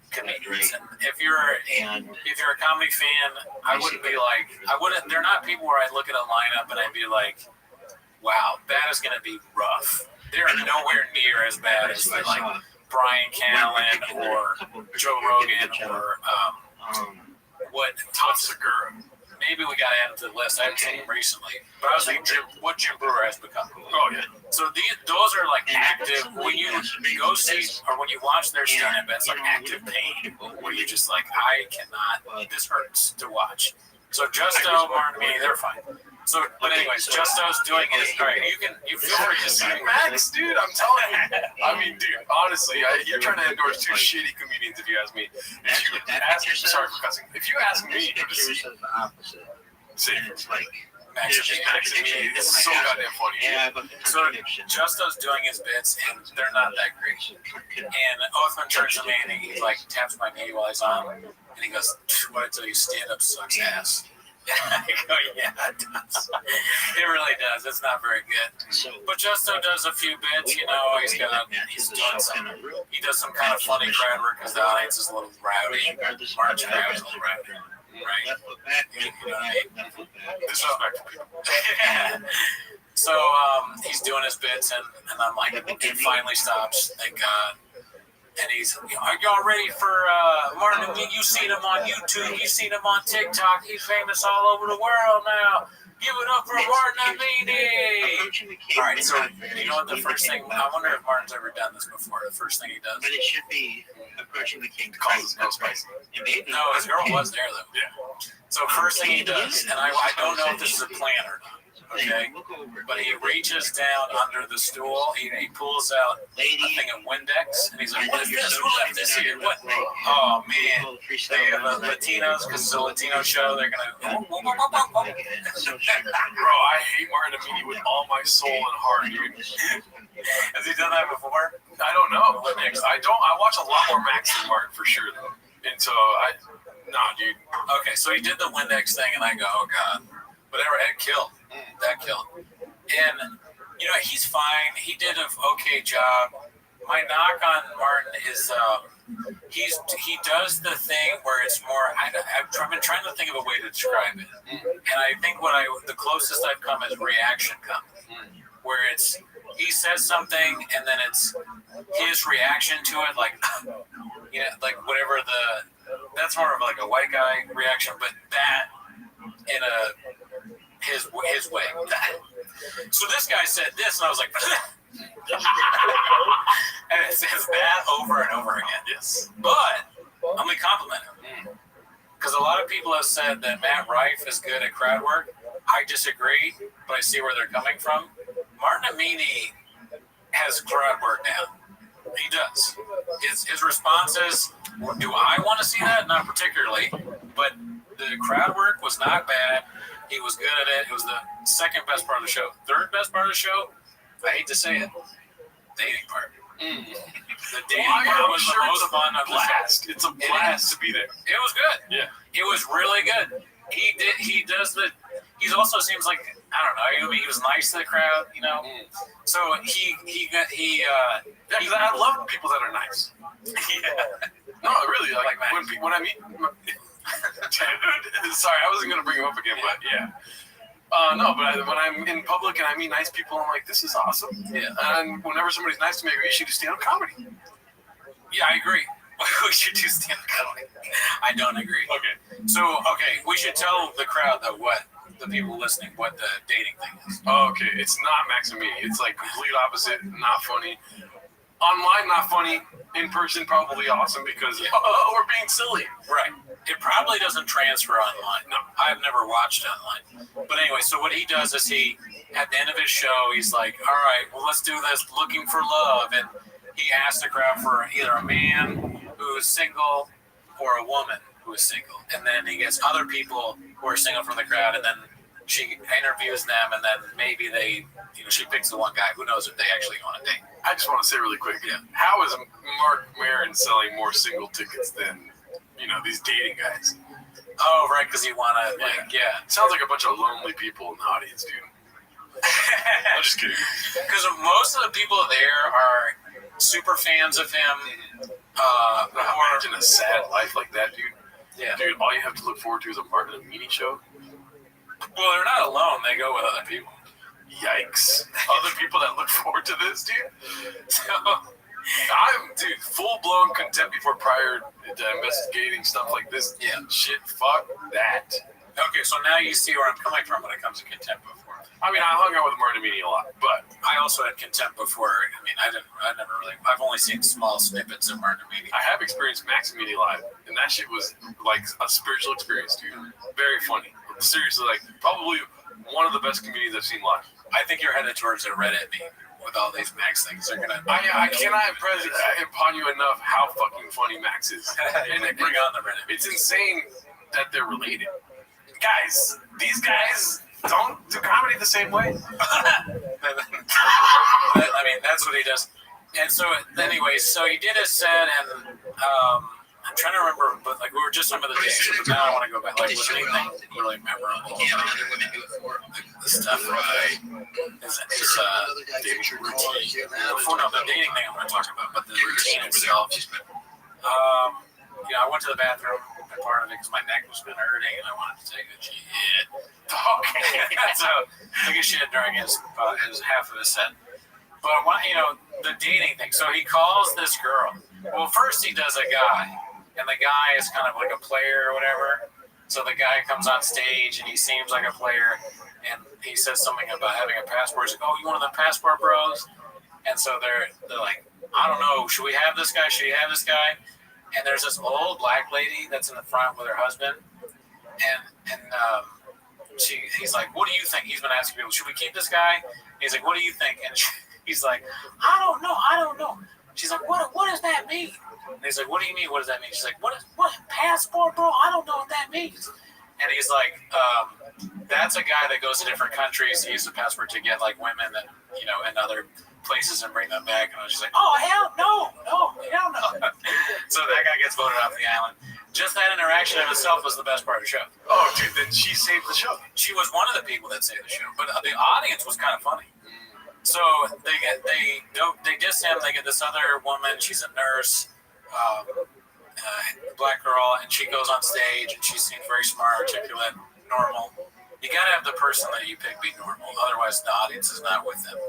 comedians. And if you're a comedy fan, I wouldn't be like, they're not people where I look at a lineup and I'd be like, wow, that is going to be rough. They're nowhere near as bad as like Brian Callen or Joe Rogan or what Tom Segura. Maybe we got to add him to the list. I haven't seen him recently. But I was thinking what Jim Brewer has become. Oh, yeah. So those are like active, when you go see, or when you watch their stand-up, it's like active pain, where you're just like, I cannot, this hurts to watch. So Justo, Martin, they're fine. So, but anyways, Justo's doing his. All right, you feel free to say. Max, dude, I'm telling you. I mean, dude, honestly, you're trying to endorse two shitty comedians if you ask me. If you ask me, sorry for cussing. If you ask me who to see, say It's like Max and me, it's so goddamn funny. yeah, but So Justo's doing his bits, and they're not that great. And Othman turns to me and he like taps my knee while he's on, and he goes, "What I tell you, stand-up sucks ass." I go, "Yeah, it does. It really does. It's not very good." So But Justo does a few bits, you know. He's doing some. He does some kind of funny crowd work because the audience is a little rowdy. March crowd is a little rowdy, right? left foot back, You know what I mean? left foot back. Disrespectful people. So he's doing his bits, and I'm like, it finally stops, thank God. And he's, "Are y'all ready for Martin? You seen him on YouTube, you seen him on TikTok. He's famous all over the world now. Give it up for Martin Amini." Approaching the king. All right, so you know what the first thing? I wonder if Martin's ever done this before. The first thing he does. But it should be approaching the king. Calls no spicy. And maybe No, his girl was there though. Yeah. So first thing he does, and I don't know if this is a plan or not. Okay. Look over. But he reaches down under the stool. He pulls out a Lady, thing of Windex, and he's like, "What is this? so Who left this here? What? Oh man, they have Latinos because it's a Latino show. They're gonna." So Bro, I hate Martin Amini with all my soul and heart, dude. Has he done that before? I don't know. I watch a lot more Max than Martin for sure, though. And so nah, dude. Okay, so he did the Windex thing, and I go, "Oh god, whatever." That killed. That killed. And you know he's fine. He did an okay job. My knock on Martin is he does the thing where it's more. I've been trying to think of a way to describe it, and I think the closest I've come is reaction comedy, where it's he says something and then it's his reaction to it, like like whatever that's more of like a white guy reaction, but that in his way. So this guy said this, and I was like, and it says that over and over again. Yes. But I'm gonna compliment him because a lot of people have said that Matt Rife is good at crowd work. I disagree, but I see where they're coming from. Martin Amini has crowd work down. He does. His responses. Do I want to see that? Not particularly, but the crowd work was not bad. He was good at it. It was the second best part of the show. Third best part of the show, I hate to say it, dating part. The dating part was the most fun of the blast. It's a blast to be there. It was good. Yeah. It was really good. He also seems like, I don't know, I mean, he was nice to the crowd, you know. So Because I love people that are nice. yeah. No, really. Like Max. when I meet. Dude, sorry, I wasn't gonna bring him up again, but yeah. No, but when I'm in public and I meet nice people, I'm like, this is awesome. Yeah. And whenever somebody's nice to me, I go, you should do stand-up comedy. Yeah, I agree. We should do stand-up comedy. I don't agree. Okay. So, we should tell the crowd that the people listening, what the dating thing is. Okay, it's not Max and me. It's like complete opposite, not funny. Online, not funny. In person, probably awesome because we're being silly. Right. It probably doesn't transfer online. No, I've never watched online. But anyway, so what he does is at the end of his show, he's like, all right, well, let's do this looking for love. And he asks the crowd for either a man who is single or a woman who is single. And then he gets other people who are single from the crowd, and then she interviews them, and then maybe she picks the one guy. Who knows if they actually want to date. I just want to say really quick, how is Mark Maron selling more single tickets than, these dating guys? Oh, right, because you want to, Sounds like a bunch of lonely people in the audience, dude. I'm just kidding. Because most of the people there are super fans of him. Imagine a sad life like that, dude. Yeah. Dude, all you have to look forward to is a Martin Amini show. Well, they're not alone. They go with other people. Yikes. Other people that look forward to this, dude. So, dude, full-blown contempt before prior to investigating stuff like this. Yeah. Shit, fuck that. Okay, so now you see where I'm coming from when it comes to contempt before. I mean, I hung out with Martin Amini a lot, but I also had contempt before. I mean, I've only seen small snippets of Martin Amini. I have experienced Max Amini live, and that shit was like a spiritual experience, dude. Very funny. Seriously, like probably one of the best comedians I've seen live. I think you're headed towards a Reddit meme with all these Max things. They're gonna. I cannot impress upon you enough how fucking funny Max is. and they bring on the Reddit. It's insane that they're related. Guys, these guys don't do comedy the same way. I mean, that's what he does. And so, anyways, so he did a set, and I'm trying to remember, but like we were just talking about the dating, but now I want to go back. Like, was anything really memorable about the stuff? Is dating routine? Before the dating thing I'm going to talk about, but the routine itself. I went to the bathroom. Part of it because my neck was been hurting and I wanted to take a shit. Okay, so took a shit during his half of his set. But the dating thing. So he calls this girl. Well, first he does a guy, and the guy is kind of like a player or whatever. So the guy comes on stage and he seems like a player, and he says something about having a passport. He's like, "Oh, you one of the passport bros?" And so they're like, "I don't know. Should we have this guy? Should we have this guy?" And there's this old black lady that's in the front with her husband, and he's like, "What do you think?" He's been asking people, "Should we keep this guy?" He's like, "What do you think?" And he's like, I don't know." She's like, "What does that mean?" And he's like, "What do you mean? What does that mean?" She's like, "What passport, bro? I don't know what that means." And he's like, "That's a guy that goes to different countries to use the passport to get like women that in other places and bring them back." And I was just like, "Oh hell no. So that guy gets voted off the island. Just that interaction in itself was the best part of the show. Oh, dude, then she saved the show. She was one of the people that saved the show, but the audience was kind of funny. So they diss him. They get this other woman. She's a nurse, black girl, and she goes on stage and she seems very smart, articulate, normal. You gotta have the person that you pick be normal, otherwise the audience is not with them.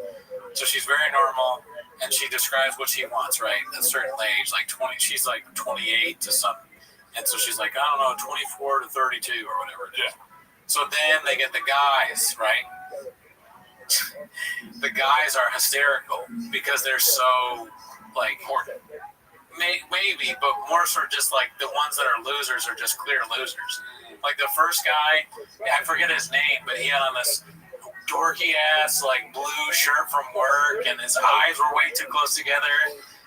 So she's very normal, and she describes what she wants, right? At a certain age, like 20, she's like 28 to something. And so she's like, I don't know, 24 to 32 or whatever it is. Yeah. So then they get the guys, right? The guys are hysterical because they're so, like, horny. Maybe, but more sort of just like the ones that are losers are just clear losers. Like the first guy, I forget his name, but he had on this dorky ass like blue shirt from work, and his eyes were way too close together,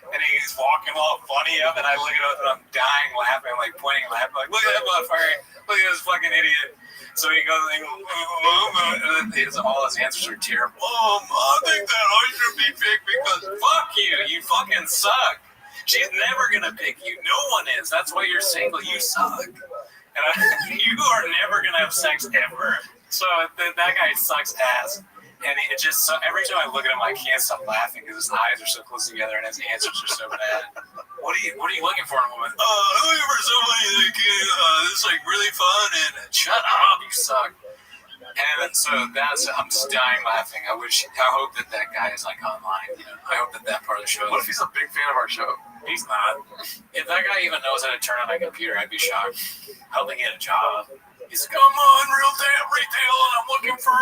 and he's walking all funny up, and I look at him and I'm dying laughing, like pointing, laughing, like look at that motherfucker, look at this fucking idiot. So he goes and all his answers are terrible. I think that I should be picked because fuck you fucking suck. She's never gonna pick you. No one is. That's why you're single. You suck. And you are never gonna have sex ever. So that guy sucks ass. And it just every time I look at him, I can't stop laughing because his eyes are so close together and his answers are so bad. What are you looking for in a woman? I'm looking for somebody that is like really fun and shut up, you suck. And so I'm just dying laughing. I hope that guy is like online. I hope that part of the show. What if he's a big fan of our show? He's not. If that guy even knows how to turn on a computer, I'd be shocked. Help him get a job. He's like, I'm on retail, and I'm looking for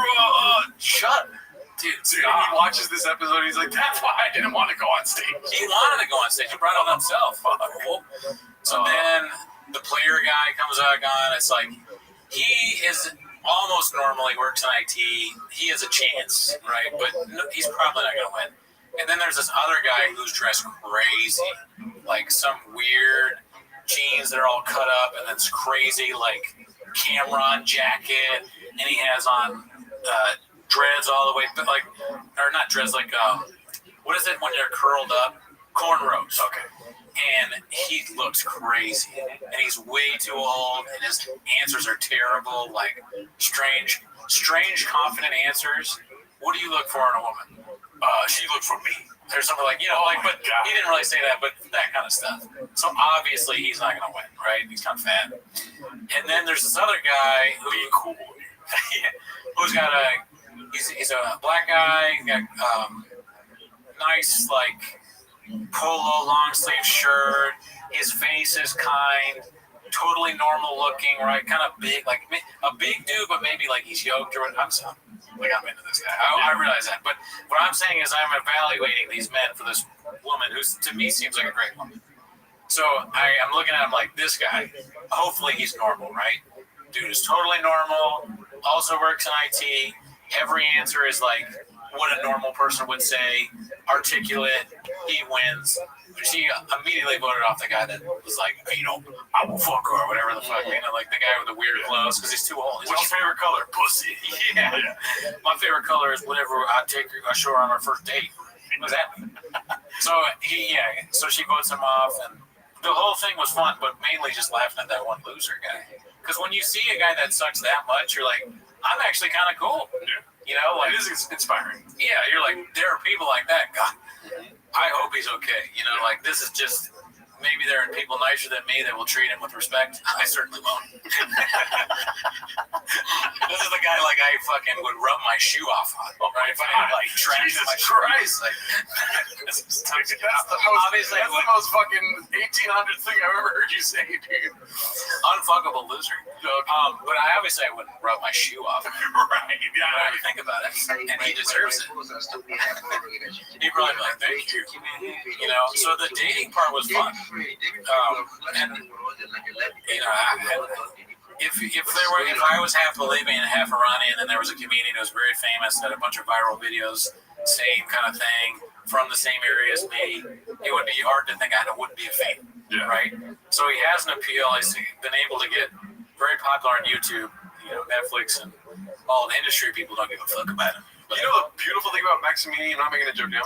shut. Dude, he watches this episode. He's like, that's why I didn't want to go on stage. He wanted to go on stage. He brought it on himself. So then the player guy comes back on. It's like he is almost normal. He works in IT. He has a chance, right? But he's probably not going to win. And then there's this other guy who's dressed crazy, like some weird jeans that are all cut up, and it's crazy, like Cameron jacket, and he has on dreads all the way, but like, or not dreads, like what is it when you're curled up? Cornrows. Okay. And he looks crazy, and he's way too old, and his answers are terrible, like strange, confident answers. What do you look for in a woman? She looked for me. There's something like, but he didn't really say that, but that kind of stuff. So obviously he's not going to win, right? He's kind of fat. And then there's this other guy who's got he's a black guy, he's got nice, like, polo long sleeve shirt. His face is kind, totally normal looking, right? Kind of big, like a big dude, but maybe like he's yoked or whatever. I'm into this guy. I realize that. But what I'm saying is I'm evaluating these men for this woman who, to me, seems like a great woman. So I'm looking at him like, this guy, hopefully he's normal, right? Dude is totally normal. also works in IT. Every answer is like what a normal person would say, articulate. He wins. She immediately voted off the guy that was like, you know, I will fuck her or whatever the fuck, you know, like the guy with the weird clothes because he's too old. He's What's your favorite color? Pussy. Yeah. My favorite color is whatever I show her on our first date. What's that mean? So so she votes him off, and the whole thing was fun, but mainly just laughing at that one loser guy. Because when you see a guy that sucks that much, you're like, I'm actually kind of cool. Yeah. You know, like It is inspiring. yeah, you're like, there are people like that. God, I hope he's okay. You know, like this is just. Maybe there are people nicer than me that will treat him with respect. I certainly won't. This is the guy like I fucking would rub my shoe off on, right? If I had like trash Jesus my Christ. like, That's the most fucking 1800 thing I've ever heard you say, dude. unfuckable loser. But I obviously I wouldn't rub my shoe off. Right. Yeah, I think about it, and he deserves it. He'd probably be like, "Thank you." You know, so the dating part was fun. And you know, if I was half Bolivian and half Iranian, and there was a comedian who was very famous, had a bunch of viral videos, same kind of thing from the same area as me, it would be hard to think I wouldn't be a fan, right? So he has an appeal. He's been able to get very popular on YouTube, you know, Netflix, and all the industry people don't give a fuck about him. You know the beautiful thing about Maximilian, I'm not making a joke now,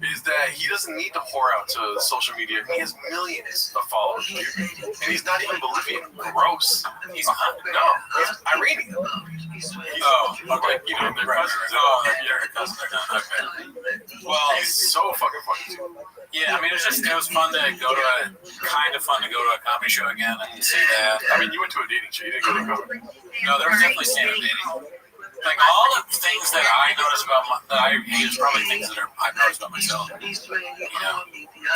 is that he doesn't need to whore out to social media. He has millions of followers, dude. And he's not even Bolivian. Gross. He's not. No, he's Iranian. Oh, okay. You know, they're cousins. Oh, they're cousins. Okay. Well, He's so fucking funny, too. yeah, I mean, it was fun to go to a comedy show again and see that. I mean, you went to a dating show. You didn't go to comedy. No, there was definitely stand-up dating. Like all the things that I notice about that I hate is probably things that I've noticed about myself. You know,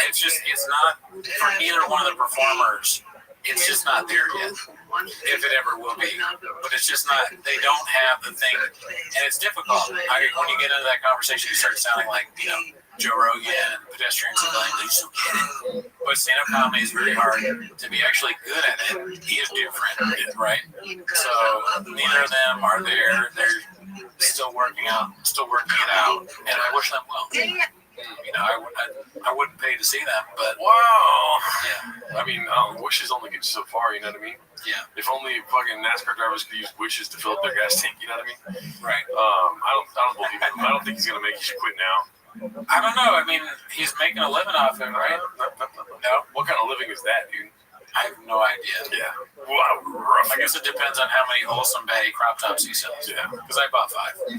it's not for either one of the performers. It's just not there yet. If it ever will be, but it's just not. They don't have the thing, and it's difficult. When you get into that conversation, you start sounding like Joe Rogan and pedestrian civilians. They just get it. But stand-up comedy is very hard to be actually good at it. He is different, right? So neither of them are there. They're still working it out, and I wish them well. You know, I wouldn't pay to see them, but Wow. yeah, I mean, wishes only get you so far, you know what I mean? yeah, If only fucking NASCAR drivers could use wishes to fill up their gas tank, you know what I mean? right. I don't believe him. I don't think he's gonna make you quit now. I don't know. I mean, he's making a living off it, right? No? What kind of living is that, dude? I have no idea. Yeah. Wow, rough. I guess it depends on how many wholesome baggy crop tops he sells. Yeah. Because I bought 5.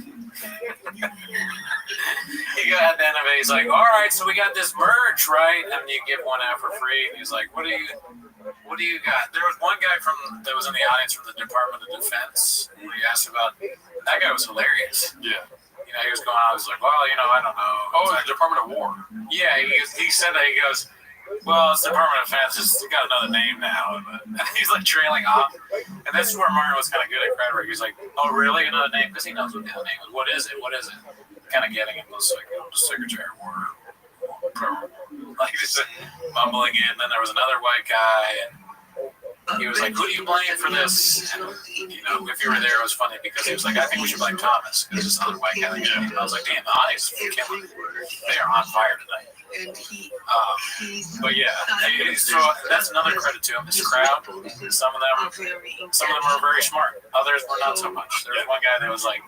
He got at the end of it, he's like, all right, so we got this merch, right? And you give one out for free. And he's like, what do you got? There was one guy that was in the audience from the Department of Defense. He asked about, that guy was hilarious. Yeah. You know, he was going on, I was like, well, you know, I don't know. Oh, the Department of War. Yeah, he said that, he goes, well, it's the Department of Defense, it's got another name now. And he's like trailing off. And this is where Martin was kind of good at crowd work. He's like, oh, really? Another name? Because he knows what the other name is. What is it? Kind of getting him, was like, the Secretary of War. Like just mumbling in. Then there was another white guy, and he was like, who do you blame for this? And, you know, if you were there, it was funny because he was like, I think we should blame Thomas. Because this other white guy. And I was like, damn, the audience is killing. They are on fire tonight. But yeah, so that's another credit to him. This crowd, some of them are very smart. Others were not so much. There was one guy that was like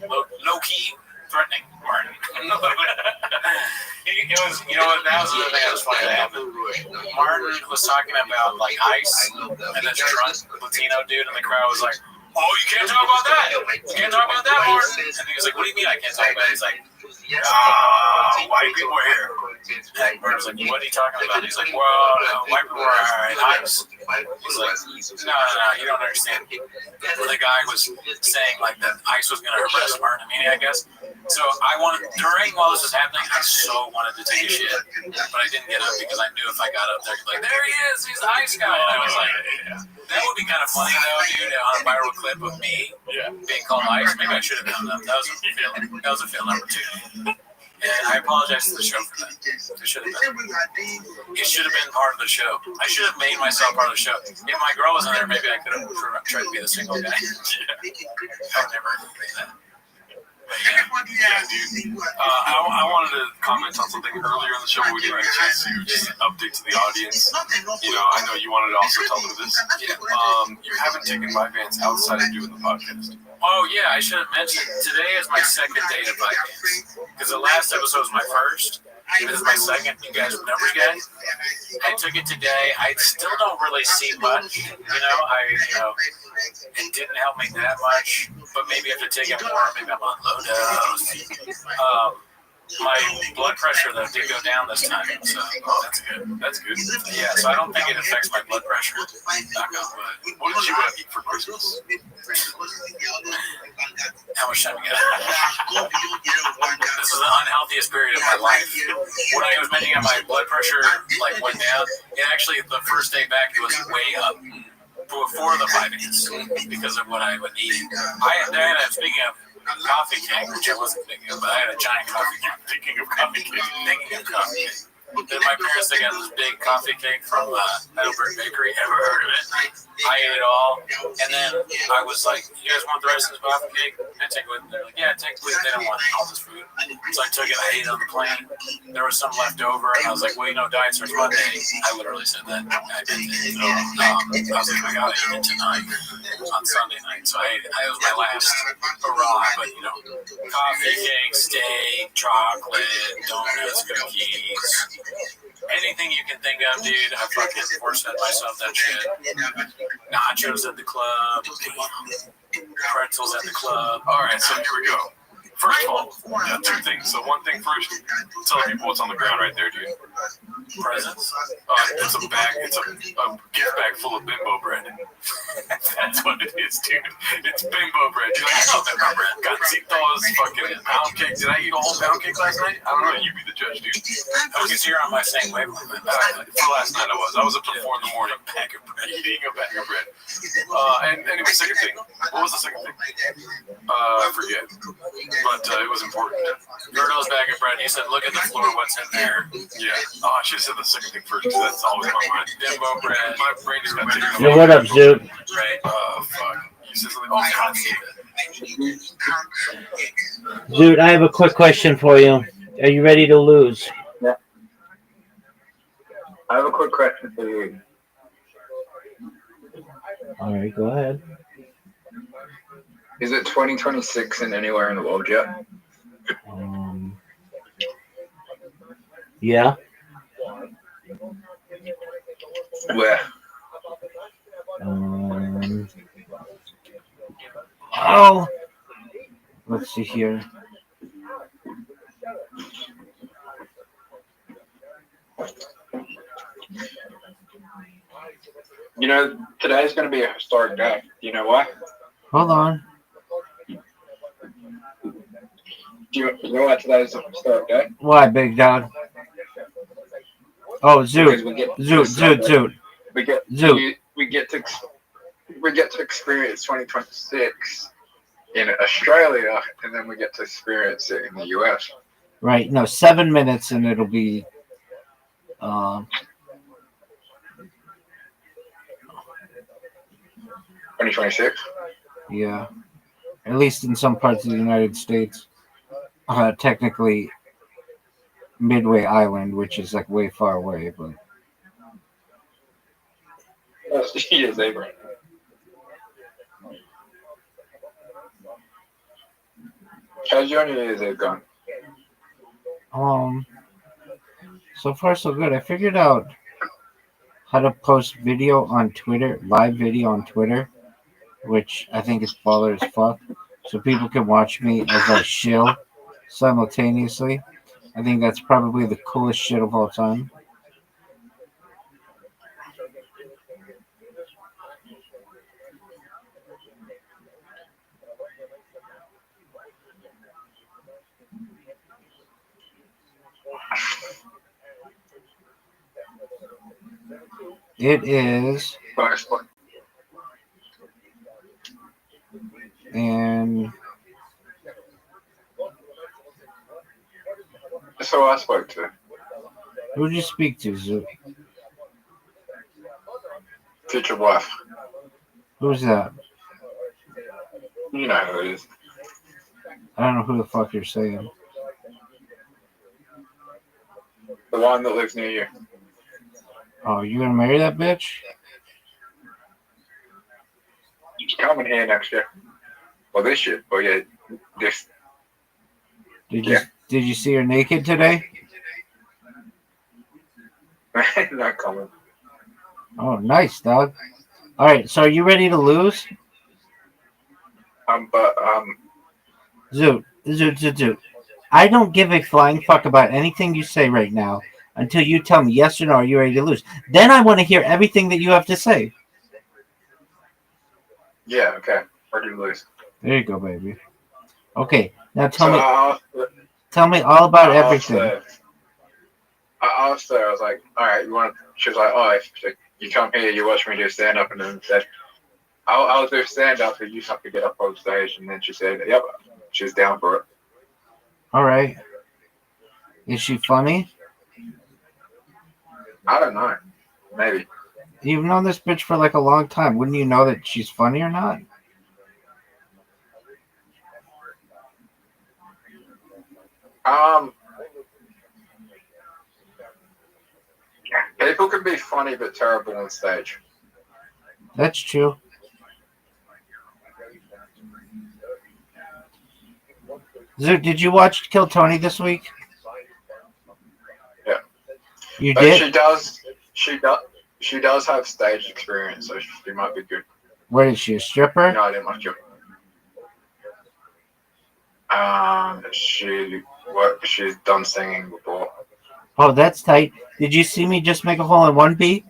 low key threatening Martin. It was, you know what? That was the thing that was funny that happened. Martin was talking about like ice, and this drunk Latino dude in the crowd was like, "Oh, you can't talk about that. You can't talk about that, Martin." And he was like, "What do you mean I can't talk about it?" He's like, white people are here. And Martin was like, "What are you talking about?" He's like, "Well, no, white people are in ice." He's like, no, you don't understand. The guy was saying like that ICE was going to arrest Martin, I guess. So while this was happening, I so wanted to take a shit, but I didn't get up because I knew if I got up there, like, there he is, he's the ICE guy. And I was like, that would be kind of funny though, dude, on a viral clip of me being called ICE. Maybe I should have done that. That was a failed opportunity. And I apologize to the show for that. It should have been part of the show. I should have made myself part of the show. If my girl was in there, maybe I could have tried to be the single guy. I would never do that. Yeah, dude. I wanted to comment on something earlier in the show. We didn't get a chance to just update to the audience. I know you wanted to also tell them this. Yeah. You haven't taken my Vans outside of doing the podcast. Oh, yeah, I should have mentioned. Today is my second day to buy Vans. Because the last episode was my first. This is my second. You guys remember, guys? I took it today. I still don't really see much. It didn't help me that much. But maybe after taking more, maybe I'm on low dose. My blood pressure, though, did go down this time. So That's good. That's good. yeah, so I don't think it affects my blood pressure. Knock on wood. What did you eat for Christmas? How much time you got? This is the unhealthiest period of my life. When I was mentioning my blood pressure went down, it actually the first day back it was way up before the 5 days because of what I would eat. Speaking of coffee cake, which I wasn't thinking of, but I had a giant coffee cake. Thinking of coffee cake. Thinking of coffee cake. Then my parents, they got this big coffee cake from Heidelberg Bakery. Ever heard of it? I ate it all. And then I was like, you guys want the rest of this coffee cake? I take it with them. They're like, yeah, take it with them. They don't want all this food. So I took it. I ate it on the plane. There was some left over. And I was like, well, diet starts Monday. I literally said that. I did it. I was like, I got to eat it tonight on Sunday night. So I ate it. That was my last hurrah. But, coffee cake, steak, chocolate, donuts, cookies. Anything you can think of, dude, I fucking force-fed myself that shit. Nachos at the club, pretzels at the club. All right, so here we go. First of all, two things. So one thing first, tell people what's on the ground right there, dude. Presents? It's a bag. It's a gift bag full of bimbo bread. That's what it is, dude. It's bimbo bread. Dude, I know bimbo bread. Gancitos, fucking pound cake. Did I eat a whole pound cake last night? I don't know. You be the judge, dude. Because you're on my same wavelength. For last night I was. I was up to 4 in the morning. Eating a bag of bread. And anyway, second thing. What was the second thing? I forget. But it was important. Gerdo's bag of bread. He said, look at the floor. What's in there? Yeah. Oh, I should have said the second thing first because that's always on my mind. Bimbo bread. My brain just got taken Yo, what up, Zoot? Right. Oh, fuck. You said something. Oh, God. Zoot, I have a quick question for you. Are you ready to lose? Yeah. I have a quick question for you. All right, go ahead. Is it 2026 and anywhere in the world yet? Yeah. Where? Let's see here. Today's going to be a historic day. Do you know why? Hold on. Do you know why today's a historic day? Why, big dog? Oh, Zoot. Zoot. We get to experience 2026 in Australia, and then we get to experience it in the US. Right. No, 7 minutes, and it'll be. 2026. Yeah. At least in some parts of the United States. Technically, Midway Island, which is way far away, but. He is Abraham. How's your New Year's Eve gone? So far so good. I figured out how to post video on Twitter, live video on Twitter, which I think is baller as fuck. So people can watch me as I shill simultaneously. I think that's probably the coolest shit of all time. It is, and That's who I spoke to. Who'd you speak to, Zoot? Future wife. Who's that? You know who it is. I don't know who the fuck you're saying. The one that lives near you. Oh, you gonna marry that bitch? She's coming here next year. Well, this year. But yeah, this. Did you see her naked today? No comment. Oh, nice, dog. All right, so are you ready to lose? But Zoot. I don't give a flying fuck about anything you say right now until you tell me yes or no. Are you ready to lose? Then I want to hear everything that you have to say. yeah, okay. Ready to lose. There you go, baby. Okay, now Tell me all about everything. I asked her, I was like, all right, you want to, she was like, oh, if you come here, you watch me do stand up, and then said, I'll do stand up, and you have to get up on stage. And then she said, yep, she's down for it. All right. Is she funny? I don't know. Maybe. You've known this bitch for like a long time. Wouldn't you know that she's funny or not? People can be funny but terrible on stage. That's true. Zoot, did you watch Kill Tony this week? Yeah. You But did? she does have stage experience, so she might be good. What is she, a stripper? No, I didn't watch it. She's done singing before. Oh, that's tight. Did you see me just make a hole in one, B?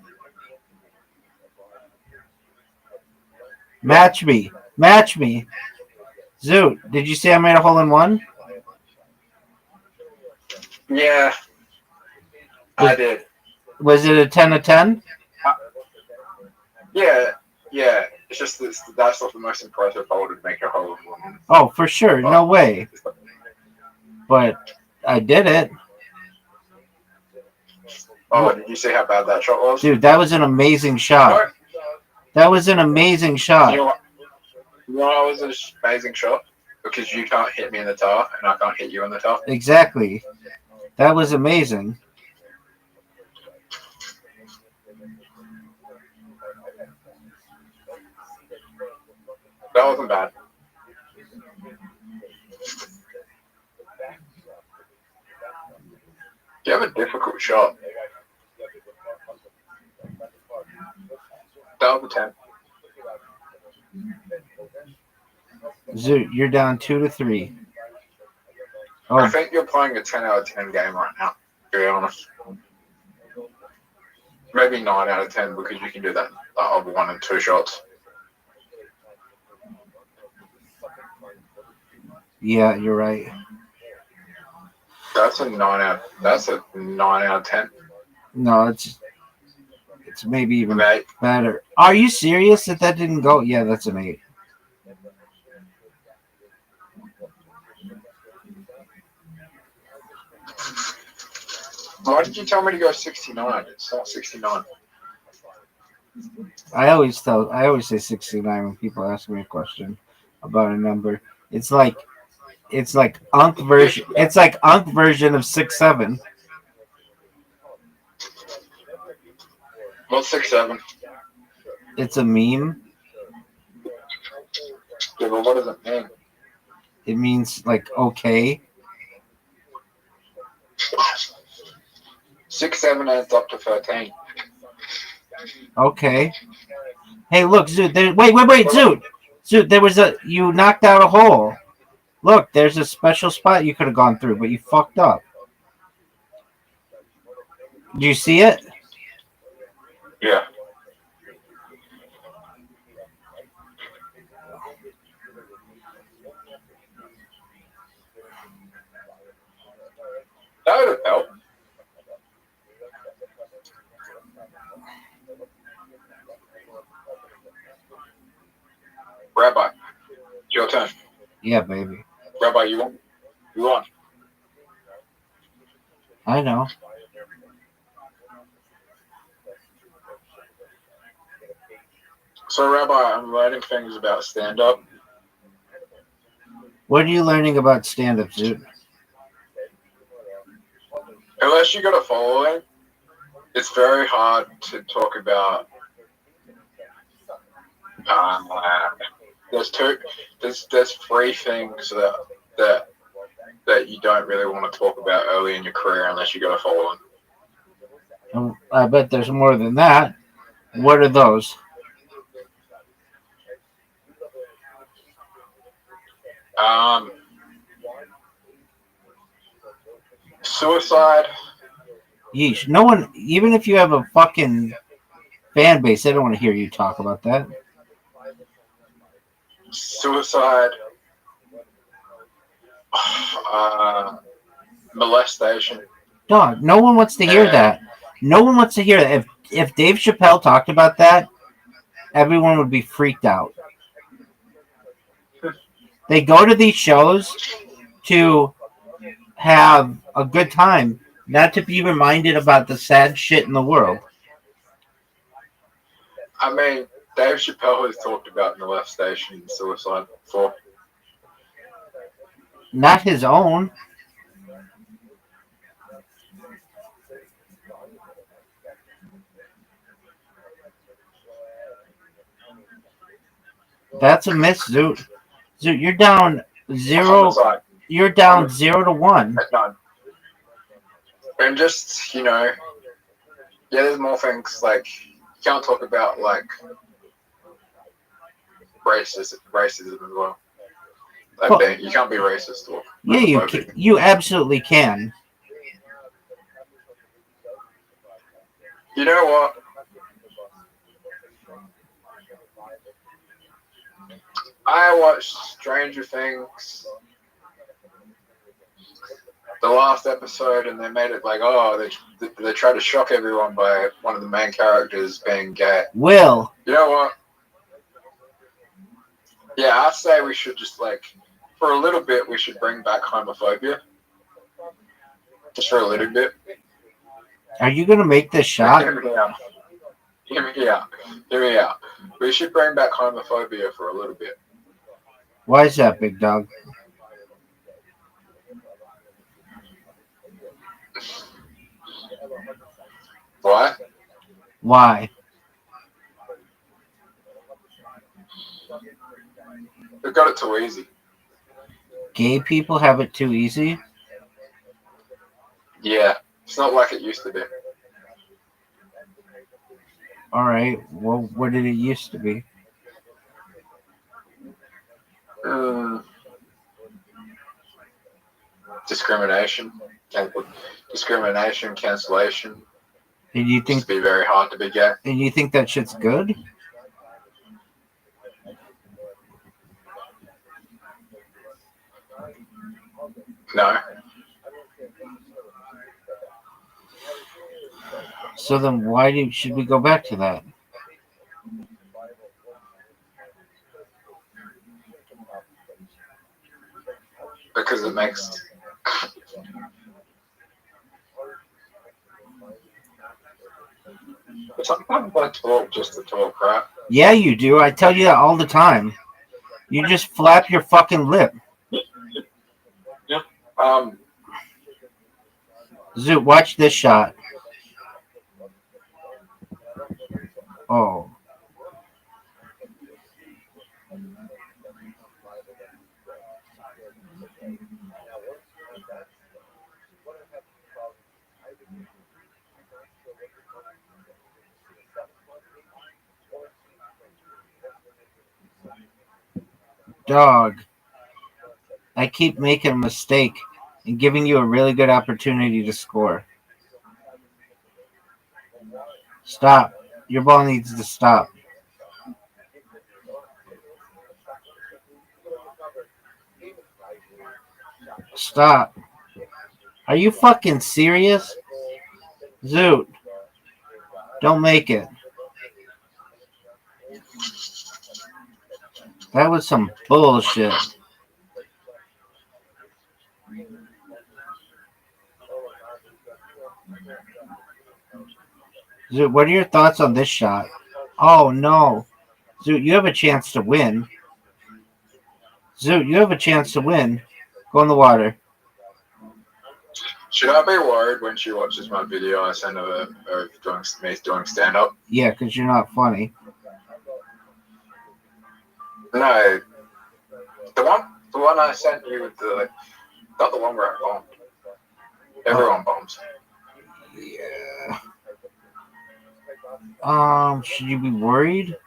Match me. Zoot, did you see I made a hole in one? Yeah, I did. Was it a 10 of 10? Yeah. It's just that's not the most impressive hole to make a hole in one. Oh, for sure. No way. But I did it. Oh, did you see how bad that shot was? Dude, that was an amazing shot. That was an amazing shot. You know what was an amazing shot? Because you can't hit me in the tar, and I can't hit you in the tar. Exactly. That was amazing. That wasn't bad. You have a difficult shot. That was a 10. Zoot, you're down 2-3. I Oh, think you're playing a 10 out of 10 game right now, to be honest. Maybe 9 out of 10 because you can do that other 1 and 2 shots. yeah, you're right. That's a 9 out of 10. No, it's maybe even Mate, better. Are you serious that didn't go? Yeah, that's an 8. why did you tell me to go 69? It's not 69. I always say 69 when people ask me a question about a number. It's like Unk version. It's like Unk version of 6-7. What's 6-7? It's a meme. Yeah, but what does it mean? It means like okay. 6-7 adds up to 13. Okay. Hey, look, Zoot. Wait, Zoot. Zoot, you knocked out a hole. Look, there's a special spot you could have gone through, but you fucked up. Do you see it? Yeah. That would have helped. Rabbi, it's your turn. Yeah, baby. Rabbi, you won. I know. So, Rabbi, I'm learning things about stand-up. What are you learning about stand-up, dude? Unless you got a following, it's very hard to talk about. There's three things that you don't really want to talk about early in your career unless you got a following. I bet there's more than that. What are those? Suicide. Yeesh. No one, even if you have a fucking fan base, they don't want to hear you talk about that. Suicide. Molestation. Dog, no one wants to hear that. No one wants to hear that. If Dave Chappelle talked about that, everyone would be freaked out. They go to these shows to have a good time, not to be reminded about the sad shit in the world. I mean, Dave Chappelle has talked about molestation and suicide before. Not his own. That's a miss, Zoot. Zoot, you're down 0. Homicide. You're down 0-1. At none. And just, yeah, there's more things like you can't talk about like racism as well. Like you can't be racist or Yeah, you absolutely can. You know what? I watched Stranger Things, the last episode, and they made it like, they tried to shock everyone by one of the main characters being gay. Will. You know what? Yeah, I say we should just for a little bit, we should bring back homophobia. Just for a little bit. Are you going to make this shot? Hear me out. We should bring back homophobia for a little bit. Why is that, big dog? Why? Why? They got it too easy. Gay people have it too easy? Yeah, it's not like it used to be. All right. Well, what did it used to be? Discrimination, cancellation. And you think Used to be very hard to be gay. And you think that shit's good? No. So then, why should we go back to that? Because it makes. Sometimes I talk just to talk, right? Yeah, you do. I tell you that all the time. You just flap your fucking lip. Zoot, watch this shot. Oh. Dog. I keep making a mistake and giving you a really good opportunity to score. Stop. Your ball needs to stop. Stop. Are you fucking serious? Zoot. Don't make it. That was some bullshit. Zoot, what are your thoughts on this shot? Oh no. Zoot, you have a chance to win. Zoot, you have a chance to win. Go in the water. Should I be worried when she watches my video I send her of doing stand up? Yeah, because you're not funny. No. The one I sent you with not the one where I bombed. Everyone bombs. Yeah. Should you be worried?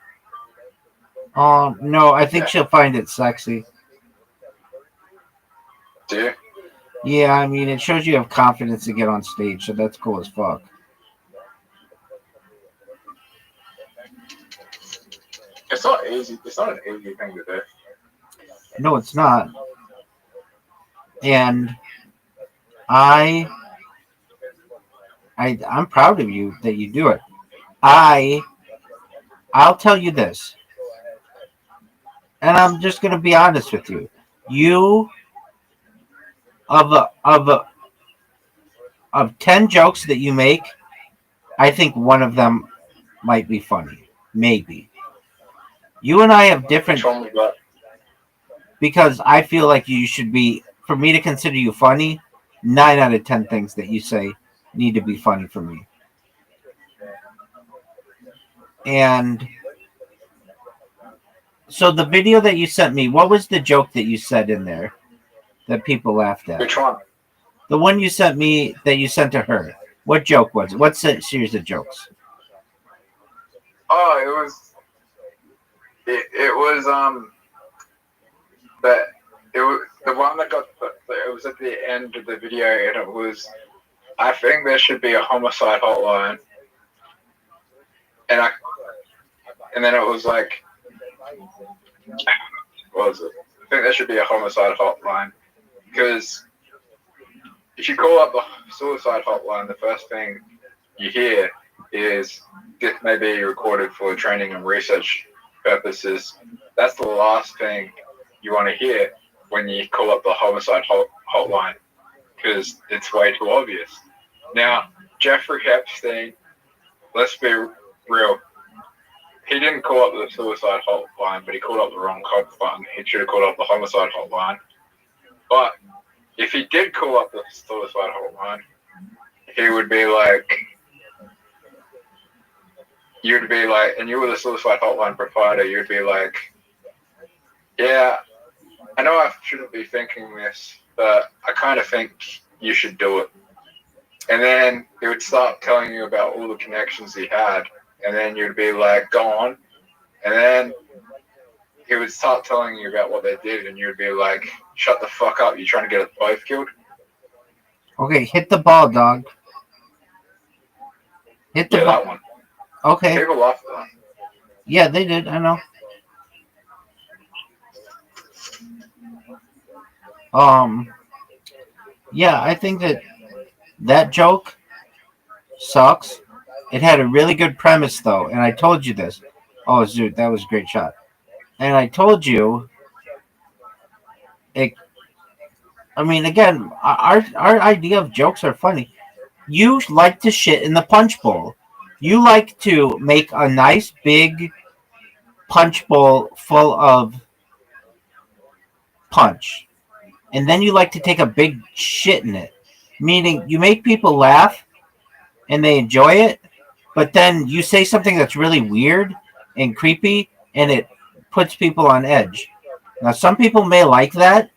No, I think she'll find it sexy. Do you? Yeah, I mean, it shows you have confidence to get on stage, so that's cool as fuck. It's not easy. It's not an easy thing to do. No, it's not. And I'm proud of you that you do it. I'll tell you this, and I'm just gonna be honest with you. You of 10 jokes that you make, I think one of them might be funny. Maybe. You and I have different, because I feel like you should be, for me to consider you funny, 9 out of 10 things that you say need to be funny for me. And so the video that you sent me, what was the joke that you said in there that people laughed at? Which one? The one you sent me that you sent to her. What joke was it? What series of jokes? Oh, it was the one that got it was at the end of the video, and it was, I think there should be a homicide hotline, and then it was like, what was it? I think there should be a homicide hotline, because if you call up the suicide hotline, the first thing you hear is this may be recorded for training and research purposes. That's the last thing you want to hear when you call up the homicide hotline, because it's way too obvious. Now, Jeffrey Epstein, let's be real, he didn't call up the suicide hotline, but he called up the wrong hotline. He should have called up the homicide hotline. But if he did call up the suicide hotline, he would be like, you'd be like, and you were the suicide hotline provider, you'd be like, yeah, I know I shouldn't be thinking this, but I kind of think you should do it. And then he would start telling you about all the connections he had, and then you'd be like, go on. And then he would start telling you about what they did, and you'd be like, shut the fuck up, you're trying to get us both killed? Okay, hit the ball, dog. Hit the Yeah, ball. that one. Okay. People laughed at that. Yeah, they did. I know. Yeah, I think that joke sucks. It had a really good premise, though, and I told you this. Oh, Zoot, that was a great shot. And I told you, I mean, again, our idea of jokes are funny. You like to shit in the punch bowl. You like to make a nice big punch bowl full of punch. And then you like to take a big shit in it. Meaning you make people laugh and they enjoy it, but then you say something that's really weird and creepy and it puts people on edge. Now, some people may like that,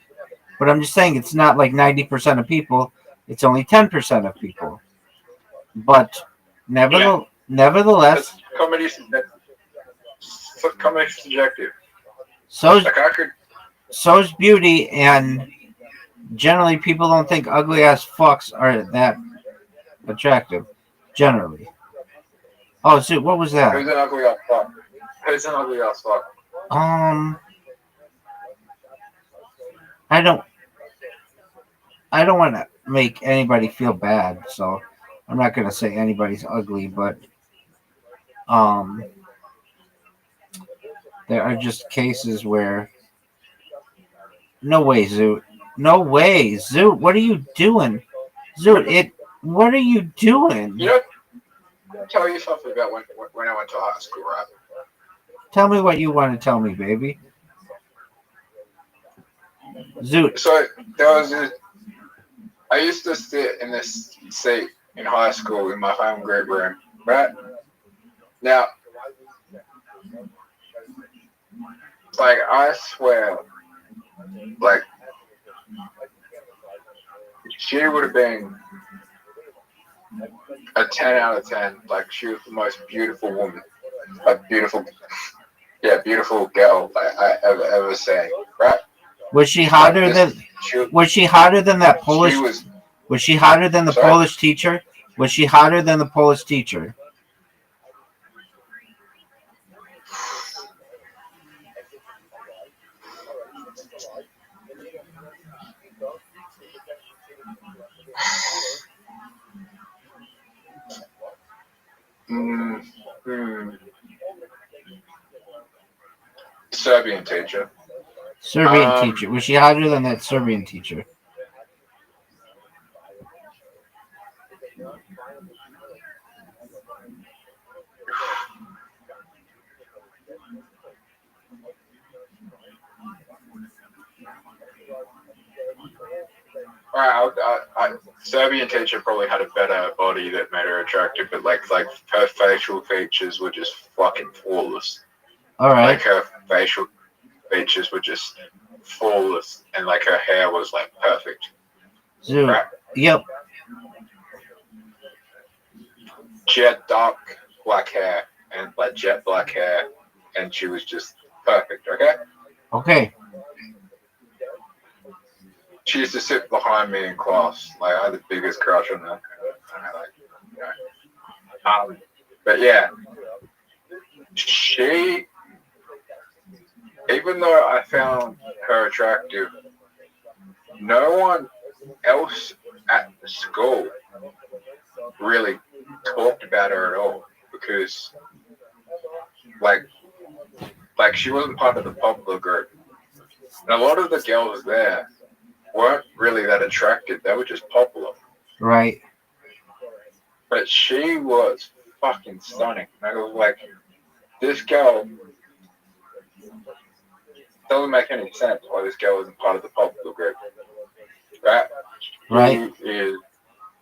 but I'm just saying it's not like 90% of people. It's only 10% of people. But nevertheless, Comedy's subjective. so's Like beauty, and generally people don't think ugly ass fucks are that attractive. Generally. Oh, so what was that? Who's an ugly ass fuck? Who's an ugly ass fuck? I don't want to make anybody feel bad, so I'm not gonna say anybody's ugly, but there are just cases where no way, Zoot. No way, Zoot. What are you doing? Zoot, what are you doing? You know, tell you something about when I went to high school, right? Tell me what you want to tell me, baby. Zoot. So there was this. I used to sit in this seat in high school in my home group room, right? Now, like I swear, like she would have been a 10 out of 10. Like she was the most beautiful woman, beautiful girl I ever seen, right? Was she hotter than? Was she hotter than that Polish? Was she hotter than the Polish teacher? Was she hotter than the Polish teacher? Serbian teacher. Serbian teacher. Was she hotter than that Serbian teacher? Serbian teacher probably had a better body that made her attractive, but like her facial features were just fucking flawless. All right. Like her facial features were just flawless, and like her hair was like perfect. Zoot. Right? Yep. She had dark black hair and like jet black hair, and she was just perfect. Okay. Okay. She used to sit behind me in class. Like I had the biggest crush on her. But yeah, she, even though I found her attractive, no one else at the school really talked about her at all because, like she wasn't part of the popular group. And a lot of the girls there weren't really that attractive. They were just popular. Right. But she was fucking stunning. I was like, this girl doesn't make any sense why this girl isn't part of the popular group. Right? Right. She is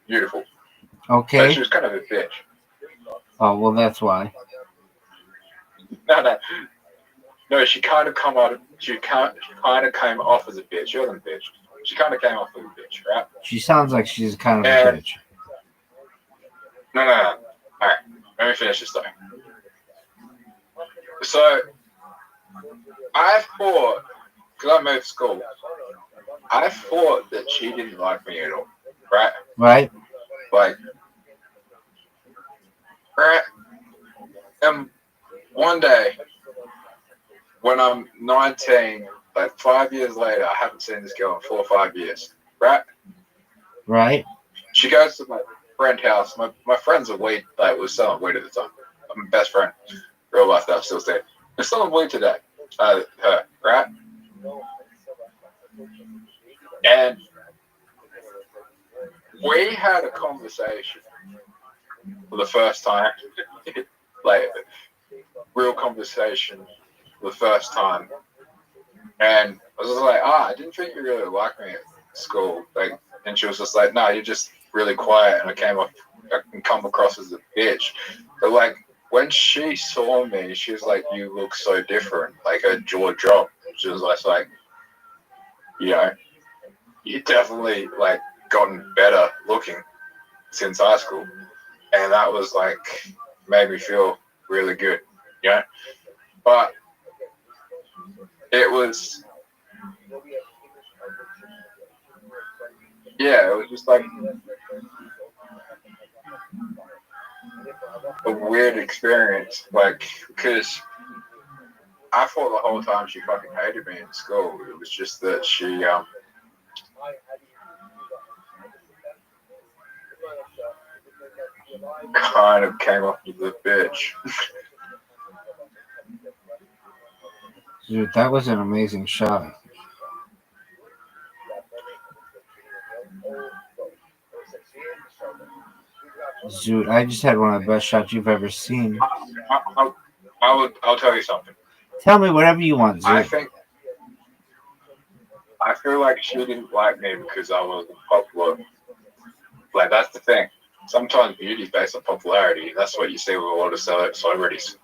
beautiful. Okay. But she was kind of a bitch. Oh, well, that's why. No, she kind of came off as a bitch. She wasn't a bitch. She kind of came off as a bitch, right? She sounds like she's kind of a bitch. No. All right, let me finish this story. So, I thought, because I moved school, I thought that she didn't like me at all, right? Right. Like, right? And one day, when I'm 19, like 5 years later, I haven't seen this girl in 4 or 5 years, right? Right. She goes to my friend's house. My friends are weed, like, was selling weed at the time. I'm my best friend, real life that I'm still saying. They're selling weed today, her, right? And we had a conversation for the first time, like, real conversation for the first time. And I was just like, I didn't think you really liked me at school. Like, and she was just like, no, you're just really quiet, and I can come across as a bitch. But like, when she saw me, she was like, you look so different. Like, her jaw dropped. She was like, you know, you definitely like gotten better looking since high school. And that was like, made me feel really good, you know? But it was, yeah, it was just like a weird experience, like, because I thought the whole time she fucking hated me in school. It was just that she, kind of came off as a bitch. Dude, that was an amazing shot. Dude, I just had one of the best shots you've ever seen. I'll tell you something. Tell me whatever you want, I Zoot. feel like she didn't like me because I wasn't popular. Like, that's the thing. Sometimes beauty is based on popularity. That's what you see with a lot of celebrities.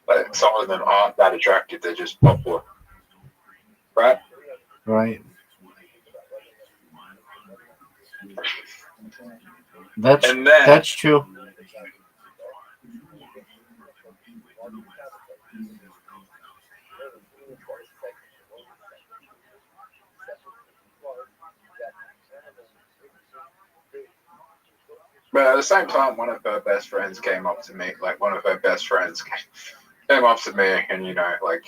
Like, some of them aren't that attractive, they're just popular. Right? Right. That's And then, that's true. but at the same time, one of her best friends came up to me. Like, one of her best friends came up to me, and, you know, like,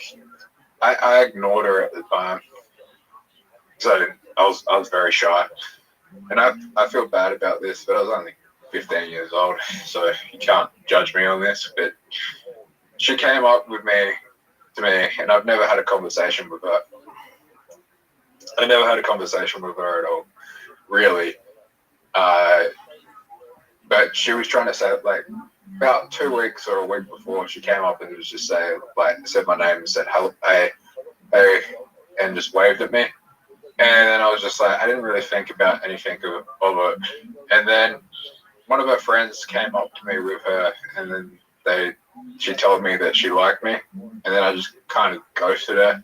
I ignored her at the time. So I was very shy. And I feel bad about this, but I was only 15 years old, so you can't judge me on this. But she came up to me, and I've never had a conversation with her. I never had a conversation with her at all, really. But she was trying to say, like, about 2 weeks or a week before, she came up and was just saying, like, said my name and said, hello, hey, and just waved at me. And then I was just like, I didn't really think about anything of it. And then one of her friends came up to me with her, and then she told me that she liked me, and then I just kind of ghosted her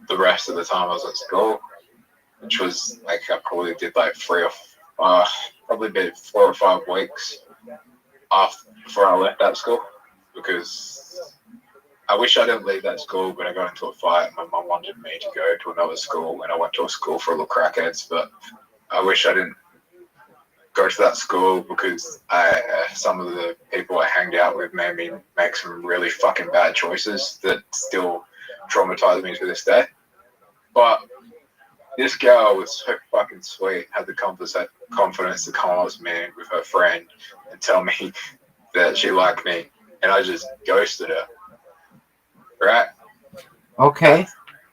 the rest of the time I was at school, which was like I probably did like 4 or 5 weeks before I left that school, because I wish I didn't leave that school, but I got into a fight. My mum wanted me to go to another school, and I went to a school for little crackheads, but I wish I didn't go to that school because some of the people I hanged out with made me make some really fucking bad choices that still traumatize me to this day. But this girl was so fucking sweet, had the confidence to come up to me with her friend and tell me that she liked me, and I just ghosted her. Right? Okay.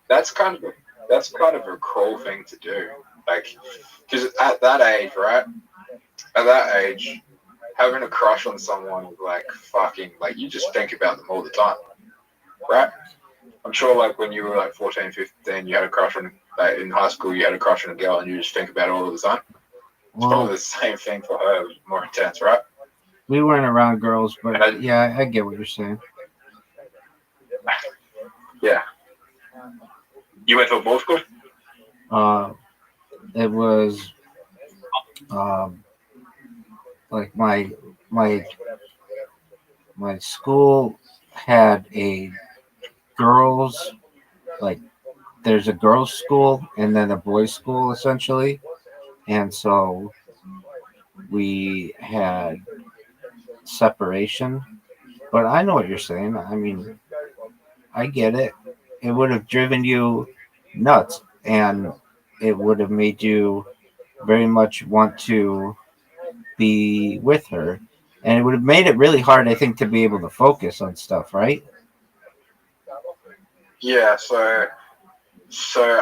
That's kind of a cruel thing to do. Like, because at that age, right? At that age, having a crush on someone, like, fucking, like, you just think about them all the time, right? I'm sure, like, when you were, like, 14, 15, you had a crush on, like, in high school, you had a crush on a girl, and you just think about it all the time. It's probably the same thing for her, more intense, right? We weren't around girls, but yeah, I get what you're saying. Yeah. You went to a boys' school? It was like my school had a girls, like, there's a girls' school and then a boys' school essentially, and so we had separation. But I know what you're saying. I mean, I get it. It would have driven you nuts, and it would have made you very much want to be with her, and it would have made it really hard, I think, to be able to focus on stuff, right? Yeah, so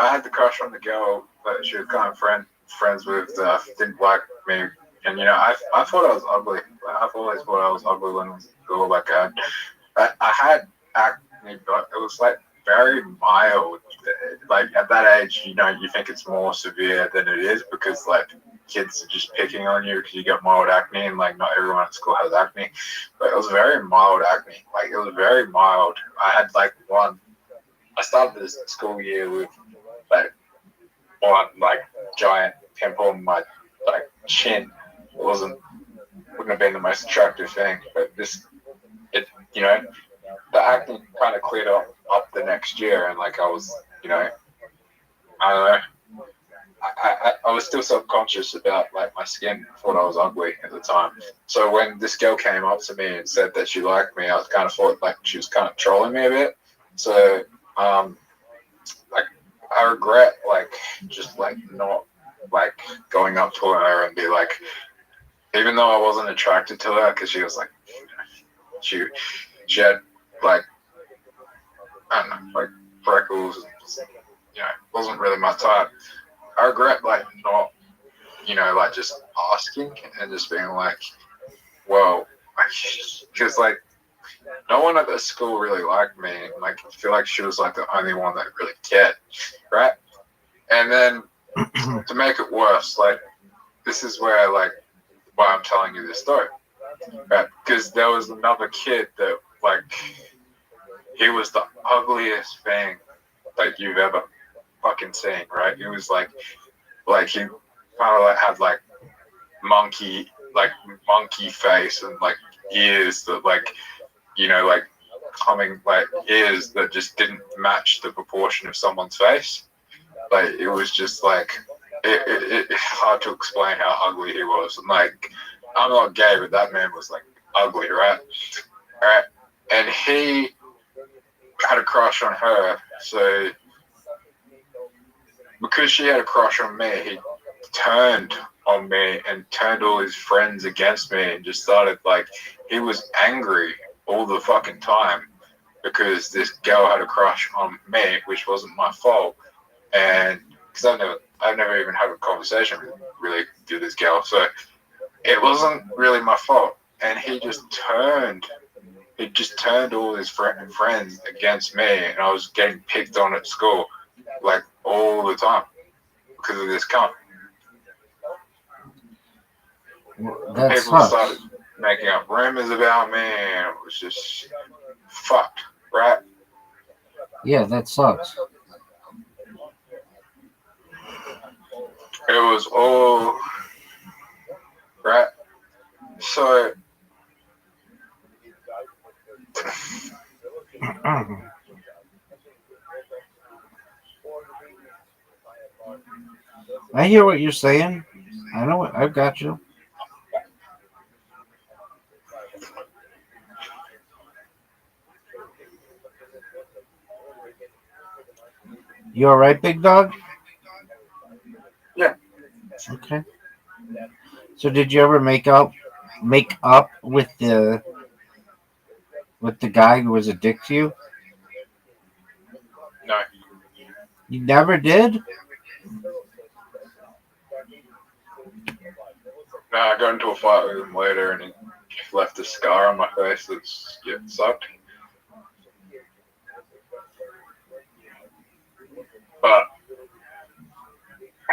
I had the crush on the girl that she was kind of friends with, didn't like me, and, you know, I thought I was ugly. Like, I've always thought I was ugly when I was a girl. Like, I had acne, but it was like very mild. Like, at that age, you know, you think it's more severe than it is, because, like, kids are just picking on you because you get mild acne, and, like, not everyone at school has acne. But it was very mild acne. Like, it was very mild. I had, like, I started this school year with, like, one, like, giant pimple on my, like, chin. It wouldn't have been the most attractive thing, but you know, the acne kind of cleared up the next year, and, like, I was, you know, I don't know, I was still self-conscious about, like, my skin. I thought I was ugly at the time. So when this girl came up to me and said that she liked me, I was kind of thought, like, she was kind of trolling me a bit. So, like, I regret, like, just, like, not, like, going up to her and be like, even though I wasn't attracted to her, because she was, like, she had, like, I don't know, like, freckles, and, you know, wasn't really my type. I regret, like, not like just asking and just being like, well, because like no one at the school really liked me. Like I feel like she was like the only one that really cared, right? And then to make it worse, like this is where like why I'm telling you this story, right? Because there was another kid that like he was the ugliest thing that you've ever fucking seen, right? He was like he kind of like had like monkey face and like ears that like like coming like ears that just didn't match the proportion of someone's face. Like it was just like it hard to explain how ugly he was. And like I'm not gay, but that man was like ugly, right? All right, and he had a crush on her, so because she had a crush on me, he turned on me and turned all his friends against me and just started like he was angry all the fucking time because this girl had a crush on me, which wasn't my fault. And because I've never even had a conversation really with this girl, so it wasn't really my fault. And he just turned all his friends against me, and I was getting picked on at school like all the time because of this cunt. That People sucks. started making up rumors about me, and it was just fucked, right? Yeah, that sucks. It was all right. So I hear what you're saying. I know it. I've got you. You all right, big dog? Yeah. Okay. So did you ever make up with the guy who was a dick to you? no, You never did? I got into a fight with him later, and he left a scar on my face that's sucked. But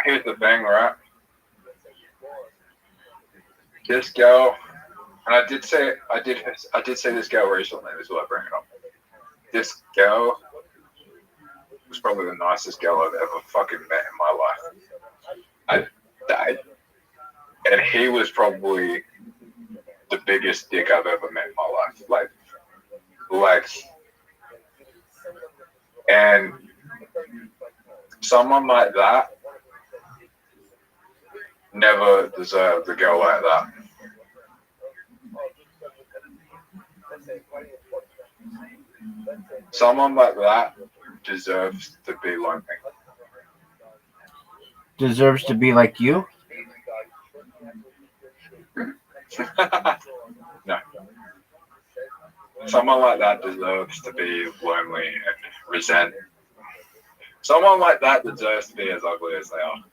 here's the thing, right? This girl, and I did say this girl recently. This is why I bring it up. This girl was probably the nicest girl I've ever fucking met in my life. I died, and he was probably the biggest dick I've ever met in my life. Like, and someone like that never deserved a girl like that. Someone like that deserves to be like me. Deserves to be like you? No. Someone like that deserves to be lonely and resent. Someone like that deserves to be as ugly as they are.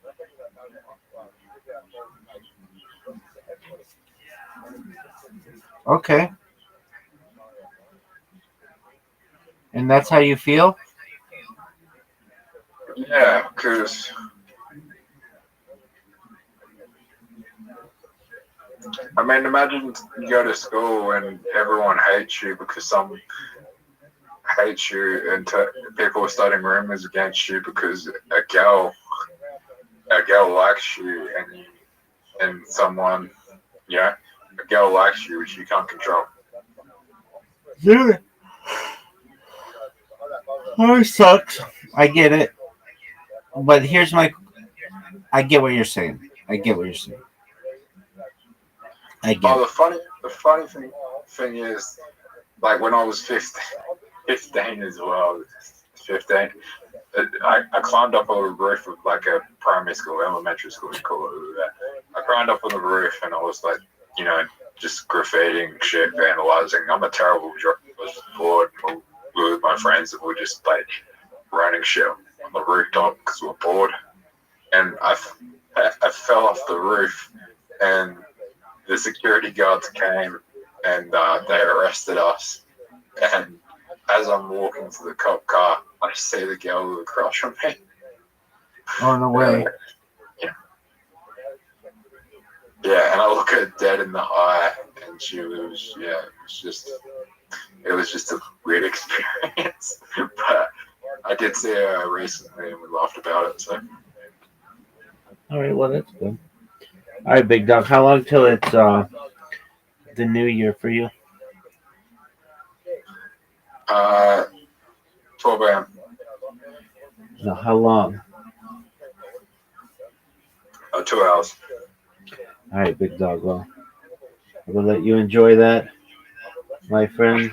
Okay. And that's how you feel? Yeah, because I mean, imagine you go to school and everyone hates you because some hate you, and people are starting rumors against you because a girl likes you, and someone, a girl likes you, which you can't control. Yeah. Oh, it sucks. I get it. But I get what you're saying. I get what you're saying. I get Oh, it. the funny thing is, like when I was 15 as well, 15, I climbed up on the roof of like a primary school, elementary school, you call it that. I climbed up on the roof and I was like, just graffitiing shit, vandalizing. I'm a terrible drug. I was bored with my friends and we were just like running shit on the rooftop because we were bored. And I fell off the roof, and the security guards came, and they arrested us. And as I'm walking to the cop car, I see the girl who was across from me. Oh, no way. Yeah, and I look her dead in the eye, and she was, it was just a weird experience. But I did see her recently, and we laughed about it. So All right, well that's good. All right, big dog. How long till it's the new year for you? 12 a.m. No, how long? 2 hours. All right, big dog. Well, I will let you enjoy that, my friend.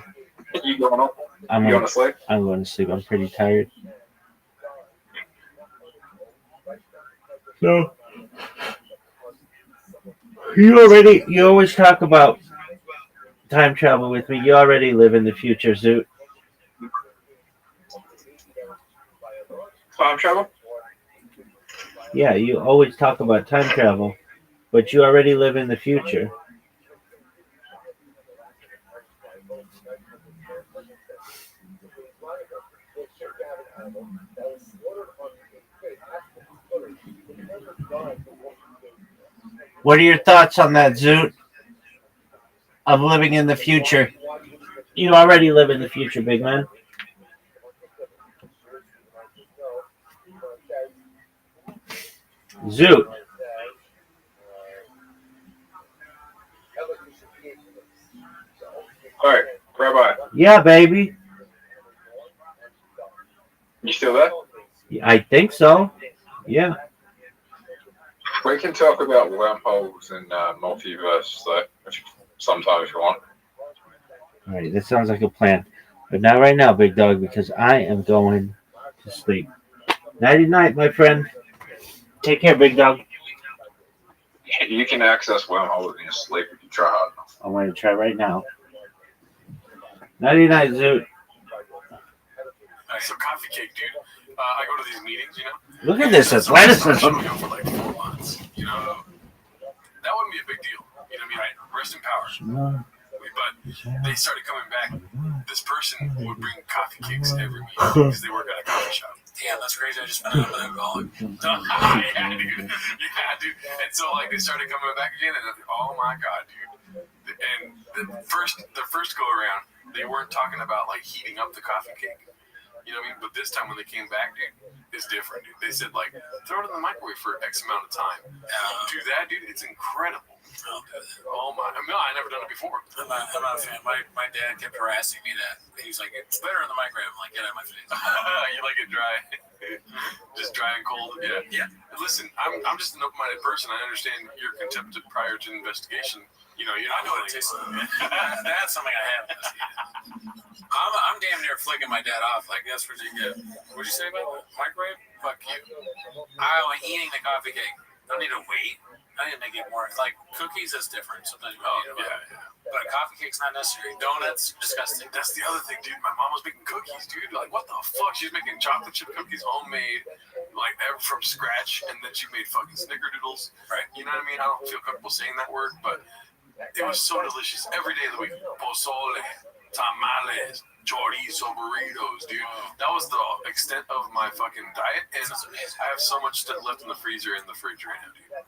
You going up? I'm You going, going to sleep? I'm going to sleep. I'm pretty tired. So, you always talk about time travel with me. You already live in the future, Zoot. Time travel? Yeah, you always talk about time travel, but you already live in the future. What are your thoughts on that, Zoot? Of living in the future? You already live in the future, big man. Zoot. All right, Rabbi, Yeah, baby. you still there? I think so. Yeah. We can talk about wormholes and multiverse sometime if you want. All right, that sounds like a plan. But not right now, big dog, because I am going to sleep. Nighty night, my friend. Take care, big dog. You can access wormholes in your sleep if you try hard enough. I'm going to try right now. Nighty night, Zoot. So coffee cake, dude. I go to these meetings, you know. Look at this athleticism. For like 4 months, you know. That wouldn't be a big deal. You know what I mean? Right? Rest in power. But they started coming back. This person would bring coffee cakes every week because they work at a coffee shop. Damn, that's crazy. I just found out I'm an alcoholic. Yeah, dude. Yeah, dude. And so, like, they started coming back again, and oh my god, dude. And the first go around, they weren't talking about like heating up the coffee cake. You know what I mean? But this time when they came back, dude, it's different, dude. They said, like, throw it in the microwave for X amount of time. Do that, dude. It's incredible. Oh, my. I mean, I never done it before. I'm not a fan. My dad kept harassing me that. He's like, it's better in the microwave. I'm like, get out of my face. You like it dry. Just dry and cold. Yeah. Yeah. Listen, I'm just an open-minded person. I understand your contempt prior to investigation. You know, I know what it tastes like. That's something I have investigated. I'm damn near flicking my dad off. Like, that's what you get. What'd you say about the microwave? Fuck you. I'm eating the coffee cake. I don't need to wait. I need to make it more. Like, cookies is different. Sometimes you need them. Yeah. But a coffee cake's not necessary. Donuts, disgusting. That's the other thing, dude. My mom was making cookies, dude. Like, what the fuck? She was making chocolate chip cookies, homemade, like, from scratch, and then she made fucking snickerdoodles. Right. You know what I mean? I don't feel comfortable saying that word, but it was so delicious. Every day of the week. Pozole, tamales, chorizo burritos, dude. That was the extent of my fucking diet, and I have so much stuff left in the freezer and the fridge right now, dude.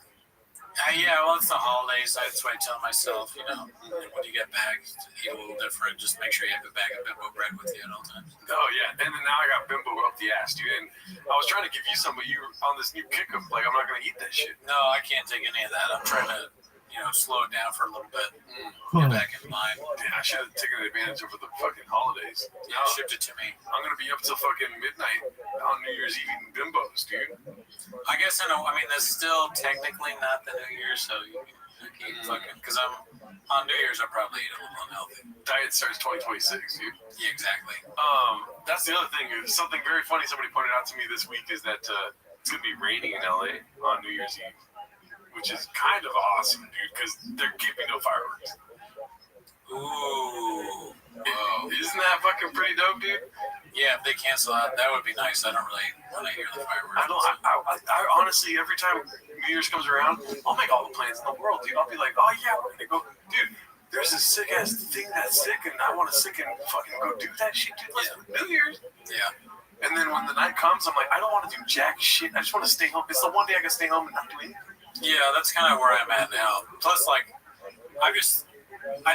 Yeah, well, it's the holidays. That's what I tell myself, you know, when you get back, eat a little different. Just make sure you have a bag of bimbo bread with you at all times. Oh, yeah. And then now I got bimbo up the ass, dude. And I was trying to give you some, but you were on this new kick of, like, I'm not going to eat that shit. No, I can't take any of that. I'm trying to, slow it down for a little bit. Get back in line. Dude, I should have taken advantage over the fucking holidays. Yeah, shipped it to me. I'm going to be up till fucking midnight on New Year's Eve eating bimbos, dude. I guess I know. I mean, that's still technically not the New Year, so you can fucking. Because on New Year's, I probably eat a little unhealthy. Diet starts 2026, dude. Yeah, exactly. That's the other thing. Something very funny somebody pointed out to me this week is that it's going to be raining in LA on New Year's Eve, which is kind of awesome, dude, because they're keeping no fireworks. Ooh. Whoa. Isn't that fucking pretty dope, dude? Yeah, if they cancel out, that would be nice. I don't really want to hear the fireworks. I honestly, every time New Year's comes around, I'll make all the plans in the world, dude. I'll be like, oh yeah, we're gonna go, dude. There's a sick ass thing that's sick, and I want to sick and fucking go do that shit, dude. Let's New Year's. Yeah. And then when the night comes, I'm like, I don't want to do jack shit. I just want to stay home. It's the one day I can stay home and not do anything. Yeah, that's kind of where I'm at now. Plus, like, I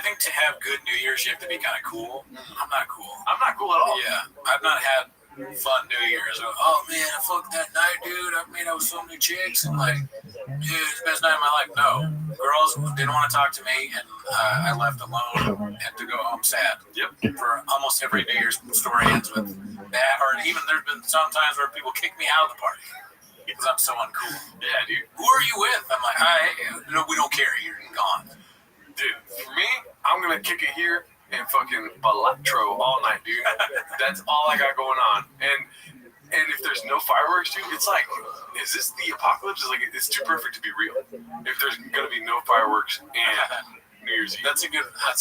think to have good New Year's, you have to be kind of cool. I'm not cool. I'm not cool at all. Yeah, I've not had fun New Year's. Oh man, I fucked that night, dude. I made out with so many chicks, and like, dude, it's the best night of my life. No, girls didn't want to talk to me, and I left alone and to go home sad. Yep. For almost every New Year's story ends with that, or even there's been some times where people kick me out of the party because I'm so uncool. Yeah, dude. Who are you with? I'm like, no, we don't care. You're gone. Dude, for me, I'm gonna kick it here and fucking balatro all night, dude. That's all I got going on. And if there's no fireworks, dude, it's like, is this the apocalypse? It's like, it's too perfect to be real. If there's gonna be no fireworks and New Year's Eve. That's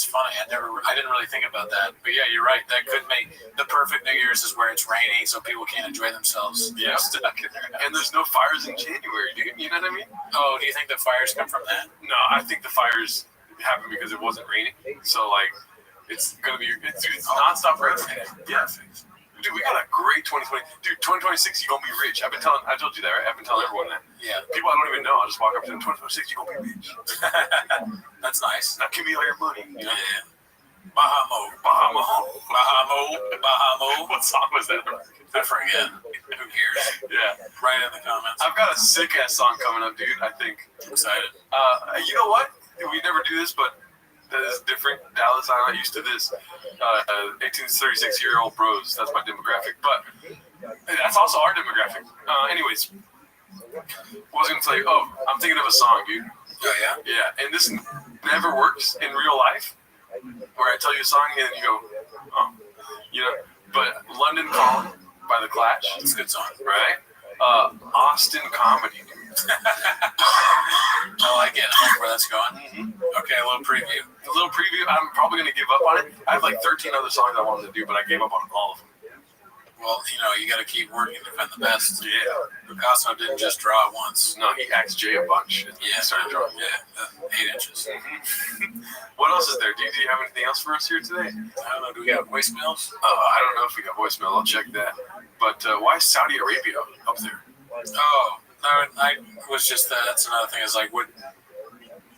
funny. I didn't really think about that. But yeah, you're right. That could make the perfect New Year's is where it's raining, so people can't enjoy themselves. Yeah. Stuck in their house. And there's no fires in January, dude. You know what I mean? Oh, do you think the fires come from that? No, I think the fires happened because it wasn't raining. So like, it's gonna be it's nonstop raining. Yeah. Dude, we got a great 2020. Dude, 2026, you're gonna be rich. I told you that, right? I've been telling everyone that. Yeah. People I don't even know, I'll just walk up to them, 2026, you're gonna be rich. That's nice. Now give me all your money. You know? Yeah. Bahamo. What song was that? I forget. Who cares? Yeah. Write in the comments. I've got a sick ass song coming up, dude. I think. I'm excited. You know what? We never do this, but that is different. Dallas, I'm not used to this. 18 to 36-year-old bros. That's my demographic. But that's also our demographic. Anyways, what was I going to tell you? Oh, I'm thinking of a song, dude. Oh, yeah? Yeah, and this never works in real life, where I tell you a song and you go, oh, you know. But London Calling by The Clash. It's a good song. Right? Austin Comedy, dude. I like it. I like where that's going. Mm-hmm. Okay, a little preview. I'm probably going to give up on it. I have like 13 other songs I wanted to do, but I gave up on all of them. Well, you got to keep working to find the best. Yeah. Picasso didn't just draw once. No, he asked Jay a bunch. Yeah, started drawing. Yeah, 8 inches. Mm-hmm. What else is there? Do you have anything else for us here today? I don't know. Do we got voicemails? I don't know if we got voicemail. I'll check that. But why is Saudi Arabia up there? Oh, no, I was just that's another thing. Is like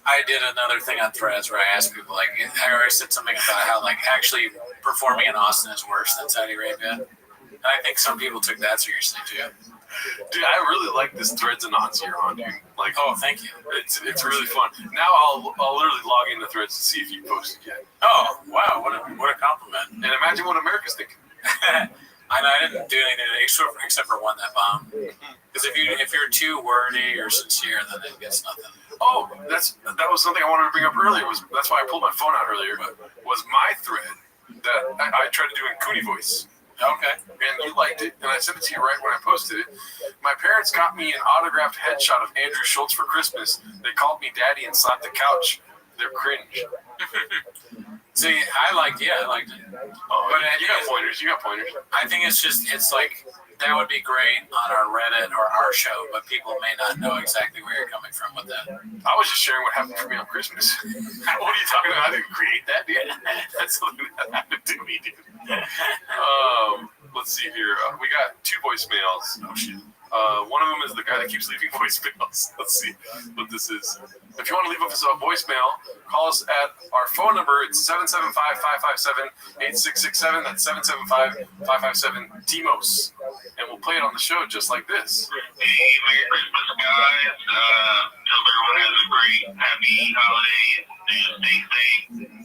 I did another thing on Threads where I asked people, like, I already said something about how, like, actually performing in Austin is worse than Saudi Arabia. And I think some people took that seriously, too. Dude, I really like this Threads Anons you're on, dude. Like, oh, thank you. It's really fun. Now I'll literally log into Threads to see if you posted yet. Oh, wow, what a compliment. And imagine what America's thinking. I know I didn't do anything except for one that bombed. Because if you're too wordy or sincere, then it gets nothing. Oh, that was something I wanted to bring up earlier. That's why I pulled my phone out earlier. But was my thread that I tried to do in Cooney voice. Okay. And you liked it, and I sent it to you right when I posted it. My parents got me an autographed headshot of Andrew Schultz for Christmas. They called me daddy and slapped the couch. They're cringe. See, I liked it. Oh, but you got pointers. I think it's like, that would be great on our Reddit or our show, but people may not know exactly where you're coming from with that. I was just sharing what happened for me on Christmas. What are you talking about? I didn't create that, dude. That's something that happened to me, dude. Let's see here. We got 2 voicemails. Oh, shit. One of them is the guy that keeps leaving voicemails. Let's see what this is. If you want to leave us a voicemail, call us at our phone number. It's 775-557-8667. That's 775-557-DEMOS. And we'll play it on the show just like this. Hey, Merry Christmas, guys. Hope everyone has a great, happy holiday and stay safe.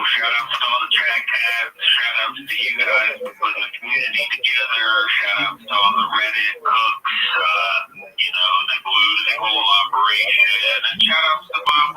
Shout out to all the track tabs. Shout out to you guys for putting the community together. Shout out to all the Reddit cooks, that glued the whole operation. And shout out to Bob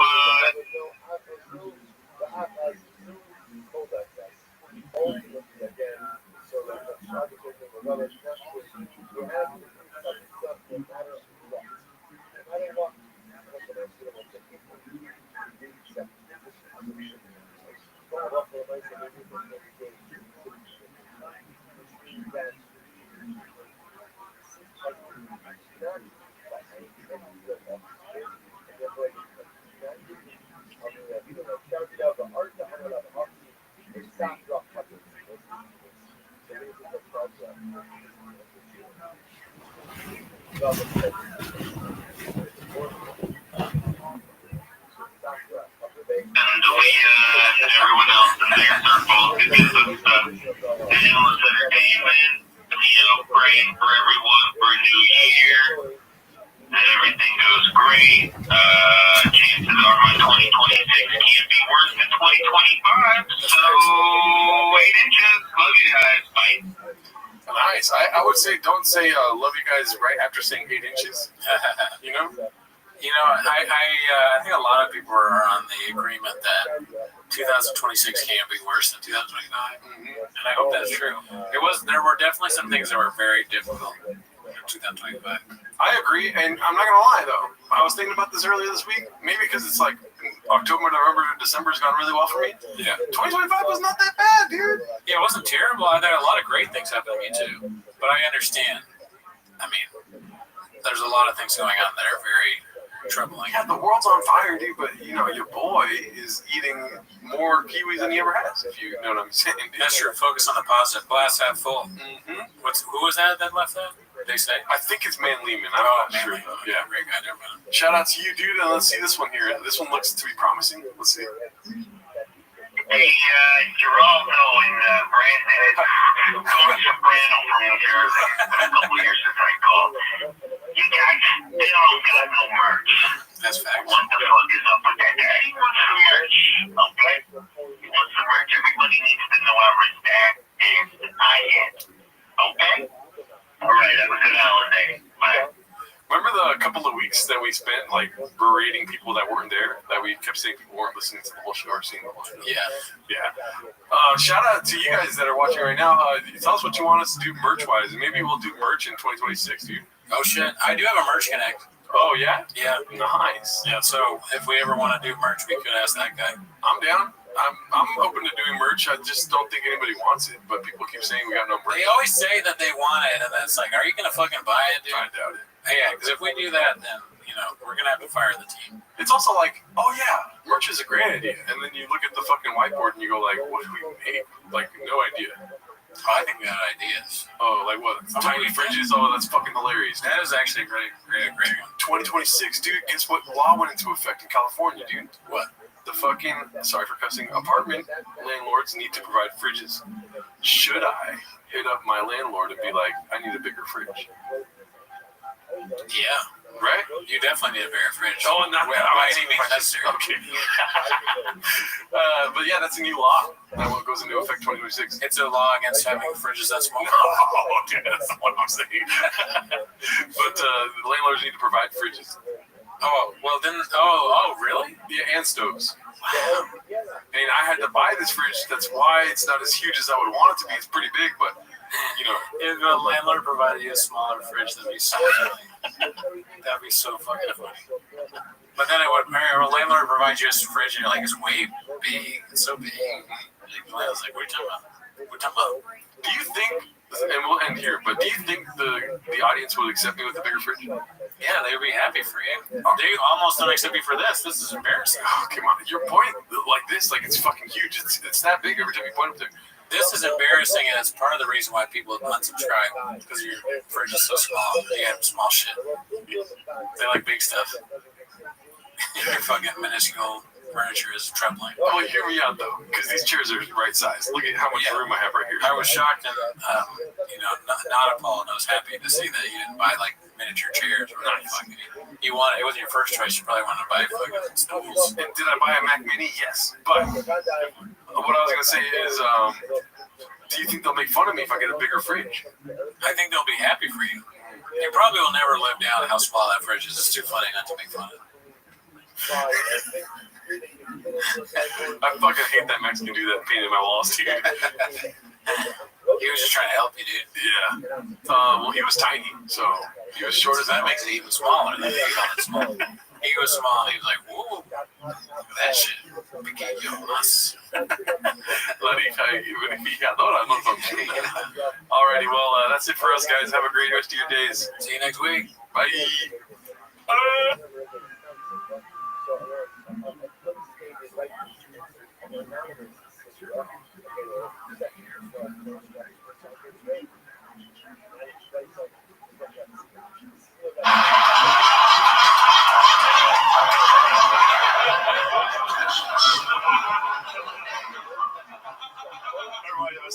And we and everyone else in their circle could do some stuff. And it was entertainment, praying for everyone for a new year. And everything goes great. Chances are my 2026 can't be worse than 2025. So 8 inches. Love you guys. Bye. Nice. I would say don't say love you guys right after saying 8 inches. You know? I think a lot of people are on the agreement that 2026 can't be worse than 2025, and I hope that's true. There were definitely some things that were very difficult in 2025. I agree, and I'm not gonna lie though. I was thinking about this earlier this week. Maybe because it's like October, November, December has gone really well for me. Yeah, 2025 was not that bad, dude. yeah, it wasn't terrible. I had a lot of great things happen to me too, but I understand. I mean, there's a lot of things going on that are very troubling. Yeah, the world's on fire, dude. But your boy is eating more kiwis than he ever has. If you know what I'm saying, dude. That's true. Focus on the positive. Glass half full. Mm-hmm. Who was that left that? They say. I think it's Man Lehman. I'm not Man sure. Lehman. Yeah, great guy there, man. shout out to you, dude. And let's see this one here. This one looks to be promising. Let's see. Hey, you're all knowing Brandon. Coach Brandon from New Jersey. It's been a couple years since I called. You guys still got no merch. That's facts. What the fuck is up with that? He wants some merch. Okay? He wants some merch. Everybody needs to know how rich that is. I am. Okay? Alright, have a good holiday. Bye. Remember the couple of weeks that we spent like berating people that weren't there? That we kept saying people weren't listening to the whole show or seeing the whole show? Yeah. Shout out to you guys that are watching right now. Tell us what you want us to do merch-wise, and maybe we'll do merch in 2026, dude. Oh shit! I do have a merch connect. Oh, yeah? Yeah. Nice. Yeah. So if we ever want to do merch, we could ask that guy. I'm down. I'm open to doing merch. I just don't think anybody wants it, but people keep saying we got no merch. They always say that they want it, and then it's like, are you gonna fucking buy it, dude? I doubt it. Yeah, because if we do that, then we're gonna have to fire the team. It's also like, oh yeah, merch is a great idea, and then you look at the fucking whiteboard and you go like, what do we make? Like, no idea. Oh, I think we got ideas. Oh, like what? Tiny fridges? Oh, that's fucking hilarious. That is actually a great one. 2026, dude. Guess what law went into effect in California, dude? What? The fucking, sorry for cussing, apartment landlords need to provide fridges. Should I hit up my landlord and be like, I need a bigger fridge? Yeah. Right? You definitely need a bigger fridge. Oh, not by any means necessary. Okay. But yeah, that's a new law. That one goes into effect 2026. It's a law against having fridges that small. Oh, okay, that's not what I'm saying. But the landlords need to provide fridges. Oh, well then, oh, really? Yeah, and stoves. Wow. And I had to buy this fridge. That's why it's not as huge as I would want it to be. It's pretty big, but, if a landlord provided you a smaller fridge, that'd be so funny. That'd be so fucking funny. But then a landlord provides you a fridge, and you're like, it's way big. It's so big. I was like, what are you talking about? What are you talking about? Do you think, and we'll end here, but do you think the audience would accept me with a bigger fridge? Yeah, they would be happy for you. They almost don't accept me for this. This is embarrassing. Oh, come on. Your point, like this, like it's fucking huge. It's that big every time you point up there. This is embarrassing, and it's part of the reason why people unsubscribe, because your fridge is so small. You have small shit. They like big stuff. Your fucking minuscule furniture is troubling. Oh, hear me out though, because these chairs are right size. Look at how much room I have right here. I was shocked, and not Apollo. I was happy to see that you didn't buy like miniature chairs or anything. It wasn't your first choice. You probably wanted to buy fucking stools. And did I buy a Mac Mini? Yes, but what I was gonna say is, do you think they'll make fun of me if I get a bigger fridge? I think they'll be happy for you. You probably will never live down how small that fridge is. It's too funny not to make fun of it. I fucking hate that Mexican dude that painted my walls, dude. He was just trying to help you, dude. Yeah. Well, he was tiny, so he was short as that makes it even smaller than he was small. He was small. He was like, whoa, that shit. Pequeños. Alrighty, well, that's it for us, guys. Have a great rest of your days. See you next week. Bye.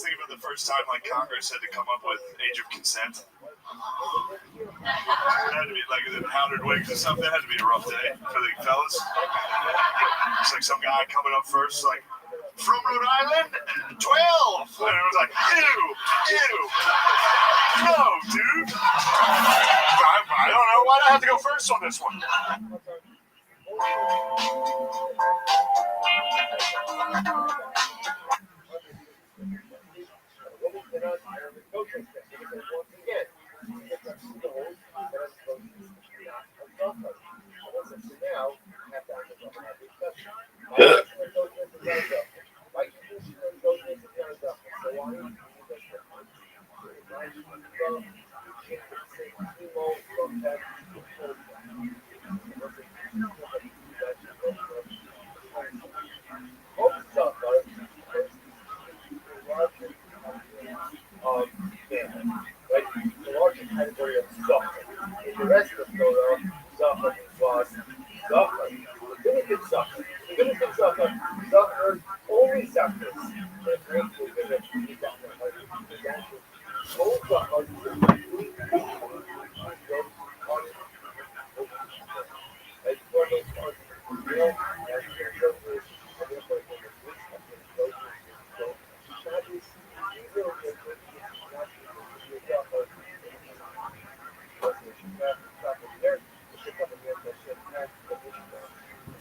was thinking about the first time like Congress had to come up with age of consent. It had to be like the powdered wigs or something. That had to be a rough day for the fellas. It's like some guy coming up first, like from Rhode Island, 12, and it was like ew, no, dude. I don't know why do I have to go first on this one.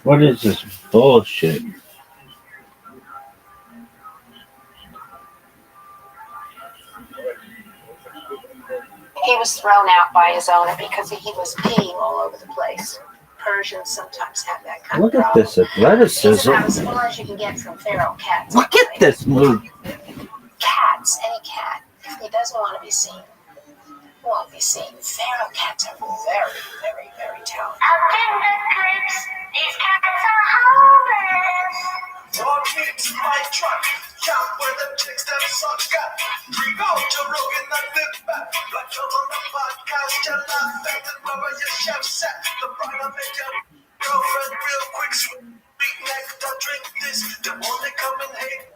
What is this bullshit? He was thrown out by his owner because he was peeing all over the place. Persians sometimes have that kind Look of at problem. this athleticism. It's about as far as you can get from feral cats. Look at this move. Cats, any cat, if he doesn't want to be seen, won't be seen. Feral cats are very, very, very talented. Up in the clips, these cats are homeless. Walk into my truck, shop where the chicks that suck got. Drink out your Rogan and live back. Black girls on the podcast, you laugh at the rubber your chef set. The bride will make your girlfriend real quick. Sweet neck, don't drink this. The only come and hate.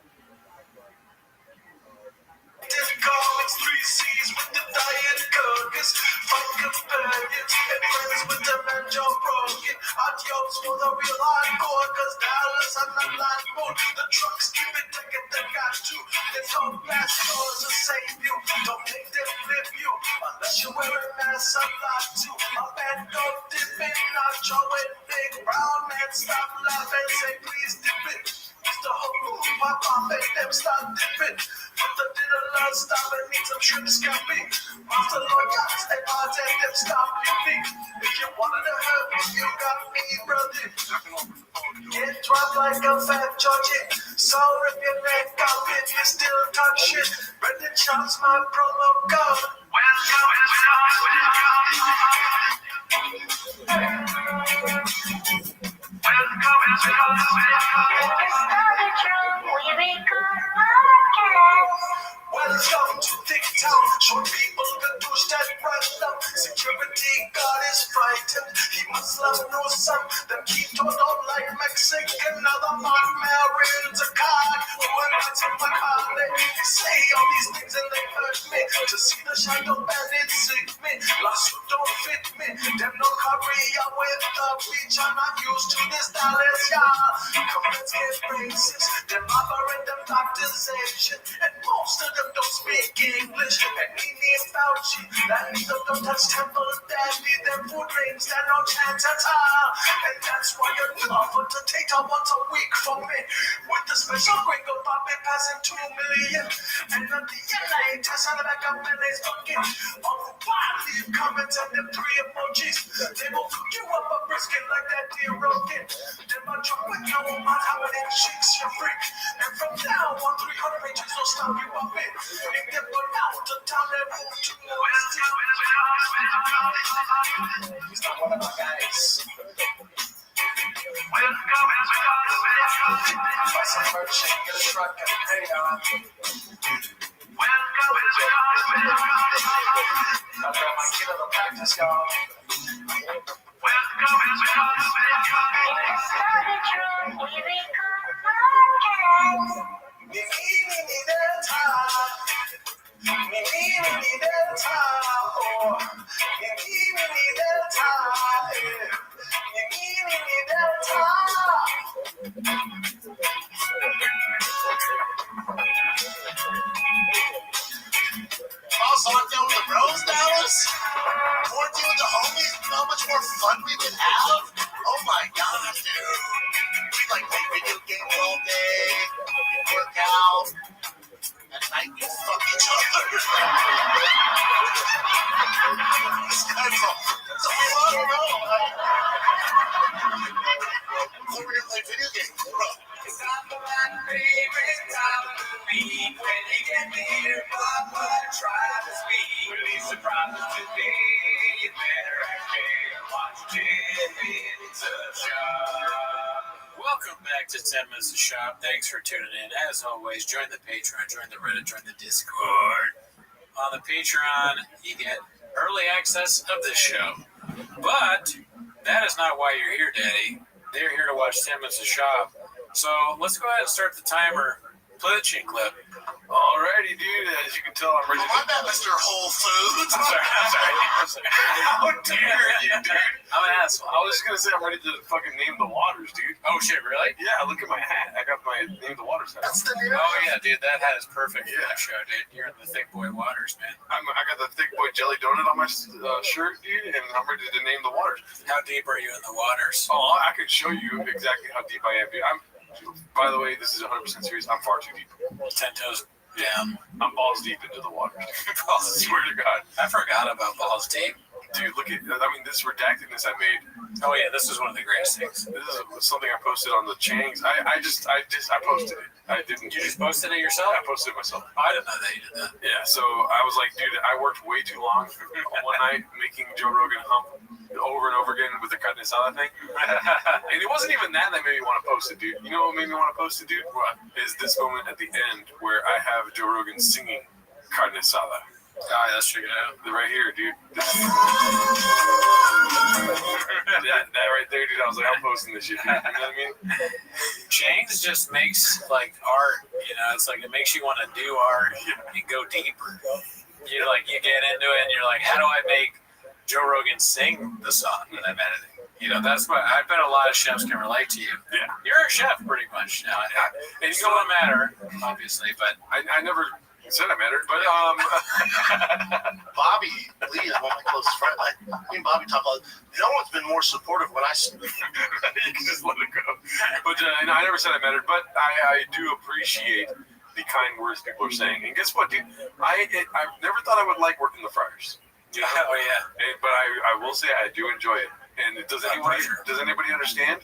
Comics, 3 C's with the diet cookers, fun companions, and friends with the man Joe Broken. Adios for the real hardcore, cause Dallas I'm not like more. The trucks keep it taking, they got to. There's no glass doors to save you. Don't make them flip you, unless you're wearing masks, I'm not to. A man don't dip it, nacho and big brown man, stop laughing, say please dip it. Mr. Hope, my pop and them start dipping. But the dinner love stop and need some shrimp scampi. Master lawyers, they odds and them stop you me. If you wanted to hurt me, you got me, brother. Get dropped like a fat Georgie. So rip your neck out, if you still talk shit. Brendan Charles, my promo code. Welcome to TikTok. Short people can do that random. Security guard is frightened. He must love no son. Them keep to don't like Mexican. Now the Mark Marines a card. Who invites him to party? They say all these things and they hurt me. To see the shadow bandit sick me. Last don't fit me. Them no career with the beach. I'm not used to this Dallas, y'all. Come let's get racist. Them offering them doctorization. And most of them don't speak English. And we need Fauci. That means them don't touch temple. That need them food rings. That no chance at all. And that's why you're offered to take her once a week from me. With the special gringo puppet passing 2 million. And the DNA test on the back of Billy's bucket. All the wild leave comments and them 3 emojis. They will cook you up a brisket like that dear rocket. Then my truck with no matter how many chicks you freak. And from now on 300 pages will stop you up in. If they put out the time they move to more. He's not one of my guys. Buy some merch and get a truck and pay on. I got my kid at the practice, y'all. all day, work out. At night we fuck each other. This guy's a fun road. Over here play video games, bro. It's not my favorite time of the week when you get to hear Papa try to speak. Release surprises today. You better actually watch 10 minutes of shop. Welcome back to 10 Minutes of Shop. Thanks for tuning in. As always, join the Patreon, join the Reddit, join the Discord. On the Patreon, you get early access of this show. But that is not why you're here, Daddy. They're here to watch 10 Minutes of Shop. So let's go ahead and start the timer. Play the chin clip. Alrighty, dude. As you can tell, I'm ready My to... bad, Mr. Whole Foods. I'm sorry. How dare you, dude? I'm an asshole. I was just gonna say I'm ready to fucking name the waters, dude. Oh shit, really? Yeah, look at my hat. I got my name the waters hat. That's the new. Oh yeah, dude, that hat is perfect for Yeah. that show, dude. You're in the thick boy waters, man. I got the thick boy jelly donut on my shirt, dude, and I'm ready to name the waters. How deep are you in the waters? Oh, I could show you exactly how deep I am, dude. By the way, this is 100% serious. I'm far too deep. 10 toes down. I'm balls deep into the water. I swear to God. I forgot about balls deep. Dude, look at, this redactedness I made. Oh yeah, this is one of the greatest things. This is something I posted on the Changs. I posted it. I didn't. You just posted it yourself? I posted it myself. I didn't know that you did that. Yeah, so I was like, dude, I worked way too long one night making Joe Rogan hump over and over again with the carne asada thing. And it wasn't even that made me want to post it, dude. You know what made me want to post it, dude? What? Is this moment at the end where I have Joe Rogan singing carne asada. Alright, let's check it out. They're right here, dude. that right there, dude. I was like, I'm posting this shit, dude. You know what I mean? Changs just makes like art, you know, it's like it makes you want to do art and go deeper. You get into it and you're like, how do I make Joe Rogan sing the song that I'm editing? You know, that's why I bet a lot of chefs can relate to you. Yeah. You're a chef pretty much now. It don't matter, obviously, but I never said I mattered, but Bobby Lee is one of my closest friends. Me and Bobby talk all. No one's been more supportive when I. you can just let it go. But I never said I mattered, but I do appreciate the kind words people are saying. And guess what, dude? I never thought I would like working the fryers. Oh yeah. But I will say I do enjoy it. And does anybody understand?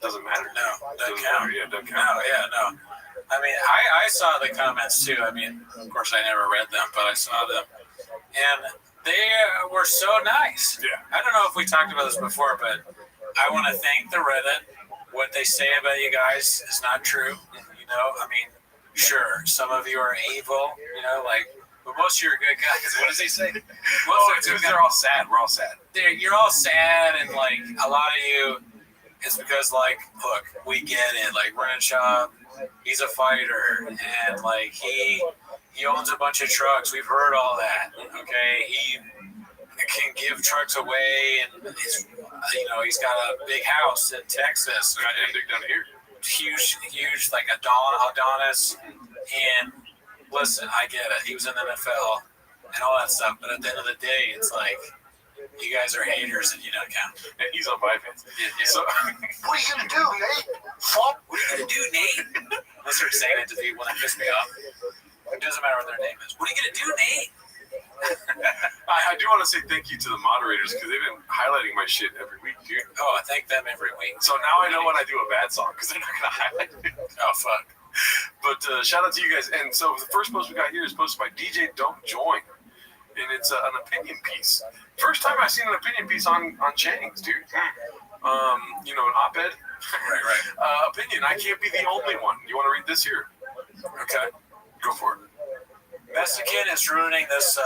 Doesn't matter. No, doesn't count. Yeah, doesn't count. No, yeah, no. I mean, I saw the comments too. I mean, of course, I never read them, but I saw them. And they were so nice. Yeah. I don't know if we talked about this before, but I want to thank the Reddit. What they say about you guys is not true. You know, I mean, sure, some of you are evil, you know, but most of you are good guys. What does he say? They're all sad. We're all sad. You're all sad, and a lot of you, it's because look, we get it. Brennan Schaub, he's a fighter, and he owns a bunch of trucks. We've heard all that. Okay, he can give trucks away, and he's got a big house in Texas. Goddamn big down here. Huge, like Adonis. And listen, I get it. He was in the NFL and all that stuff, but at the end of the day, it's you guys are haters and you don't count. And he's on bypass. Yeah. So, What are you gonna do, Nate? Fuck. What are you gonna do, Nate? I start saying it to people that piss me off. It doesn't matter what their name is. What are you gonna do, Nate? I do want to say thank you to the moderators because they've been highlighting my shit every week, dude. Oh, I thank them every week. So now I know when I do a bad song because they're not gonna highlight it. Oh fuck. But shout out to you guys. And so the first post we got here is posted by DJ Don't Join, and it's an opinion piece. First time I've seen an opinion piece on Changs, dude. An op-ed. Right. Opinion. I can't be the only one. You want to read this here? Okay. Go for it. Mexican is ruining this.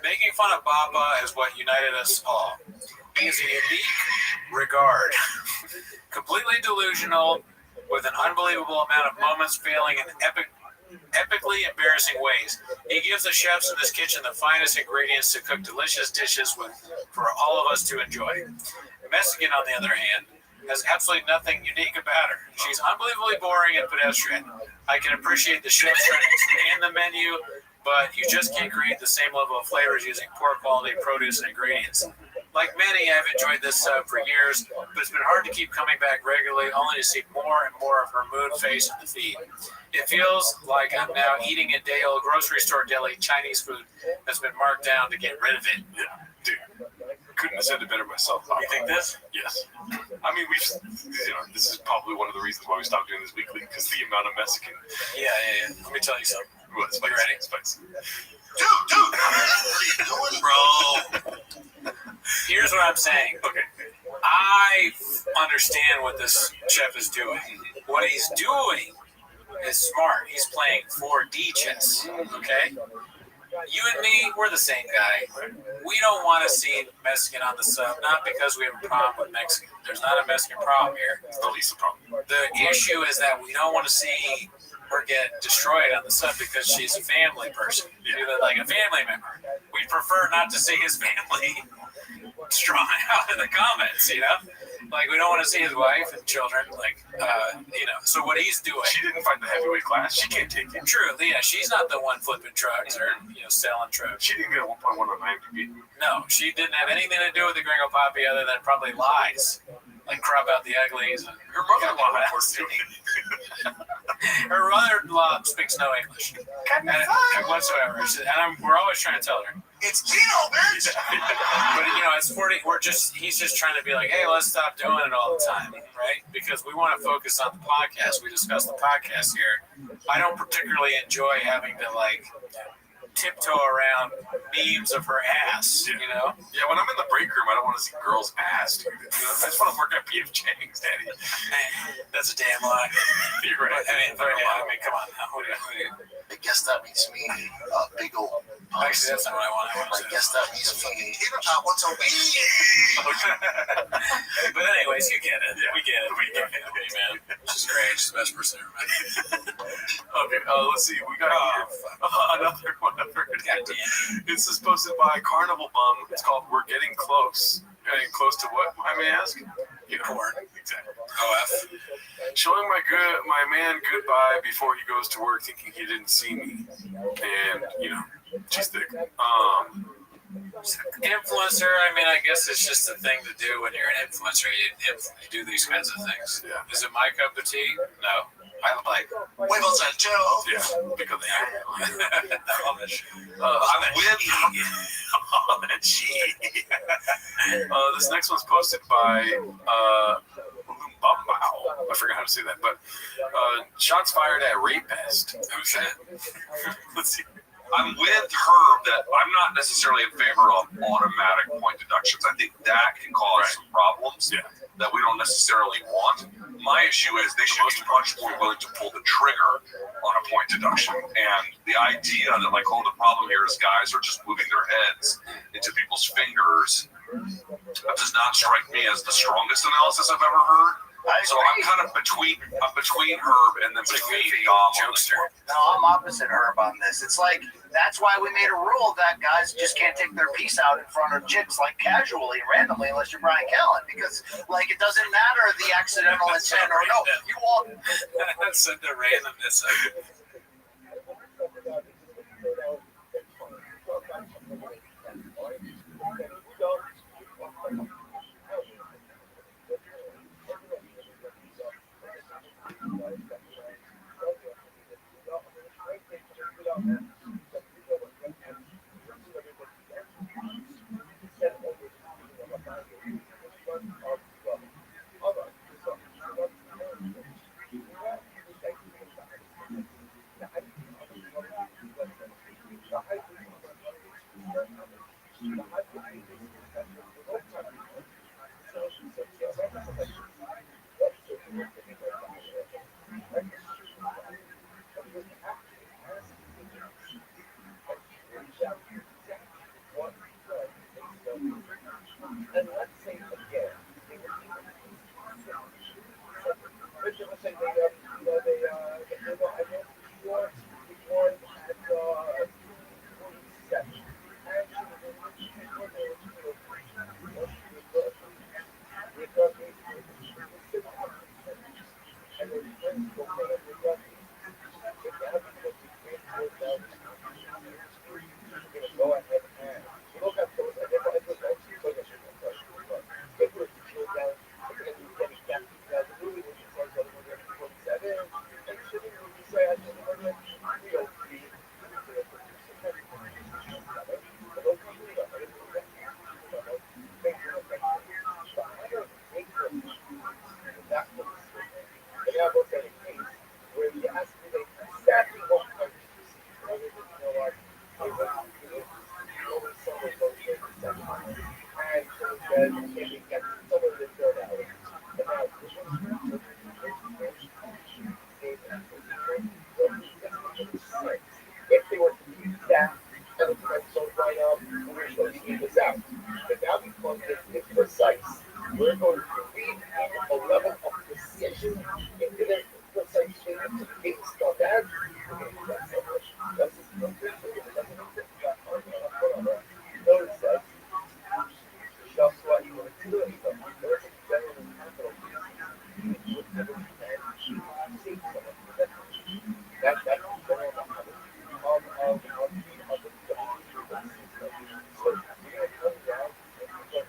Making fun of Baba is what united us all. He is a unique regard. Completely delusional, with an unbelievable amount of moments failing in epically embarrassing ways. He gives the chefs in this kitchen the finest ingredients to cook delicious dishes for all of us to enjoy. Mexican, on the other hand, has absolutely nothing unique about her. She's unbelievably boring and pedestrian. I can appreciate the chef's trying to expand the menu, but you just can't create the same level of flavors using poor quality produce and ingredients. Like many, I've enjoyed this for years, but it's been hard to keep coming back regularly, only to see more and more of her moon face in the feed. It feels like I'm now eating a day-old grocery store deli Chinese food that's been marked down to get rid of it. Yeah, dude. Couldn't have said it better myself. You think this? Yes. I mean, this is probably one of the reasons why we stopped doing this weekly, because the amount of Mexican. Yeah. Let me tell you something. What, spicy? You ready? Spicy. Dude, what are you doing, bro? Here's what I'm saying. Okay. I understand what this chef is doing. What he's doing is smart. He's playing 4D chess. Okay? You and me, we're the same guy. We don't want to see Mexican on the sub, not because we have a problem with Mexican. There's not a Mexican problem here. It's the least problem. The issue is that we don't want to see her get destroyed on the sub because she's a family person. Like a family member. We prefer not to see his family strung out in the comments, Like, we don't want to see his wife and children, so what he's doing. She didn't fight the heavyweight class. She can't take it. True, yeah, she's not the one flipping trucks or, selling trucks. She didn't get a 1.1 on IMDb. No, she didn't have anything to do with the Gringo Papi other than probably lies. Like, crop out the uglies. And Her mother-in-law had work too. Her mother-in-law speaks no English whatsoever. We're always trying to tell her. It's Kino, bitch! But it's 40. He's just trying to be like, hey, let's stop doing it all the time, right? Because we want to focus on the podcast. We discuss the podcast here. I don't particularly enjoy having to tiptoe around memes of her ass, Yeah, when I'm in the break room, I don't want to see girls' ass, dude. I just want to work at P.F. Chang's, daddy. That's a damn lie. You're right. I mean, come on now. I guess that means me, big old. Actually, that's not what I want. I guess that means me. What's a But anyways, you get it. Yeah. We get it. Okay, man. She's great. She's the best person ever met. Okay, let's see. We got another one. This is posted by Carnival Bum. It's called "We're Getting Close." Getting close to what? I may ask. Porn. Exactly. OF. Showing my man goodbye before he goes to work, thinking he didn't see me, and she's thick. Influencer. I mean, I guess it's just a thing to do when you're an influencer. You do these kinds of things. Yeah. Is it my cup of tea? No. I like Huevos al Joe. Yeah, because I'm with this next one's posted by I forgot how to say that, but shots fired at Rapist. Okay. Let's see. I'm with Herb that I'm not necessarily in favor of automatic point deductions. I think that can cause some problems that we don't necessarily want. My issue is they should be much more willing to pull the trigger on a point deduction. And the idea that, the problem here is guys are just moving their heads into people's fingers, that does not strike me as the strongest analysis I've ever heard. So I'm kind of between Herb and then between Dom. Jokester. No, I'm opposite Herb on this. It's like, that's why we made a rule that guys just can't take their piece out in front of chicks casually, randomly, unless you're Brian Callen, because it doesn't matter the accidental intent or no. You all. That's the randomness of it. If they were to use that element, so right now, we're just going to leave this out. But now because it's precise, we're going to read a level of precision into the precise statement based on that. We're going to do that so much. That's just nothing says, just what you want to do. There's a general capital. You would never see someone that's the general habit of the so you're going to come down and you're going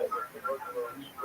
to present your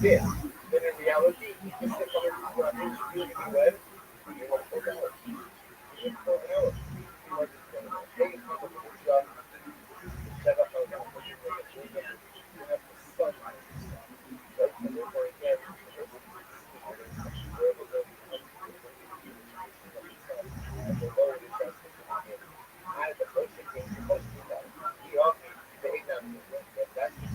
this. Then in reality, this is coming from what is really when you want to pull out. You want to pull out. You want to pull out. Hey, you want to pull out. Set up on that. You have the sun. Right? So therefore, again, as the person being supposed to do that. He often they not that's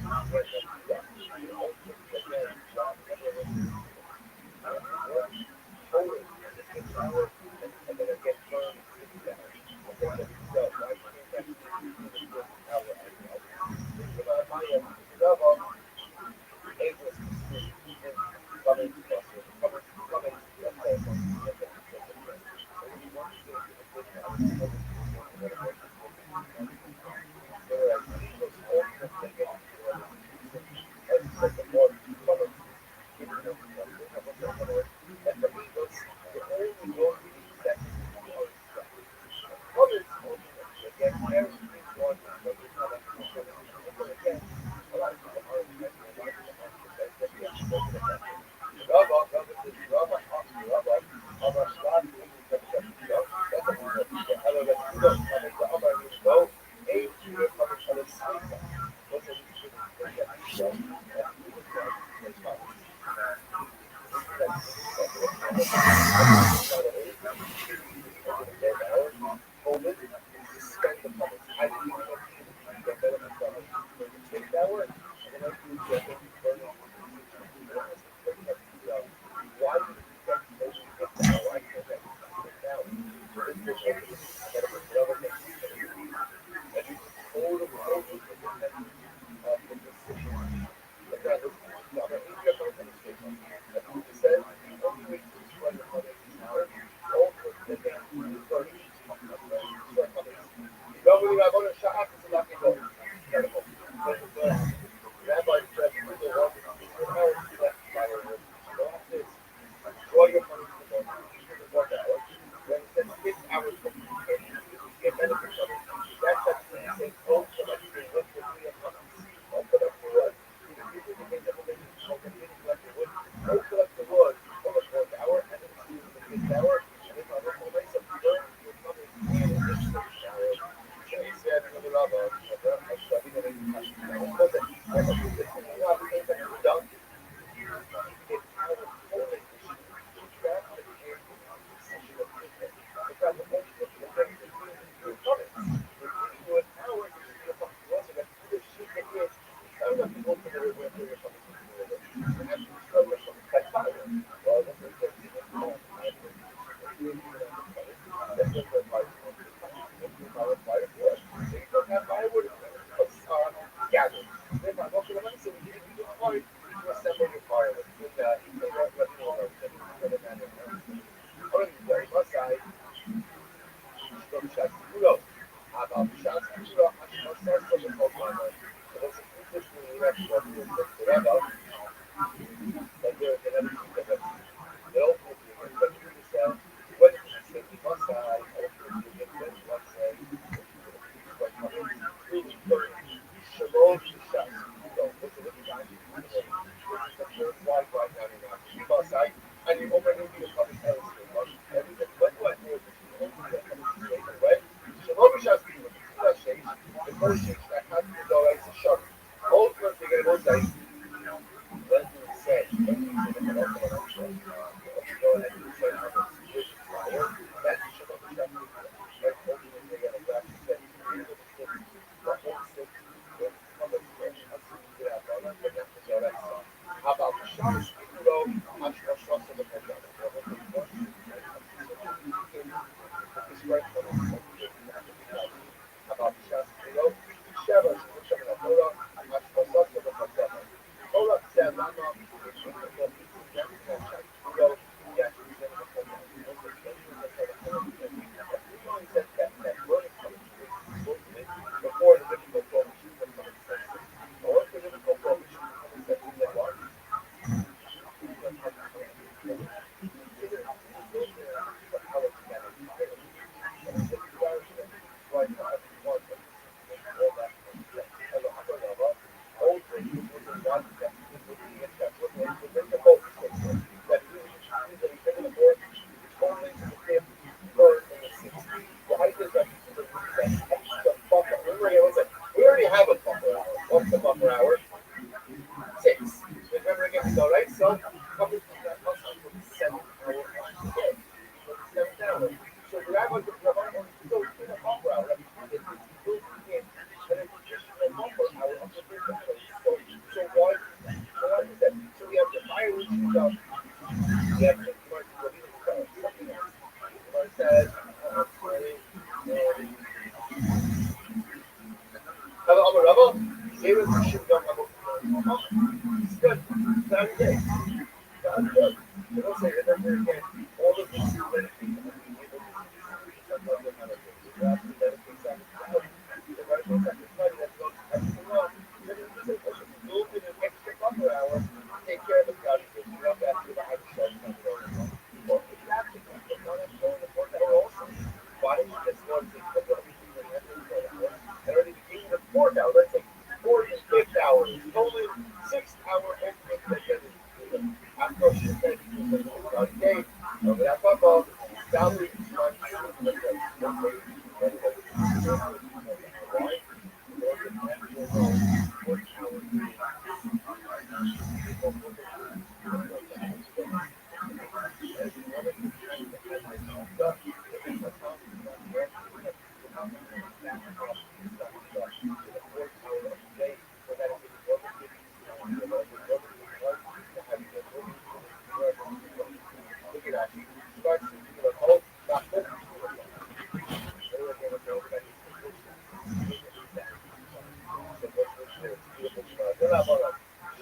David should go about it's good. Saturday. That's good. You don't say it ever again. All of these benefits. Take care of the God. You don't have to have a why don't you just go and take the and already beginning the fourth hour, let's say 45th hour, only 6 hour after she said, okay, that's football, salary,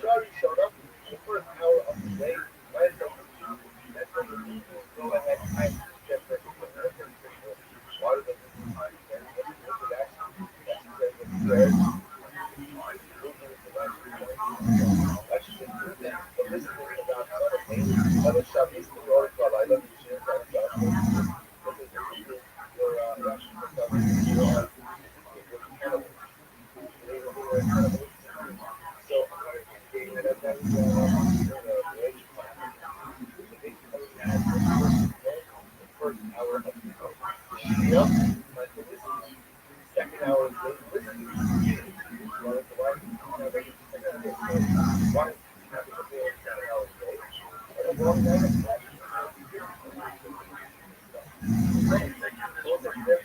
Shari showed up the first hour of the day. That's when you go ahead and get the water that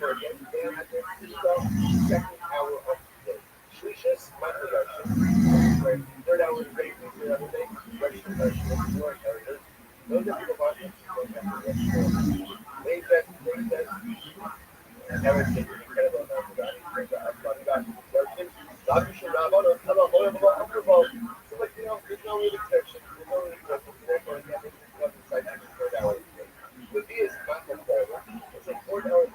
first hour of the second hour of second hour of the day. Shlishis, third hour of the day, those are people watching. They bet, and everything incredible. Doctor should have on so like there's no real exception. There's no real third hour. With these macro forward, it's like 4 hours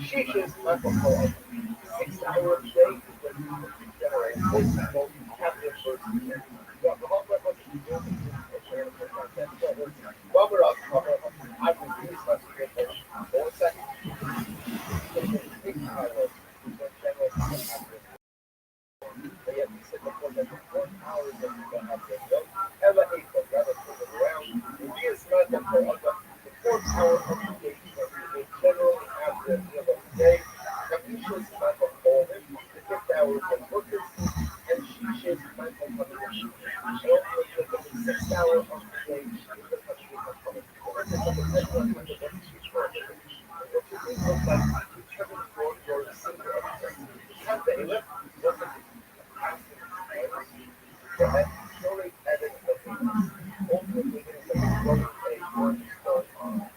Sheesh, alcohol. 6 hours a day generate people have their first year. While we're up, I can do this much for a second. But yet, we said before that 4 hours that you don't have to go. Ella ate the rather further around. It is not the 4th hour of the day. They generally have the day. Kapishas Michael Coleman, the 5th hour of workers, and Shisha's Michael Coleman. And also the 6th hour of the day is the country of Coleman. The rest of the excellent under the she's working. What you think looks like determined for your single object. Have the 11th, what the so that surely added the things. Ultimately, it's a growing a word start on.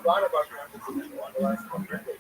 lot of our conferences on the last couple of days.